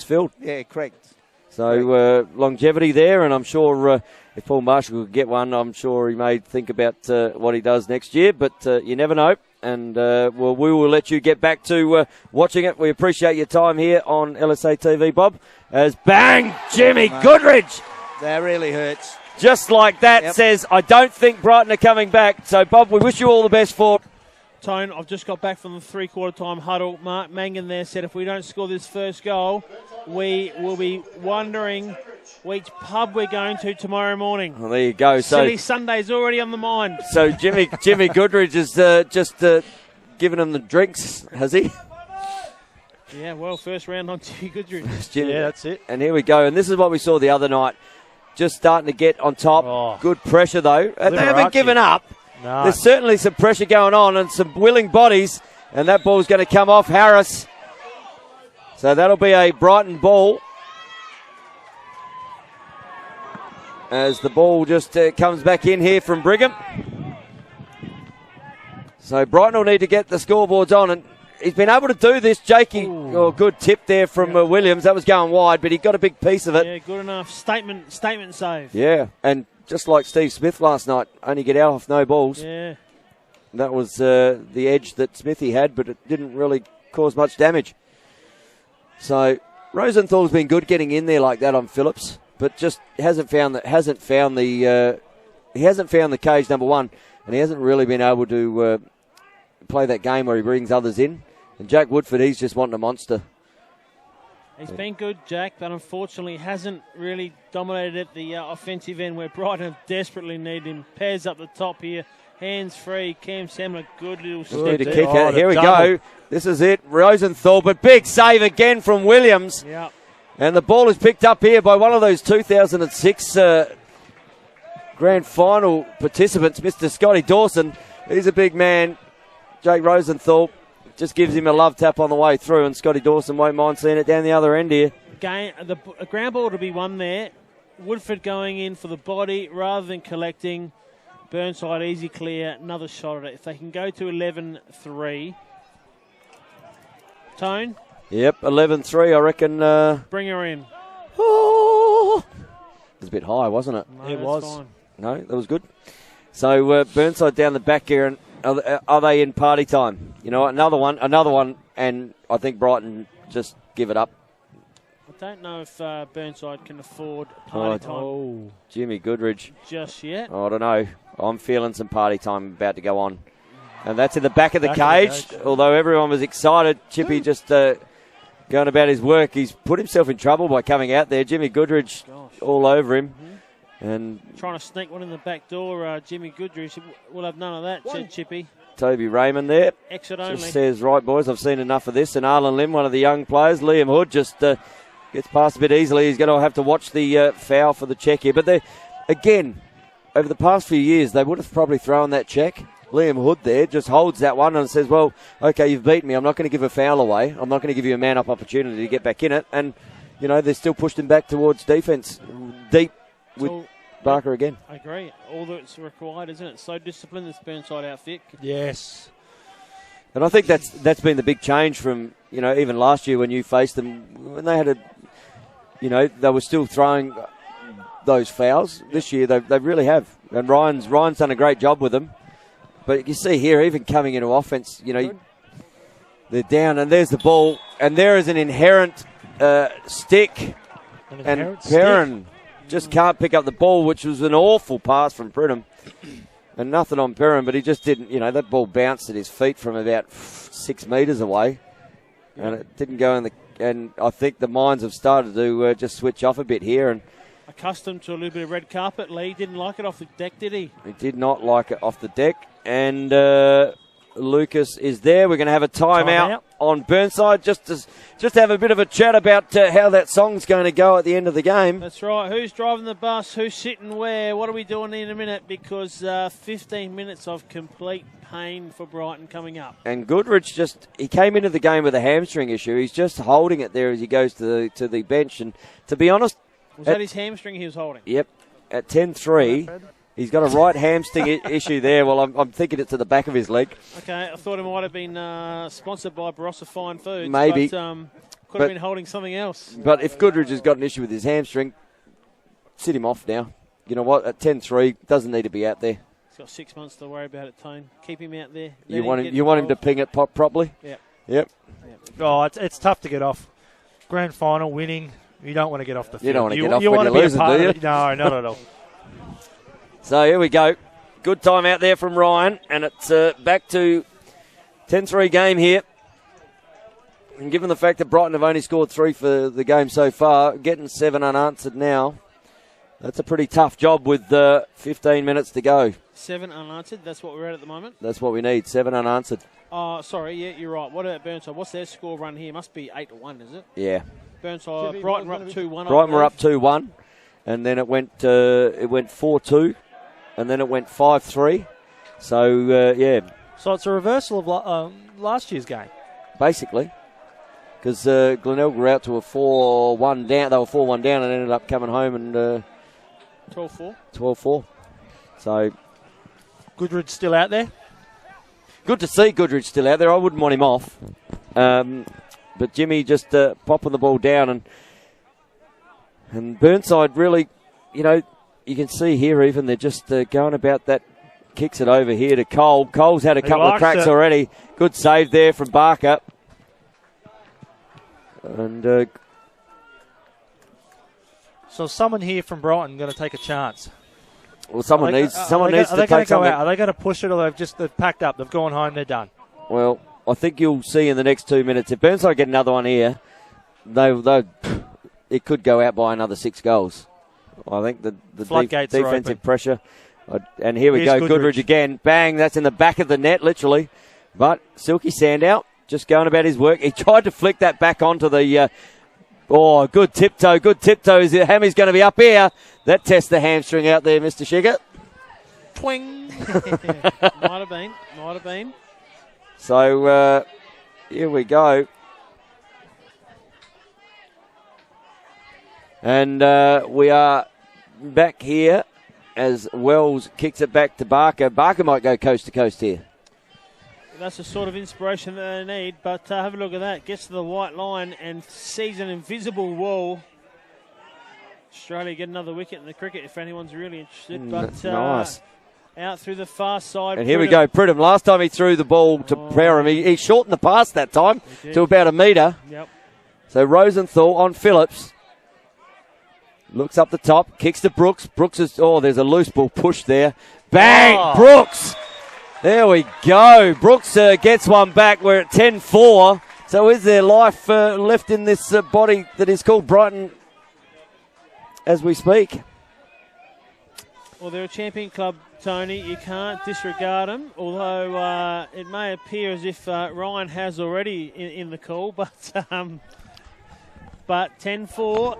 field. Yeah, correct. So longevity there, and I'm sure if Paul Marshall could get one, I'm sure he may think about what he does next year, but you never know. And we will let you get back to watching it. We appreciate your time here on LSA TV, Bob. As bang, Jimmy Goodridge. That really hurts. Just like that says, I don't think Brighton are coming back. So, Bob, we wish you all the best for... Tone, I've just got back from the three-quarter time huddle. Mark Mangan there said if we don't score this first goal, we will be wondering which pub we're going to tomorrow morning. Well, there you go. Silly Sunday's already on the mind. So Jimmy Goodridge is just giving them the drinks, has he? Yeah, well, first round on Jimmy Goodridge. Yeah, that's it. And here we go. And this is what we saw the other night. Just starting to get on top. Oh. Good pressure, though. They haven't given up. No. There's certainly some pressure going on and some willing bodies. And that ball's going to come off Harris. So that'll be a Brighton ball. As the ball just comes back in here from Brigham. So Brighton will need to get the scoreboards on. And he's been able to do this. Jakey, good tip there from Williams. That was going wide, but he got a big piece of it. Yeah, good enough. Statement save. Yeah, and just like Steve Smith last night, only get out off no balls. Yeah. That was the edge that Smithy had, but it didn't really cause much damage. So Rosenthal's been good getting in there like that on Phillips, but just hasn't found the cage, number one, and he hasn't really been able to play that game where he brings others in. And Jack Woodford, he's just wanting a monster. He's been good, Jack, but unfortunately hasn't really dominated at the offensive end where Brighton desperately need him. Pairs up the top here, hands free. Cam Salmon, a good little step. Need to kick out. Here we go. This is it. Rosenthal, but big save again from Williams. Yeah. And the ball is picked up here by one of those 2006 grand final participants, Mr. Scotty Dawson. He's a big man. Jake Rosenthal just gives him a love tap on the way through, and Scotty Dawson won't mind seeing it down the other end here. The ground ball to be won there. Woodford going in for the body rather than collecting. Burnside easy clear. Another shot at it. If they can go to 11-3. Tone? Yep, 11-3, I reckon. Bring her in. Oh, it was a bit high, wasn't it? No, it was. Fine. No, that was good. So Burnside down the back here, and are they in party time? You know, another one, and I think Brighton just give it up. I don't know if Burnside can afford party time. Oh, Jimmy Goodridge. Just yet. I don't know. I'm feeling some party time about to go on. And that's in the back of the cage. Although everyone was excited, Chippy just going about his work. He's put himself in trouble by coming out there. Jimmy Goodridge all over him. And trying to sneak one in the back door, Jimmy Goodridge. We'll have none of that, said Chippy. Toby Raymond there. Exit only. Just says, right, boys, I've seen enough of this. And Arlen Lim, one of the young players. Liam Hood just gets past a bit easily. He's going to have to watch the foul for the check here. But again, over the past few years, they would have probably thrown that check. Liam Hood there just holds that one and says, well, okay, you've beaten me. I'm not going to give a foul away. I'm not going to give you a man-up opportunity to get back in it. And, you know, they're still pushed him back towards defence, deep with Barker again. I agree. All that's required, isn't it? So disciplined, this Burnside outfit. Yes. And I think that's been the big change from, you know, even last year when you faced them, when they had they were still throwing those fouls. This year they really have. And Ryan's done a great job with them. But you see here, even coming into offense, you know, they're down and there's the ball. And there is an inherent stick. And Perrin just can't pick up the ball, which was an awful pass from Pridham. And nothing on Perrin, but he just didn't, you know, that ball bounced at his feet from about 6 metres away. And it didn't go in and I think the minds have started to just switch off a bit here. And accustomed to a little bit of red carpet. Lee didn't like it off the deck, did he? He did not like it off the deck. And Lucas is there. We're going to have a timeout on Burnside just to have a bit of a chat about how that song's going to go at the end of the game. That's right. Who's driving the bus? Who's sitting where? What are we doing in a minute? Because 15 minutes of complete pain for Brighton coming up. And Goodrich he came into the game with a hamstring issue. He's just holding it there as he goes to the bench. And to be honest, was that his hamstring he was holding? Yep. At 10-3, he's got a right hamstring issue there. Well, I'm thinking it's to the back of his leg. Okay, I thought it might have been sponsored by Barossa Fine Foods. Maybe. But, could have been holding something else. But if Goodrich has got an issue with his hamstring, sit him off now. You know what? At 10-3, doesn't need to be out there. He's got 6 months to worry about it, Tone. Keep him out there. You want him to ping it properly? Yep. Oh, it's tough to get off. Grand final, winning. You don't want to get off the field. You don't want to get off when you're you're losing, do you? No, not at all. So here we go. Good time out there from Ryan, and it's back to 10-3 game here. And given the fact that Brighton have only scored 3 for the game so far, getting 7 unanswered now, that's a pretty tough job with 15 minutes to go. 7 unanswered, that's what we're at the moment? That's what we need, 7 unanswered. Sorry, yeah, you're right. What about Burnside? What's their score run here? Must be 8-1, is it? Yeah. Burnside, Brighton were up 2-1. Brighton were up 2-1, and then it went 4-2, and then it went 5-3. So, yeah. So it's a reversal of last year's game. Basically. Because Glenelg were out to a 4-1 down. They were 4-1 down and ended up coming home and 12-4. 12-4. So Goodrich still out there? Good to see Goodrich still out there. I wouldn't want him off. But Jimmy just popping the ball down. And Burnside really, you can see here even they're just going about that. Kicks it over here to Cole. Cole's had a couple of cracks already. Good save there from Barker. And so someone here from Brighton going to take a chance. Well, someone needs to take something. Are they going to push it, or they've packed up? They've gone home. They're done. Well, I think you'll see in the next 2 minutes if Burnside get another one here, it could go out by another 6 goals. I think the defensive pressure. And here we go, Goodrich again. Bang! That's in the back of the net, literally. But Silky Sandow just going about his work. He tried to flick that back onto the... good tiptoe. Hammy's going to be up here. That tests the hamstring out there, Mr. Shigger. Twing. Might have been. So, here we go. And we are back here as Wells kicks it back to Barker. Barker might go coast to coast here. That's the sort of inspiration that they need, but have a look at that. Gets to the white line and sees an invisible wall. Australia get another wicket in the cricket if anyone's really interested. But nice. Out through the far side. And here we go, Pridham. Last time he threw the ball to Perham, he shortened the pass that time to about a metre. Yep. So Rosenthal on Phillips. Looks up the top, kicks to Brooks. Brooks is, there's a loose ball push there. Bang! Brooks! There we go. Brooks gets one back. We're at 10-4. So is there life left in this body that is called Brighton as we speak? Well, they're a champion club, Tony. You can't disregard them, although it may appear as if Ryan has already in the call. But 10-4.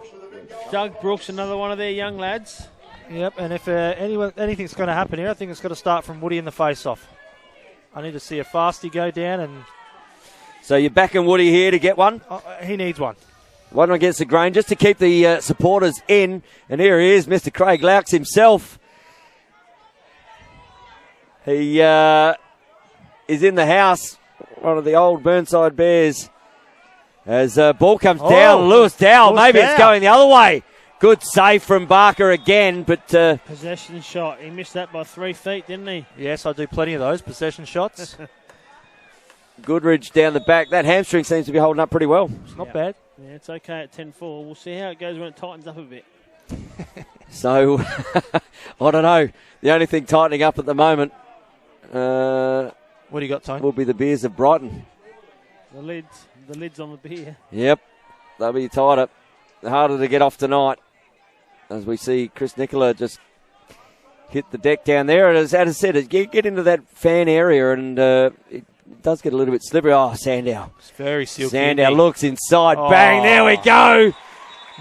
Doug Brooks, another one of their young lads. Yep, and if anything's going to happen here, I think it's got to start from Woody in the face-off. I need to see a fasty go down. And so you're backing Woody here to get one? He needs one. One against the grain, just to keep the supporters in. And here he is, Mr. Craig Laux himself. He is in the house, one of the old Burnside Bears. As ball comes down, Lewis Dowell. Maybe it's going the other way. Good save from Barker again, but... possession shot. He missed that by 3 feet, didn't he? Yes, I do plenty of those possession shots. Goodrich down the back. That hamstring seems to be holding up pretty well. It's not bad. Yeah, it's okay at 10-4. We'll see how it goes when it tightens up a bit. So, I don't know. The only thing tightening up at the moment... what do you got, Tony? Will be the Beers of Brighton. The lids on the beer. Yep, they'll be tighter. Harder to get off tonight. as we see Chris Nicola just hit the deck down there. And as Adam said, get into that fan area, and it does get a little bit slippery. Oh, Sandow. It's very silky. Sandow looks inside. Bang, there we go.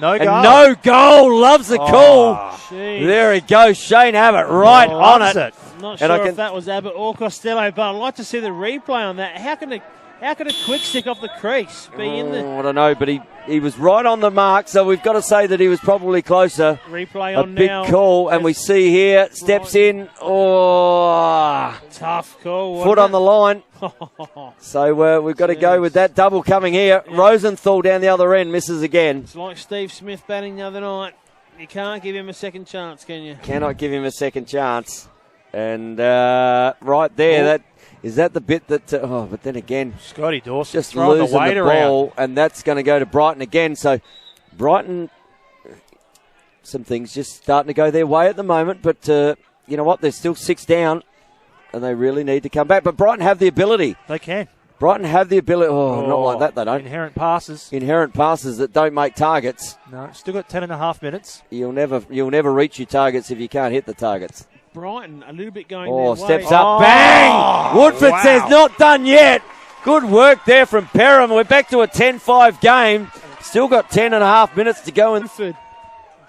No And goal. no goal. Loves the call. Jeez. There he goes. Shane Abbott right on Loves it. Not And I sure can- if that was Abbott or Costello, but I'd like to see the replay on that. How can a quick stick off the crease be in the I don't know, but he was right on the mark, so we've got to say that he was probably closer. replay A on big now? call, and we see here, steps in. Oh, Tough call. foot on the line. the. So we've got to go with that double coming here. Rosenthal down the other end, misses again. It's like Steve Smith batting the other night. You can't give him a second chance, can you? Cannot give him a second chance. And right there, is that the bit that... but then again, Scotty Dawson just throwing the losing weight the around. ball, and that's going to go to Brighton again. So Brighton, some things just starting to go their way at the moment, but you know what? They're still 6 down, and they really need to come back. But Brighton have the ability. They can. Brighton have the ability. Oh, not like that, they don't. Inherent passes. Inherent passes that don't make targets. No, still got 10.5 minutes. You'll never reach your targets if you can't hit the targets. Brighton, a little bit going Oh, their steps way. up. Bang! Woodford wow. says not done yet. Good work there from Perham. We're back to a 10-5 game. Still got 10.5 minutes to go. Woodford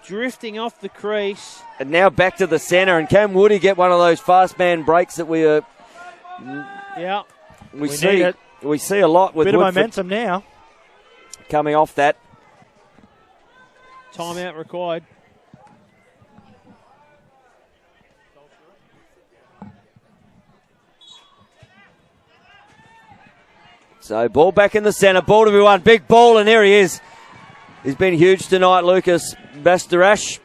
drifting off the crease. And now back to the centre. And can Woody get one of those fast man breaks that we Yeah. we need see? it. We see a lot with Bit of Woodford momentum now. coming off that. Timeout required. So ball back in the centre. Ball to be won. Big ball, and here he is. He's been huge tonight, Lucas Bastarash.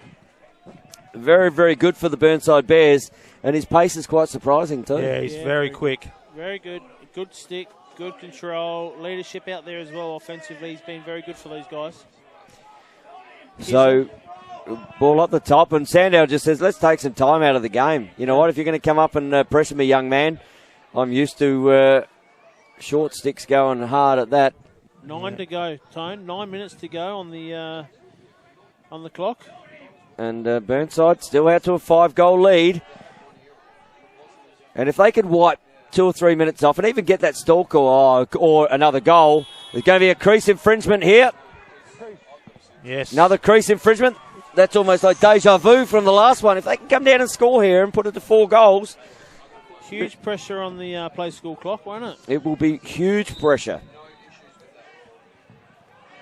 Very, very good for the Burnside Bears. And his pace is quite surprising too. Yeah, he's very quick. Very good. Good stick. Good control. Leadership out there as well offensively. He's been very good for these guys. So, ball up the top, and Sandow just says, let's take some time out of the game. You know what? If you're going to come up and pressure me, young man, I'm used to short sticks going hard at that. 9 to go, Tone. 9 minutes to go on the clock. And Burnside still out to a 5-goal lead. And if they could wipe 2 or 3 minutes off and even get that stall call or another goal, there's going to be a crease infringement here. Yes. Another crease infringement. That's almost like deja vu from the last one. If they can come down and score here and put it to 4 goals, Huge pressure on the play school clock, won't it? it will be huge pressure.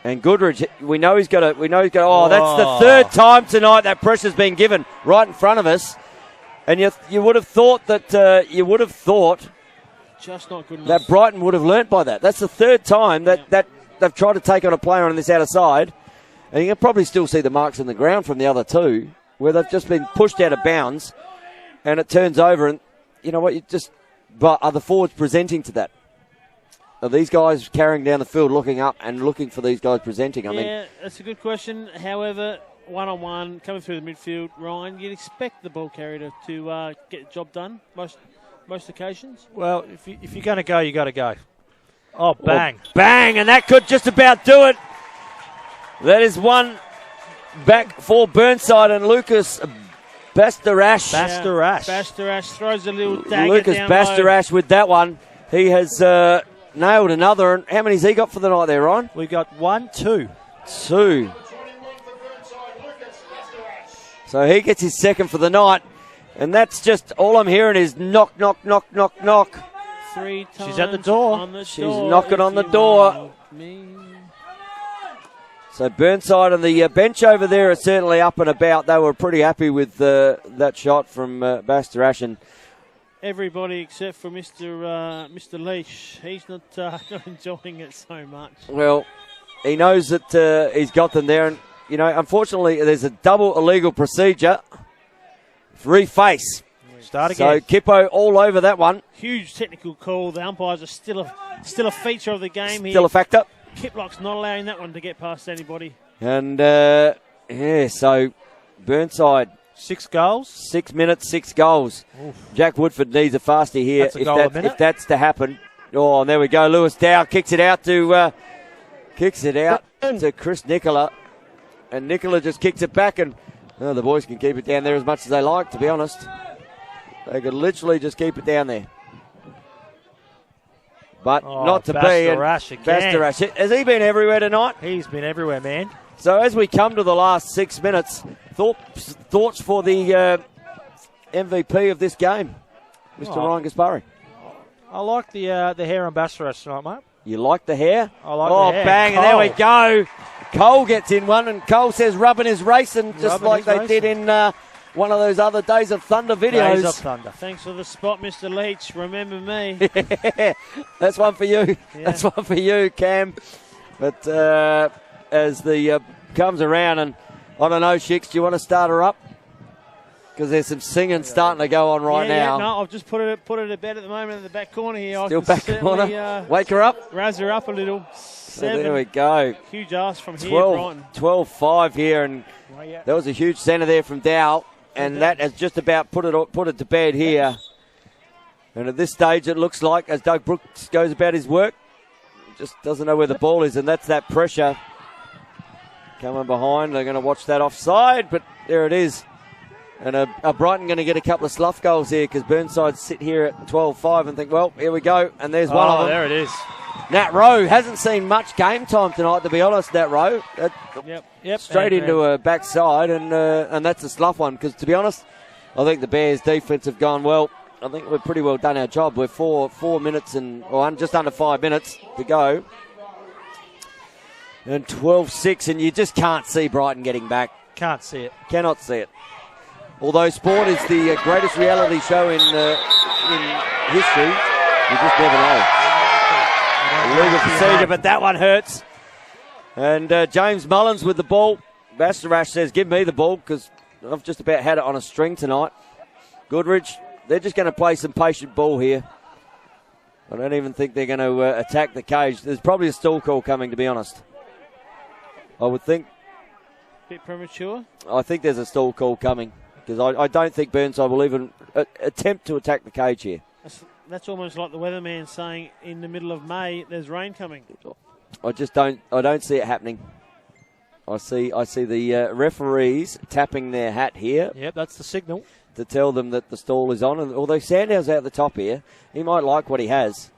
And Goodridge, we know he's got to. Oh, that's the third time tonight that pressure's been given right in front of us. And you would have thought that Just not good enough. that Brighton would have learnt by that. That's the third time that they've tried to take on a player on this outer side. And you can probably still see the marks on the ground from the other two, where they've just been pushed out of bounds, and it turns over. And you know what? But are the forwards presenting to that? Are these guys carrying down the field, looking up and looking for these guys presenting? I mean, that's a good question. However, one-on-one, coming through the midfield, Ryan, you'd expect the ball carrier to get the job done most occasions. Well, if you're going to go, you got to go. Oh, bang. Bang, and that could just about do it. That is one back for Burnside, and Lucas Bastarash. Bastarash throws a little dagger Lucas down low. Bastarash with that one. He has nailed another. And how many's he got for the night there, Ryan? We got 1, 2. 2. So he gets his second for the night. And that's just, all I'm hearing is knock, knock, knock, knock, knock. 3 times She's at the door. on the She's door, knocking if on the you door. want me. So Burnside and the bench over there are certainly up and about. They were pretty happy with that shot from Bastarash. And Everybody except for Mr. Leash. He's not enjoying it so much. well, he knows that he's got them there. And, you know, unfortunately, there's a double illegal procedure. Reface. Start So again. Kippo all over that one. Huge technical call. The umpires are still a feature of the game Still here. a factor. Kiplock's not allowing that one to get past anybody. And, so Burnside, 6 goals. 6 minutes, 6 goals. Jack Woodford needs a fasty here. That's a goal a minute. If that's to happen. Oh, and there we go. Lewis Dow kicks it out to Chris Nicola. And Nicola just kicks it back, and Well, the boys can keep it down there as much as they like, to be honest. They could literally just keep it down there. But not to be. Bastarash again. Bastarash. Has he been everywhere tonight? He's been everywhere, man. So as we come to the last 6 minutes, thoughts for the MVP of this game, Mr. Ryan Gaspari. I like the hair on Bastarash tonight, mate. You like the hair? I like the hair. Bang, and there we go. Cole gets in one, and Cole says rubbing his racing, just like they did in one of those other Days of Thunder videos. Days of Thunder. Thanks for the spot, Mr. Leach. Remember me. That's one for you. Yeah. That's one for you, Cam. But as the comes around, and I don't know, Shix, do you want to start her up? Because there's some singing starting to go on right now. Yeah, no, I've just put it to bed at the moment in the back corner here. Still I can back corner. Wake her up. Razz her up a little. So there we go. Huge ask from here, Brighton. 12-5 here, and that was a huge centre there from Dow, and that has just about put it to bed here. And at this stage, it looks like, as Doug Brooks goes about his work, just doesn't know where the ball is, and that's that pressure coming behind. They're going to watch that offside, but there it is. And are Brighton going to get a couple of slough goals here, because Burnside sit here at 12-5 and think, well, here we go, and there's one of them. There it is. Nat Rowe hasn't seen much game time tonight, to be honest, Nat Rowe. Yep. Straight into a backside, and that's a slough one, because to be honest, I think the Bears' defence have gone well. I think we've pretty well done our job. We're 4 minutes or just under 5 minutes to go. And 12-6, and you just can't see Brighton getting back. Can't see it. Cannot see it. Although sport is the greatest reality show in history, you just never know. Legal procedure, but that one hurts. And James Mullins with the ball. Bastarash says, give me the ball, because I've just about had it on a string tonight. Goodridge, they're just going to play some patient ball here. I don't even think they're going to attack the cage. There's probably a stall call coming, to be honest. I would think. Bit premature. I think there's a stall call coming, because I don't think Burnside will even attempt to attack the cage here. That's almost like the weatherman saying in the middle of May there's rain coming. I don't see it happening. I see the referees tapping their hat here. Yep, that's the signal. To tell them that the stall is on. And although Sandow's out the top here, he might like what he has.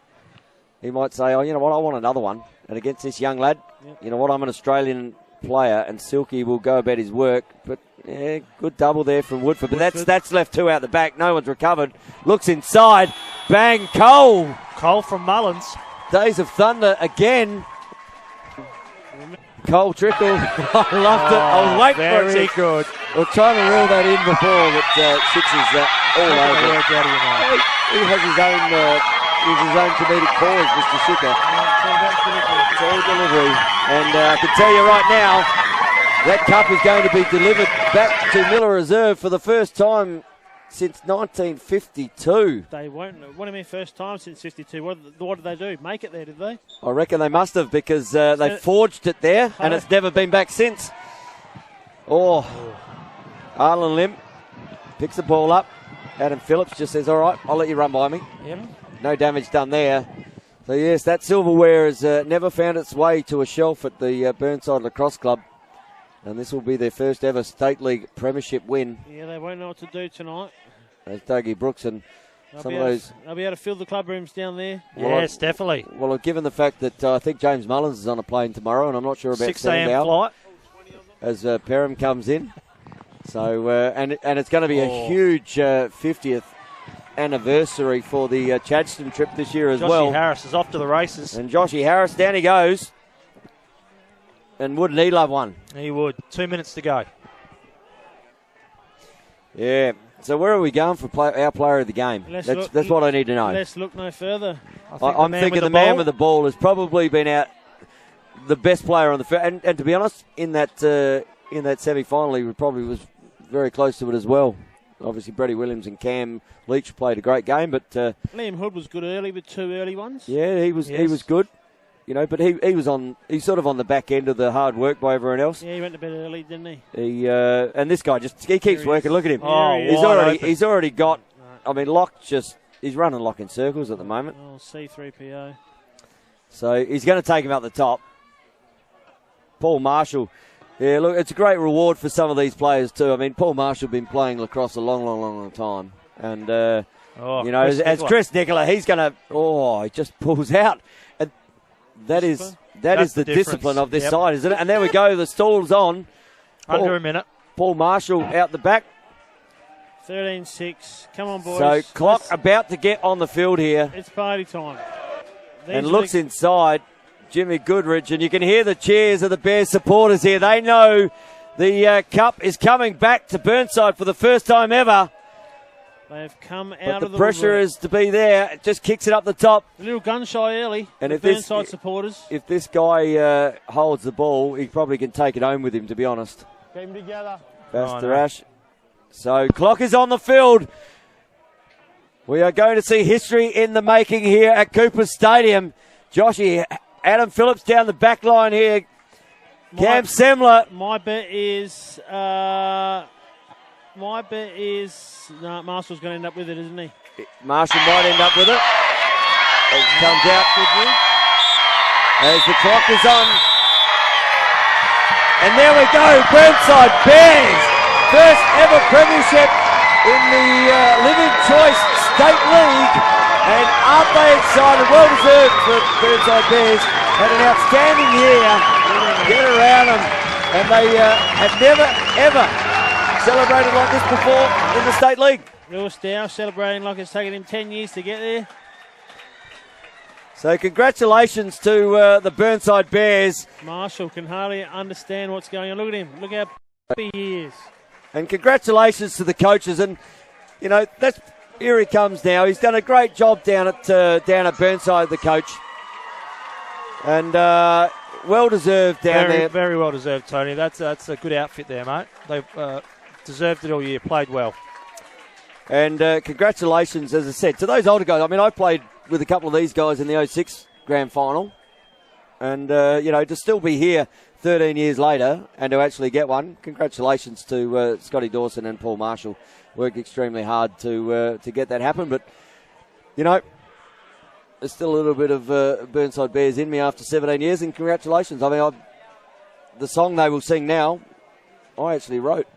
He might say, oh, you know what, I want another one. And against this young lad, you know what, I'm an Australian player, and Silky will go about his work. But yeah, good double there from Woodford. But that's left two out the back. No one's recovered. Looks inside. Bang, Cole. Cole from Mullins. Days of Thunder again. Cole trickle. I loved it. I was waiting for it. Very good. We're trying to reel that in before, but Six is all over. He has his own comedic pause, Mr. Sicker. It's all delivery. And I can tell you right now, that cup is going to be delivered back to Miller Reserve for the first time since 1952. They won't. What do you mean first time since 52? What did they do? Make it there, did they? I reckon they must have, because they forged it there, and it's never been back since. Oh, Arlen Lim picks the ball up. Adam Phillips just says, all right, I'll let you run by me. Yep. No damage done there. So, yes, that silverware has never found its way to a shelf at the Burnside Lacrosse Club. And this will be their first ever State League Premiership win. Yeah, they won't know what to do tonight. There's Dougie Brooks and some of those. They'll be able to fill the club rooms down there. Yes, definitely. Well, given the fact that I think James Mullins is on a plane tomorrow, and I'm not sure about 6 a.m. flight. As Perham comes in. So, and it's going to be a huge 50th anniversary for the Chadstone trip this year as well. Joshy Harris is off to the races. And Joshy Harris, down he goes. And wouldn't he love one? He would. 2 minutes to go. Yeah. So where are we going for our player of the game? That's what I need to know. Let's look no further. I'm thinking the man with the ball has probably been out the best player on the field. And to be honest, in that semi-final, he probably was very close to it as well. Obviously, Brady Williams and Cam Leach played a great game, but Liam Hood was good early with 2 early ones. Yeah, he was good. You know, but he's sort of on the back end of the hard work by everyone else. Yeah, he went to bed early, didn't he? And this guy he keeps working. Look at him. He's already got. I mean, he's running Lock in circles at the moment. Oh, C3PO. So he's going to take him up the top. Paul Marshall Yeah, look, it's a great reward for some of these players too. I mean, Paul Marshall been playing lacrosse a long time. And, as Chris Nicola, he's going to, he just pulls out. And that is the discipline of this side, isn't it? And there we go, the stall's on. Under a minute. Paul Marshall out the back. 13-6. Come on, boys. So clock about to get on the field here. It's party time. And looks inside, Jimmy Goodrich, and you can hear the cheers of the Bears supporters here. They know the cup is coming back to Burnside for the first time ever. They've come out But of the pressure is to be there. It just kicks it up the top. A little gun shy early. And if Burnside supporters. If this guy holds the ball, he probably can take it home with him, to be honest. Keep them together. Bastarash. So clock is on the field. We are going to see history in the making here at Cooper Stadium. Joshy, Adam Phillips down the back line here. Cam Semler. My bet is Marshall's going to end up with it, isn't he? Marshall might end up with it. It comes out quickly as the clock is on. And there we go, Burnside Bears. First ever premiership in the Living Choice State League. And aren't they excited? Well deserved for Burnside Bears. Had an outstanding year. Get around them. And they have never, ever celebrated like this before in the State League. Lewis Dow celebrating like it's taken him 10 years to get there. So congratulations to the Burnside Bears. Marshall can hardly understand what's going on. Look at him. Look how happy he is. And congratulations to the coaches. And, here he comes now. He's done a great job down at Burnside, the coach. And well deserved down there. Very well deserved, Tony. That's a good outfit there, mate. They've deserved it all year. Played well. And congratulations, as I said, to those older guys. I mean, I played with a couple of these guys in the 06 grand final. And, to still be here 13 years later and to actually get one, congratulations to Scotty Dawson and Paul Marshall. Worked extremely hard to get that happen. But, there's still a little bit of Burnside Bears in me after 17 years, and congratulations. I mean, the song they will sing now, I actually wrote.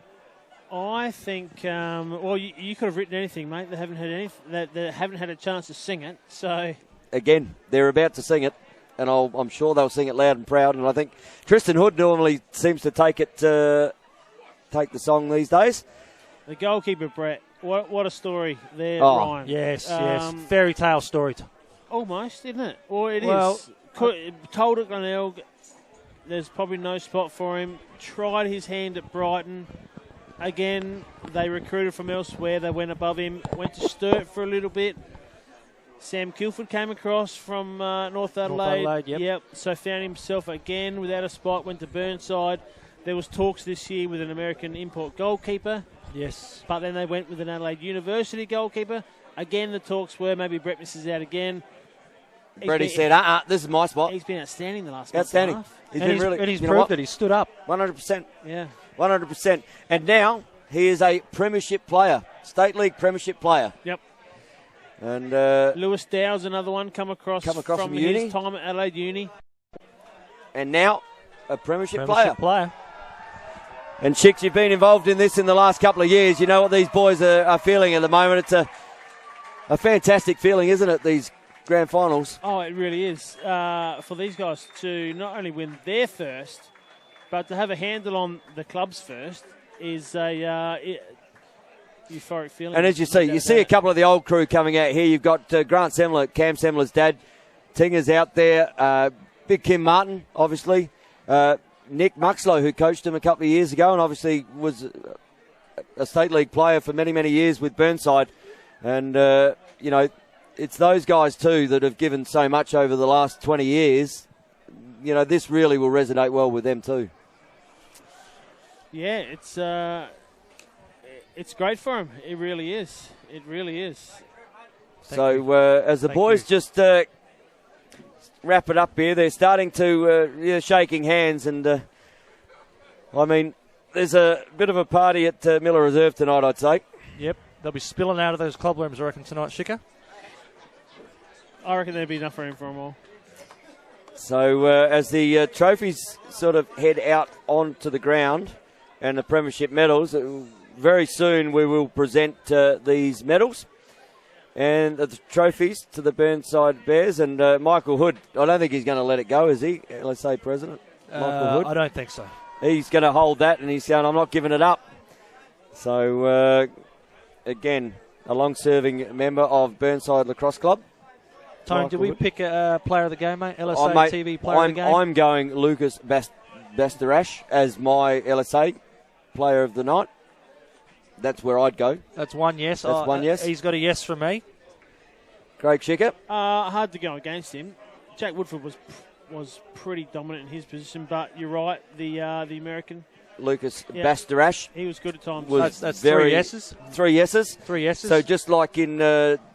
I think, you could have written anything, mate. They haven't had a chance to sing it. So again, they're about to sing it, and I'm sure they'll sing it loud and proud. And I think Tristan Hood normally seems to take the song these days. The goalkeeper, Brett. What a story there, Ryan. Yes. Fairy tale story. Almost, isn't it? Or it is. Told at Glenelg, there's probably no spot for him. Tried his hand at Brighton. Again, they recruited from elsewhere. They went above him. Went to Sturt for a little bit. Sam Kilford came across from North Adelaide. Yep. So found himself again without a spot. Went to Burnside. There was talks this year with an American import goalkeeper. Yes. But then they went with an Adelaide University goalkeeper. Again, the talks were maybe Brett misses out again. Brady said, this is my spot. He's been outstanding the last Outstanding. month He's and been really, and he's proved that he stood up. 100%. Yeah. 100%. And now he is a premiership player, State League premiership player. Yep. And Lewis Dow's another one come across from uni. His time at Adelaide Uni. And now a premiership player. And Chicks, you've been involved in this in the last couple of years. You know what these boys are feeling at the moment. It's a fantastic feeling, isn't it, these grand finals? Oh, it really is. For these guys to not only win their first, but to have a handle on the club's first is a euphoric feeling. And as you see a couple of the old crew coming out here. You've got Grant Semler, Cam Semler's dad. Tinger's out there. Big Kim Martin, obviously. Nick Muxlow, who coached him a couple of years ago and obviously was a State League player for many, many years with Burnside. And, it's those guys, too, that have given so much over the last 20 years. This really will resonate well with them, too. Yeah, it's great for him. It really is. It really is. So as the boys just wrap it up here, they're starting to shaking hands. And, there's a bit of a party at Miller Reserve tonight, I'd say. Yep. They'll be spilling out of those club rooms, I reckon, tonight, Shika. I reckon there'd be enough room for them all. So as the trophies sort of head out onto the ground and the premiership medals, very soon we will present these medals and the trophies to the Burnside Bears. And Michael Hood, I don't think he's going to let it go, is he? Let's say President Michael Hood. I don't think so. He's going to hold that, and he's saying, I'm not giving it up. So, again, a long-serving member of Burnside Lacrosse Club. Tone, Michael did we Hood. pick a player of the game, mate? LSA Mate, TV player of the game? I'm going Lucas Bastarash as my LSA player of the night. That's where I'd go. That's one yes. That's one yes. He's got a yes from me. Craig Schicker. Hard to go against him. Jack Woodford was pretty dominant in his position, but you're right, the American. Lucas Bastarash. He was good at times. That's three yeses. 3 yeses. 3 yeses. So just like in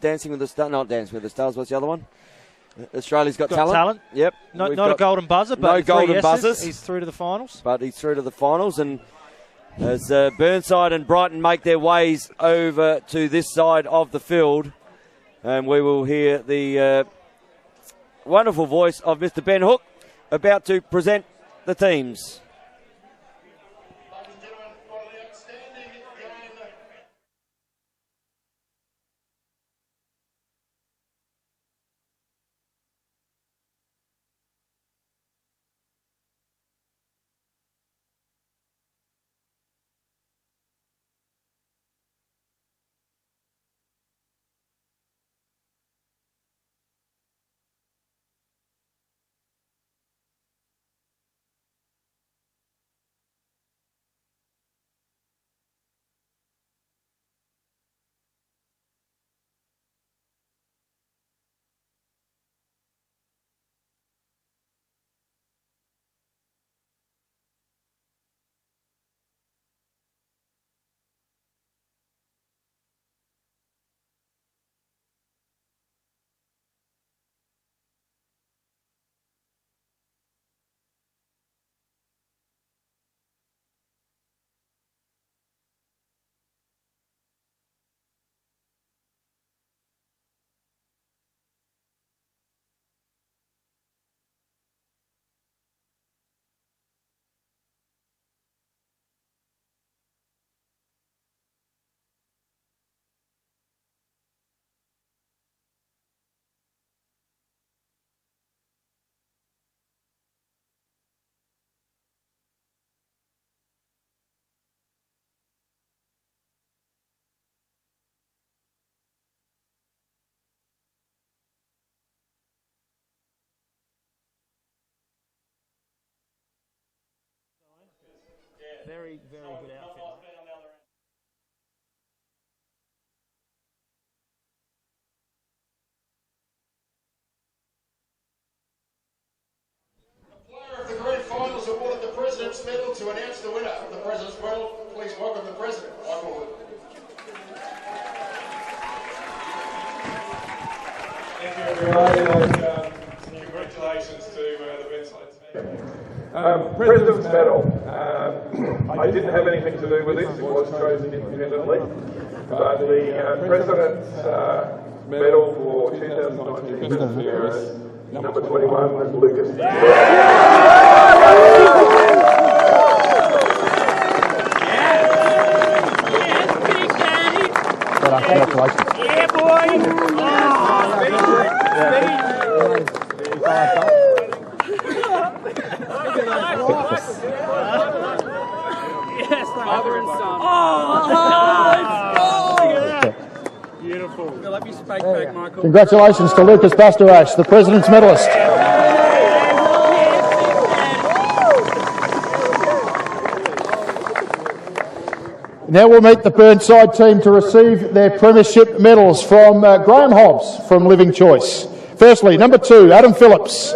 Dancing with the Stars, not Dancing with the Stars, what's the other one? Australia's Got Talent. Yep. Not a golden buzzer, but no golden buzzers. He's through to the finals. But he's through to the finals, and as Burnside and Brighton make their ways over to this side of the field, and we will hear the wonderful voice of Mr. Ben Hook about to present the teams. Very, very good outfit. The player of the grand finals awarded the President's Medal. To announce the winner of the President's Medal, please welcome the President, Michael Wood. Thank you, everyone. Congratulations to the Burnside team. President's Medal. I didn't have anything to do with this. It was chosen independently. But the President's Medal for 2019 goes number 21, Lucas. Congratulations. Yeah, boy! Yes, father and son. Oh, beautiful. Let me speak back, Michael. Congratulations to Lucas Bastarash, the President's Medalist. Now we'll meet the Burnside team to receive their premiership medals from Graham Hobbs from Living Choice. Firstly, number 2, Adam Phillips.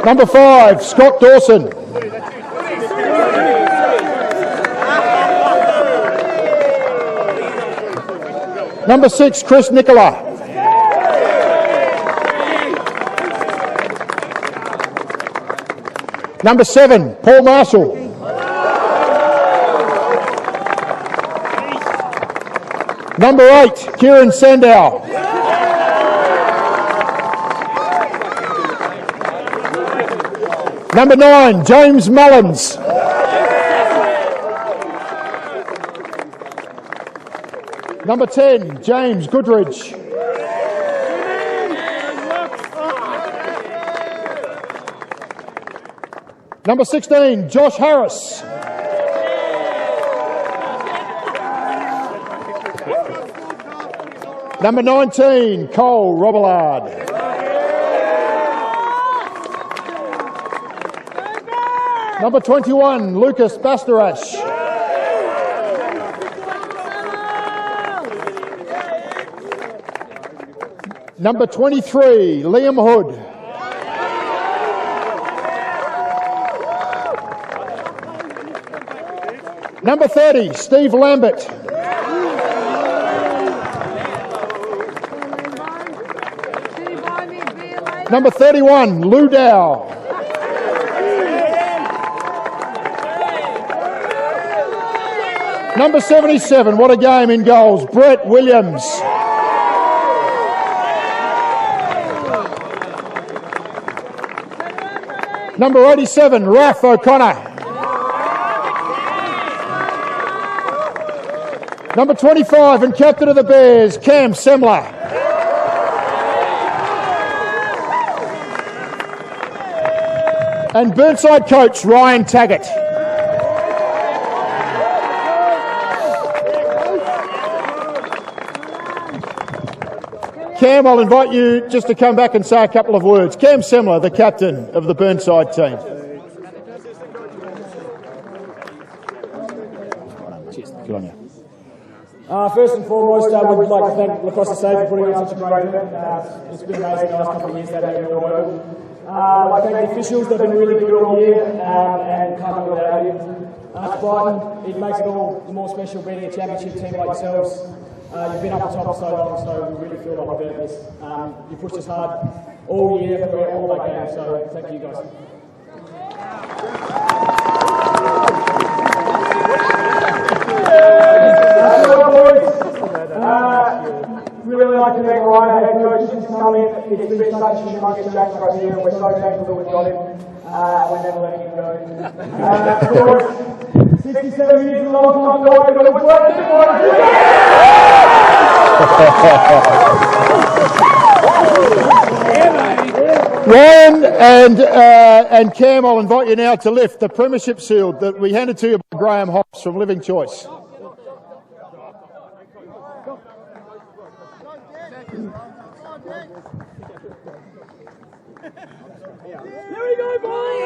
Number 5, Scott Dawson. Number 6, Chris Nicola. Number 7, Paul Marshall. Number 8, Kieran Sandow. Number 9, James Mullins. Number 10, James Goodridge. Number 16, Josh Harris. Number 19, Cole Robillard. Number 21, Lucas Bastarash. Number 23, Liam Hood. Number 30, Steve Lambert. Number 31, Lou Dow. Number 77, what a game in goals, Brett Williams. Number 87, Raph O'Connor. Number 25 and captain of the Bears, Cam Semler. And Burnside coach, Ryan Taggart. Cam, I'll invite you just to come back and say a couple of words. Cam Semler, the captain of the Burnside team. Cheers. Good on you. First and foremost, we'd like to thank Lacrosse for putting on such a great event. It's been amazing the last couple of years that they've been organised. I'd like to thank the officials, they've been really good all year and can't do without you. To Brighton, it makes it all the more special being a championship team like yourselves. You've been up the top for so long, so we really feel like we've earned this. You pushed us hard all year for all that game, so thank you guys. Really like to thank Ryan, our head coach, since he's come in. It's been such a humongous change for us here, and we're so thankful that we've got him. We're never letting him go. Of course, 67 years is a long time to wait, but it's worth it for us. Ryan and Cam, I'll invite you now to lift the premiership shield that we handed to you by Graham Hobbs from Living Choice. There we go, boys!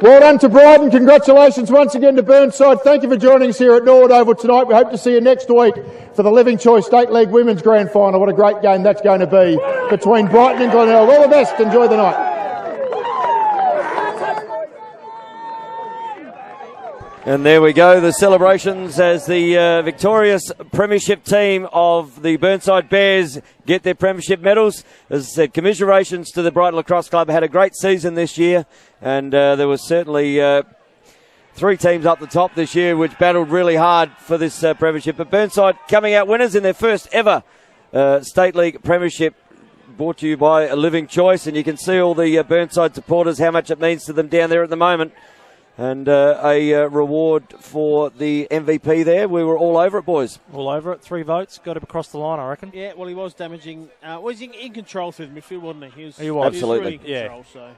Well done to Brighton. Congratulations once again to Burnside. Thank you for joining us here at Norwood Oval tonight. We hope to see you next week for the Living Choice State League Women's Grand Final. What a great game that's going to be between Brighton and Glenelg. All the best. Enjoy the night. And there we go, the celebrations as the victorious premiership team of the Burnside Bears get their premiership medals. As I said, commiserations to the Brighton Lacrosse Club. Had a great season this year, and there was certainly 3 teams up the top this year which battled really hard for this premiership. But Burnside coming out winners in their first ever State League premiership, brought to you by a Living Choice, and you can see all the Burnside supporters, how much it means to them down there at the moment. And a reward for the MVP there. We were all over it, boys. All over it. 3 votes. Got him across the line, I reckon. Yeah, well, he was damaging. Was in control through the midfield, wasn't he? He was. Absolutely. He was really in control, so.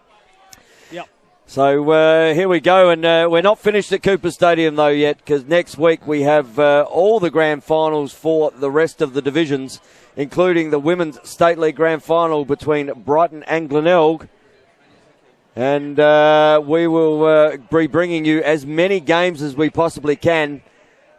Yep. So here we go, and we're not finished at Cooper Stadium though yet, because next week we have all the grand finals for the rest of the divisions, including the Women's State League Grand Final between Brighton and Glenelg. And we will be bringing you as many games as we possibly can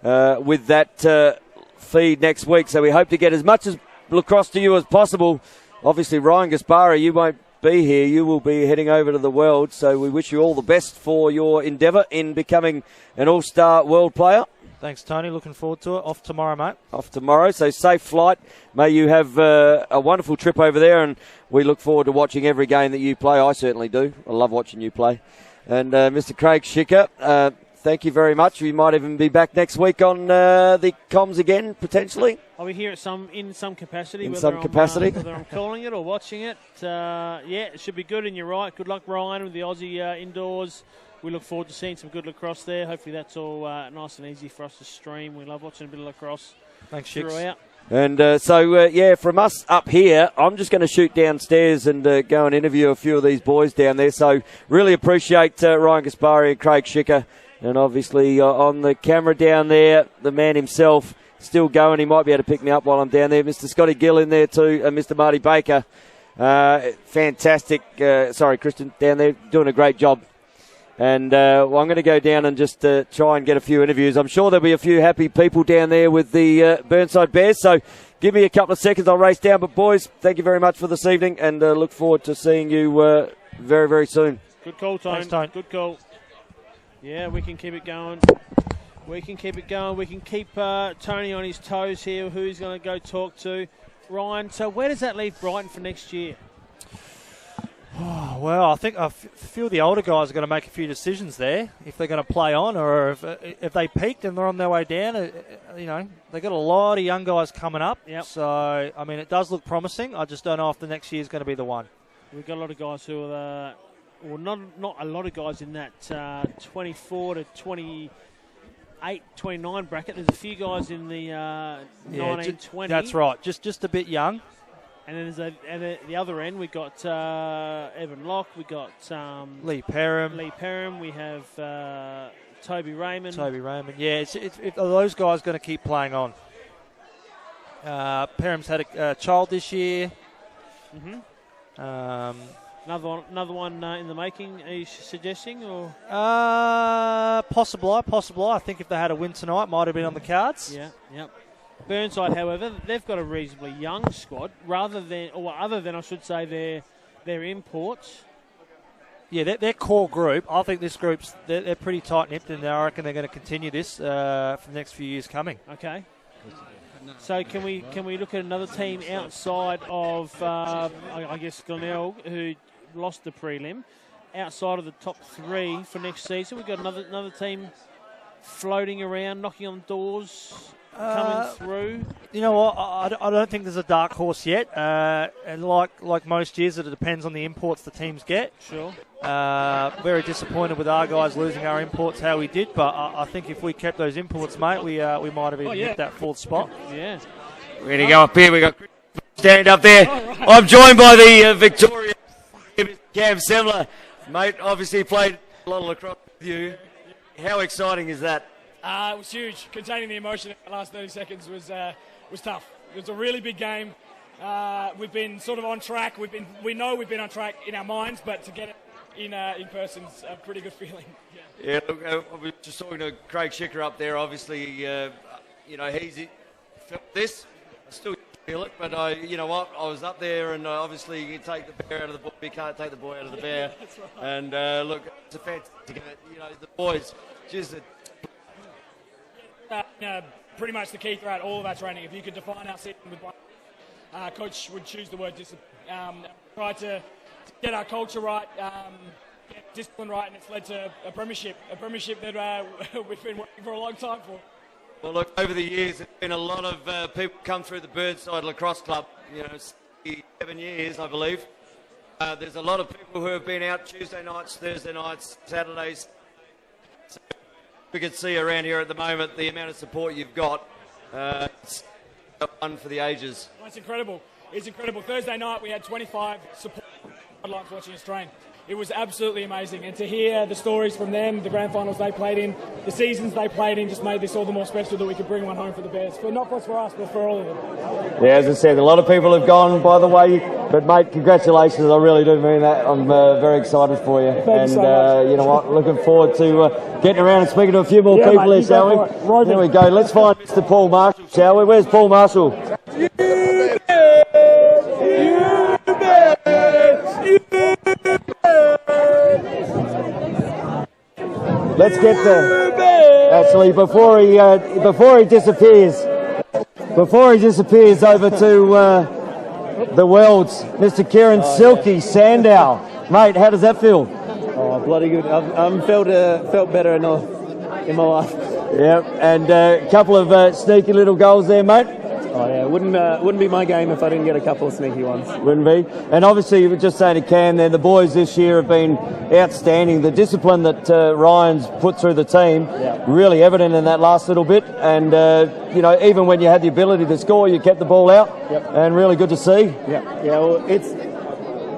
with that feed next week. So we hope to get as much as lacrosse to you as possible. Obviously, Ryan Gaspara, you won't be here. You will be heading over to the world. So we wish you all the best for your endeavour in becoming an all-star world player. Thanks, Tony. Looking forward to it. Off tomorrow, mate. Off tomorrow, so safe flight. May you have a wonderful trip over there, and we look forward to watching every game that you play. I certainly do. I love watching you play. And Mr. Craig Schicker, thank you very much. We might even be back next week on the comms again, potentially. I'll be here in some capacity. Whether I'm calling it or watching it. It should be good, and you're right. Good luck, Ryan, with the Aussie indoors. We look forward to seeing some good lacrosse there. Hopefully that's all nice and easy for us to stream. We love watching a bit of lacrosse. Thanks, Shicks. Throughout. And from us up here, I'm just going to shoot downstairs and go and interview a few of these boys down there. So really appreciate Ryan Gaspari and Craig Schicker. And obviously on the camera down there, the man himself still going. He might be able to pick me up while I'm down there. Mr. Scotty Gill in there too, and Mr. Marty Baker. Fantastic. Christian down there doing a great job. And I'm going to go down and just try and get a few interviews. I'm sure there'll be a few happy people down there with the Burnside Bears. So give me a couple of seconds. I'll race down. But, boys, thank you very much for this evening, and look forward to seeing you very, very soon. Good call, Tone. Thanks, Tone. Good call. Yeah, we can keep it going. We can keep Tony on his toes here, who he's going to go talk to. Ryan, so where does that leave Brighton for next year? Oh, well, I think a few of the older guys are going to make a few decisions there if they're going to play on, or if they peaked and they're on their way down. They've got a lot of young guys coming up. Yep. So, I mean, it does look promising. I just don't know if the next year is going to be the one. We've got a lot of guys who are, not a lot of guys in that 24 to 28, 29 bracket. There's a few guys in the 19, 20. That's right. Just a bit young. And then at the other end, we've got Evan Locke, we've got Lee Perham. We have Toby Raymond. Yeah, are those guys going to keep playing on? Perham's had a child this year. Mm-hmm. Another one in the making, are you suggesting? Or? Possible. I think if they had a win tonight, might have been on the cards. Yeah, yep. Burnside, however, they've got a reasonably young squad, other than I should say their imports. Yeah, their core group. I think this group's they're pretty tight-knit, and I reckon they're going to continue this for the next few years coming. Okay. So can we look at another team outside of I guess Glenelg, who lost the prelim, outside of the top three for next season? We've got another team floating around, knocking on doors. Coming through. You know what? I don't think there's a dark horse yet. And like most years, it depends on the imports the teams get. Sure. Very disappointed with our guys losing our imports how we did, but I think if we kept those imports, mate, we might have even hit that fourth spot. Yeah. We're going to go up here. We got stand up there. I'm joined by the Victoria Cam Semler. Mate, obviously played a lot of lacrosse with you. How exciting is that? It was huge. Containing the emotion in the last 30 seconds was tough. It was a really big game. We've been sort of on track. We know we've been on track in our minds, but to get it in person's a pretty good feeling. Yeah, look, I was just talking to Craig Schicker up there. Obviously, he's felt this. I still feel it, but you know what? I was up there, and obviously you take the bear out of the boy. You can't take the boy out of the bear. Right. And look, it's a fantastic event. The boys just. Pretty much the key throughout all of our training. If you could define our season with one, coach would choose the word discipline. Try to get our culture right, get discipline right, and it's led to a premiership that we've been working for a long time for. Well, look, over the years, there's been a lot of people come through the Burnside Lacrosse Club, 7 years, I believe. There's a lot of people who have been out Tuesday nights, Thursday nights, Saturdays. We can see around here at the moment the amount of support you've got. It's fun for the ages. Well, it's incredible. It's incredible. Thursday night we had 25 support sidelines watching us train. It was absolutely amazing. And to hear the stories from them, the grand finals they played in, the seasons they played in, just made this all the more special that we could bring one home for the Bears. Not just for us, but for all of them. Yeah, as I said, a lot of people have gone, by the way. But, mate, congratulations. I really do mean that. I'm very excited for you. Thank you so much. You know what? Looking forward to getting around and speaking to a few more people mate, here, shall we? Right. There we go. Let's find Mr. Paul Marshall, shall we? Where's Paul Marshall? Let's get the... actually, before he disappears over to the Worlds, Mr. Kieran Silky Sandow. Mate, how does that feel? Oh, bloody good. I've felt better in my life. Yep, and a couple of sneaky little goals there, mate. Oh yeah, wouldn't be my game if I didn't get a couple of sneaky ones. Wouldn't be. And obviously, you were just saying to Cam there, the boys this year have been outstanding. The discipline that Ryan's put through the team, really evident in that last little bit. And, even when you had the ability to score, you kept the ball out. And really good to see. Yeah, well, it's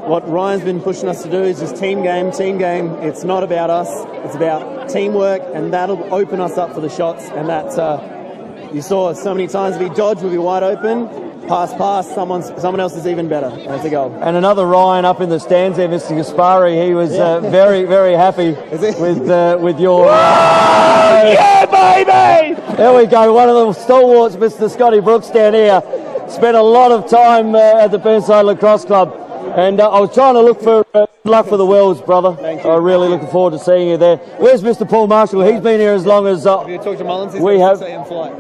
what Ryan's been pushing us to do is just team game. It's not about us. It's about teamwork, and that'll open us up for the shots. And that's... you saw so many times if he dodged, we'll be wide open. Pass, someone else is even better. That's a goal. And another Ryan up in the stands there, Mr. Gaspari. He was very, very happy with your... Yeah, baby! There we go. One of the stalwarts, Mr. Scotty Brooks down here. Spent a lot of time at the Burnside Lacrosse Club. And I was trying to look for luck for the Worlds, brother. Thank you. I'm really looking forward to seeing you there. Where's Mr. Paul Marshall? He's been here as long as... Have you talked to Mullins? We have.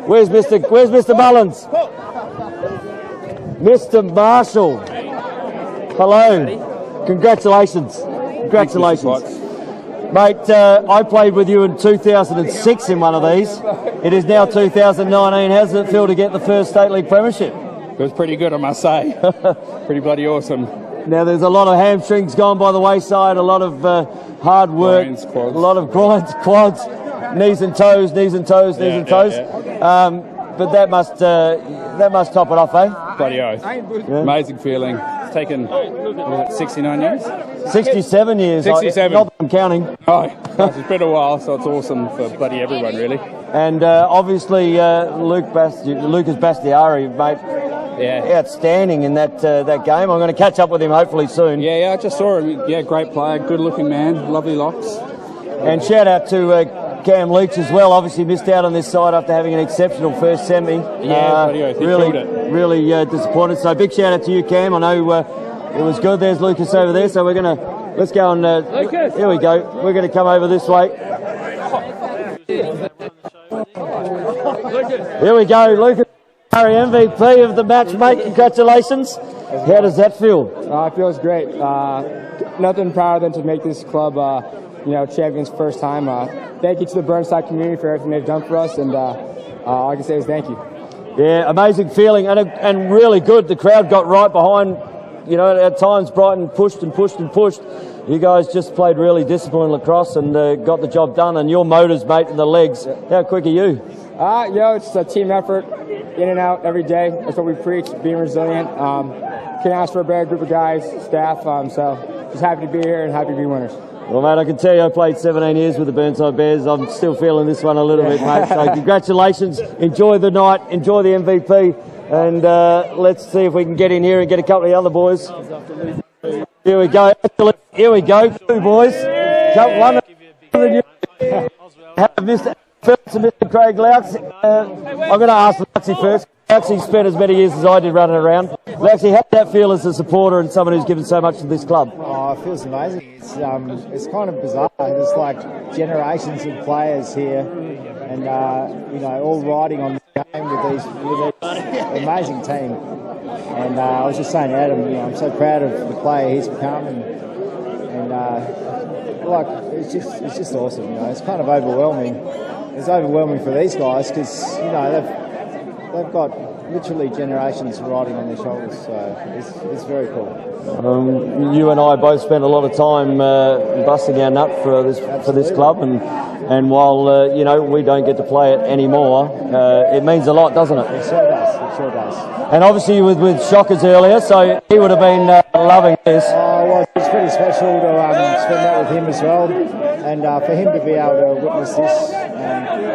Where's Mr. Mullins? Mr. Marshall. Hello. Congratulations. Mate, I played with you in 2006 in one of these. It is now 2019. How does it feel to get the first State League Premiership? It was pretty good, I must say. Pretty bloody awesome. Now, there's a lot of hamstrings gone by the wayside, a lot of hard work, Grinds, quads. A lot of grinds, quads, knees and toes. But that must top it off, eh? Bloody oath. Yeah. Amazing feeling. It's taken, 69 years? 67 years. 67. Not that I'm counting. Oh, it's been a while, so it's awesome for bloody everyone, really. And obviously, Lucas Bastiari, mate. Yeah. Outstanding in that game. I'm going to catch up with him hopefully soon. Yeah, I just saw him. Yeah, great player, good-looking man, lovely locks. And shout out to Cam Leach as well. Obviously missed out on this side after having an exceptional first semi. Yeah, really disappointed. So big shout out to you, Cam. I know it was good. There's Lucas over there. So let's go and here we go. We're going to come over this way. Here we go, Lucas. MVP of the match, mate. Congratulations. How does that feel? It feels great. Nothing prouder than to make this club, champions first time. Thank you to the Burnside community for everything they've done for us, and all I can say is thank you. Yeah, amazing feeling, and really good. The crowd got right behind. At times Brighton pushed. You guys just played really disciplined lacrosse and got the job done. And your motors, mate, and the legs. How quick are you? It's a team effort, in and out every day. That's what we preach, being resilient. Can't ask for a better group of guys, staff. So just happy to be here and happy to be winners. Well, mate, I can tell you I played 17 years with the Burnside Bears. I'm still feeling this one a little bit, mate. So congratulations. Enjoy the night. Enjoy the MVP. And let's see if we can get in here and get a couple of the other boys. Here we go. Two boys. One Mr. First, Mr. Craig Loucks. I'm going to ask Loucks first. Loucks spent as many years as I did running around. Loucks, how does that feel as a supporter and someone who's given so much to this club? Oh, it feels amazing. It's kind of bizarre. There's like generations of players here, and all riding on the game with these amazing team. And I was just saying to Adam, I'm so proud of the player he's become, and it's just awesome. It's kind of overwhelming. It's overwhelming for these guys because they've got literally generations riding on their shoulders. So it's very cool. You and I both spent a lot of time busting our nut for this club, and while we don't get to play it anymore, it means a lot, doesn't it? It sure does. And obviously you were with Shockers earlier, so he would have been loving this. Well, it's pretty special to spend that with him as well, and for him to be able to witness this,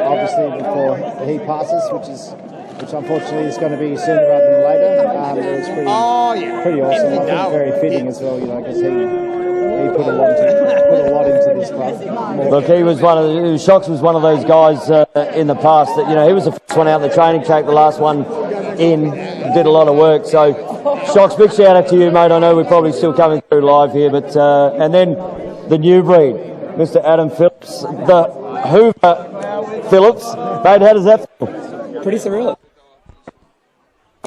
obviously before he passes, which unfortunately is going to be sooner rather than later. It was pretty awesome. I think very fitting as well, because he put a lot into this club. Look, Shocks was one of those guys in the past that he was the first one out in the training track, the last one in, did a lot of work. So Shocks, big shout out to you, mate. I know we're probably still coming through live here, but and then the new breed, Mr. Adam Phillips, the Hoover Phillips. Mate, how does that feel? Pretty surreal.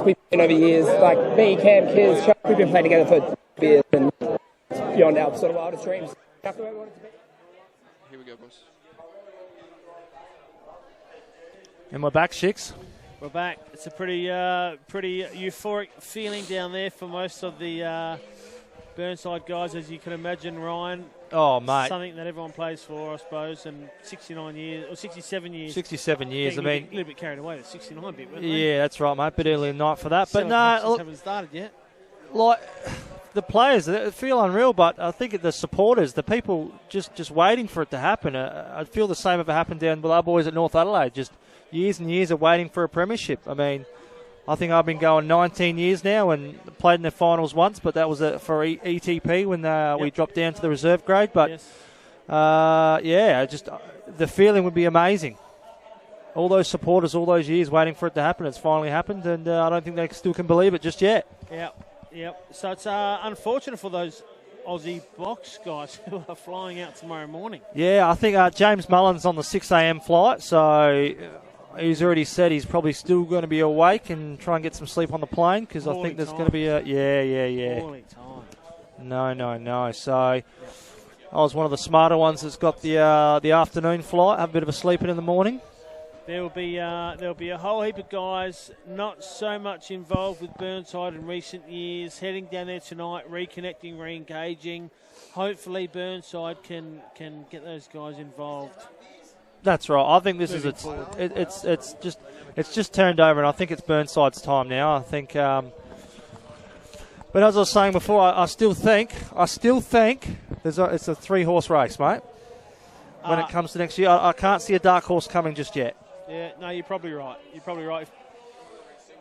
We've been over years, like me, Cam, Kiz, Chuck, we've been playing together for years and beyond our sort of wildest dreams. Here we go, boys. And we're back, Shix. We're back. It's a pretty euphoric feeling down there for most of the Burnside guys, as you can imagine, Ryan. Oh, mate. Something that everyone plays for, I suppose, and 69 years, or 67 years. 67 years, I mean. A little bit carried away, the 69 bit, weren't they? Yeah, that's right, mate. Bit early in the night for that. But no, look, haven't started yet. Like, the players, they feel unreal, but I think the supporters, the people just waiting for it to happen. I'd feel the same if it happened down with our boys at North Adelaide. Just years and years of waiting for a premiership. I mean, I think I've been going 19 years now and played in the finals once, but that was for ETP when we dropped down to the reserve grade. But, just the feeling would be amazing. All those supporters, all those years waiting for it to happen, it's finally happened, and I don't think they still can believe it just yet. Yep. So it's unfortunate for those Aussie box guys who are flying out tomorrow morning. Yeah, I think James Mullen's on the 6 a.m. flight, so he's already said he's probably still going to be awake and try and get some sleep on the plane, because I think there's going to be a... Yeah. Poorly time. No. So I was one of the smarter ones that's got the afternoon flight, have a bit of a sleep in the morning. There'll be a whole heap of guys not so much involved with Burnside in recent years, heading down there tonight, reconnecting, re-engaging. Hopefully Burnside can get those guys involved. That's right. I think this it's just turned over, and I think it's Burnside's time now. I think, but as I was saying before, I still think it's a 3-horse race, mate. When it comes to next year, I can't see a dark horse coming just yet. Yeah, no, you're probably right.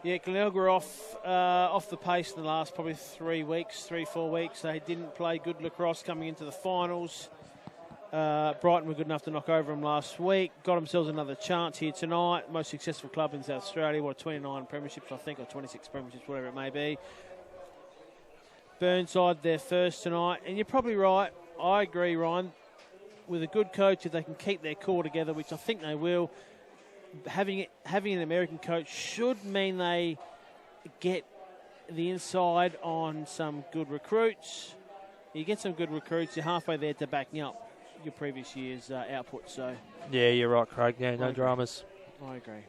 Yeah, Glenelg were off the pace in the last probably 3 weeks, 3-4 weeks. They didn't play good lacrosse coming into the finals. Brighton were good enough to knock over them last week. Got themselves another chance here tonight. Most successful club in South Australia. 29 premierships, I think, or 26 premierships, whatever it may be. Burnside, their first tonight. And you're probably right. I agree, Ryan. With a good coach, if they can keep their core together, which I think they will, having an American coach should mean they get the inside on some good recruits. You get some good recruits, you're halfway there to backing up your previous year's output. So yeah, you're right, Craig. Yeah, no dramas. I agree.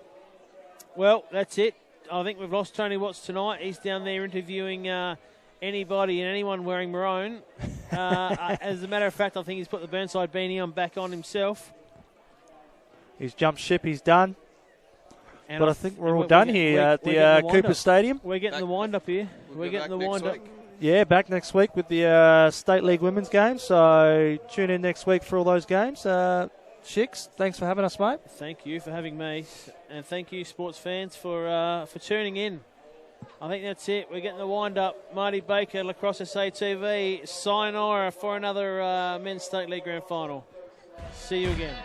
Well, that's it. I think we've lost Tony Watts tonight. He's down there interviewing anybody and anyone wearing maroon. As a matter of fact, I think he's put the Burnside beanie back on himself. He's jumped ship, he's done. And but I think we're all done here at the Cooper Stadium. We're getting the wind up here. We're getting the wind up. Yeah, back next week with the State League Women's games. So tune in next week for all those games. Shix, thanks for having us, mate. Thank you for having me. And thank you, sports fans, for tuning in. I think that's it. We're getting the wind up. Marty Baker, Lacrosse SA TV. Sayonara for another Men's State League Grand Final. See you again.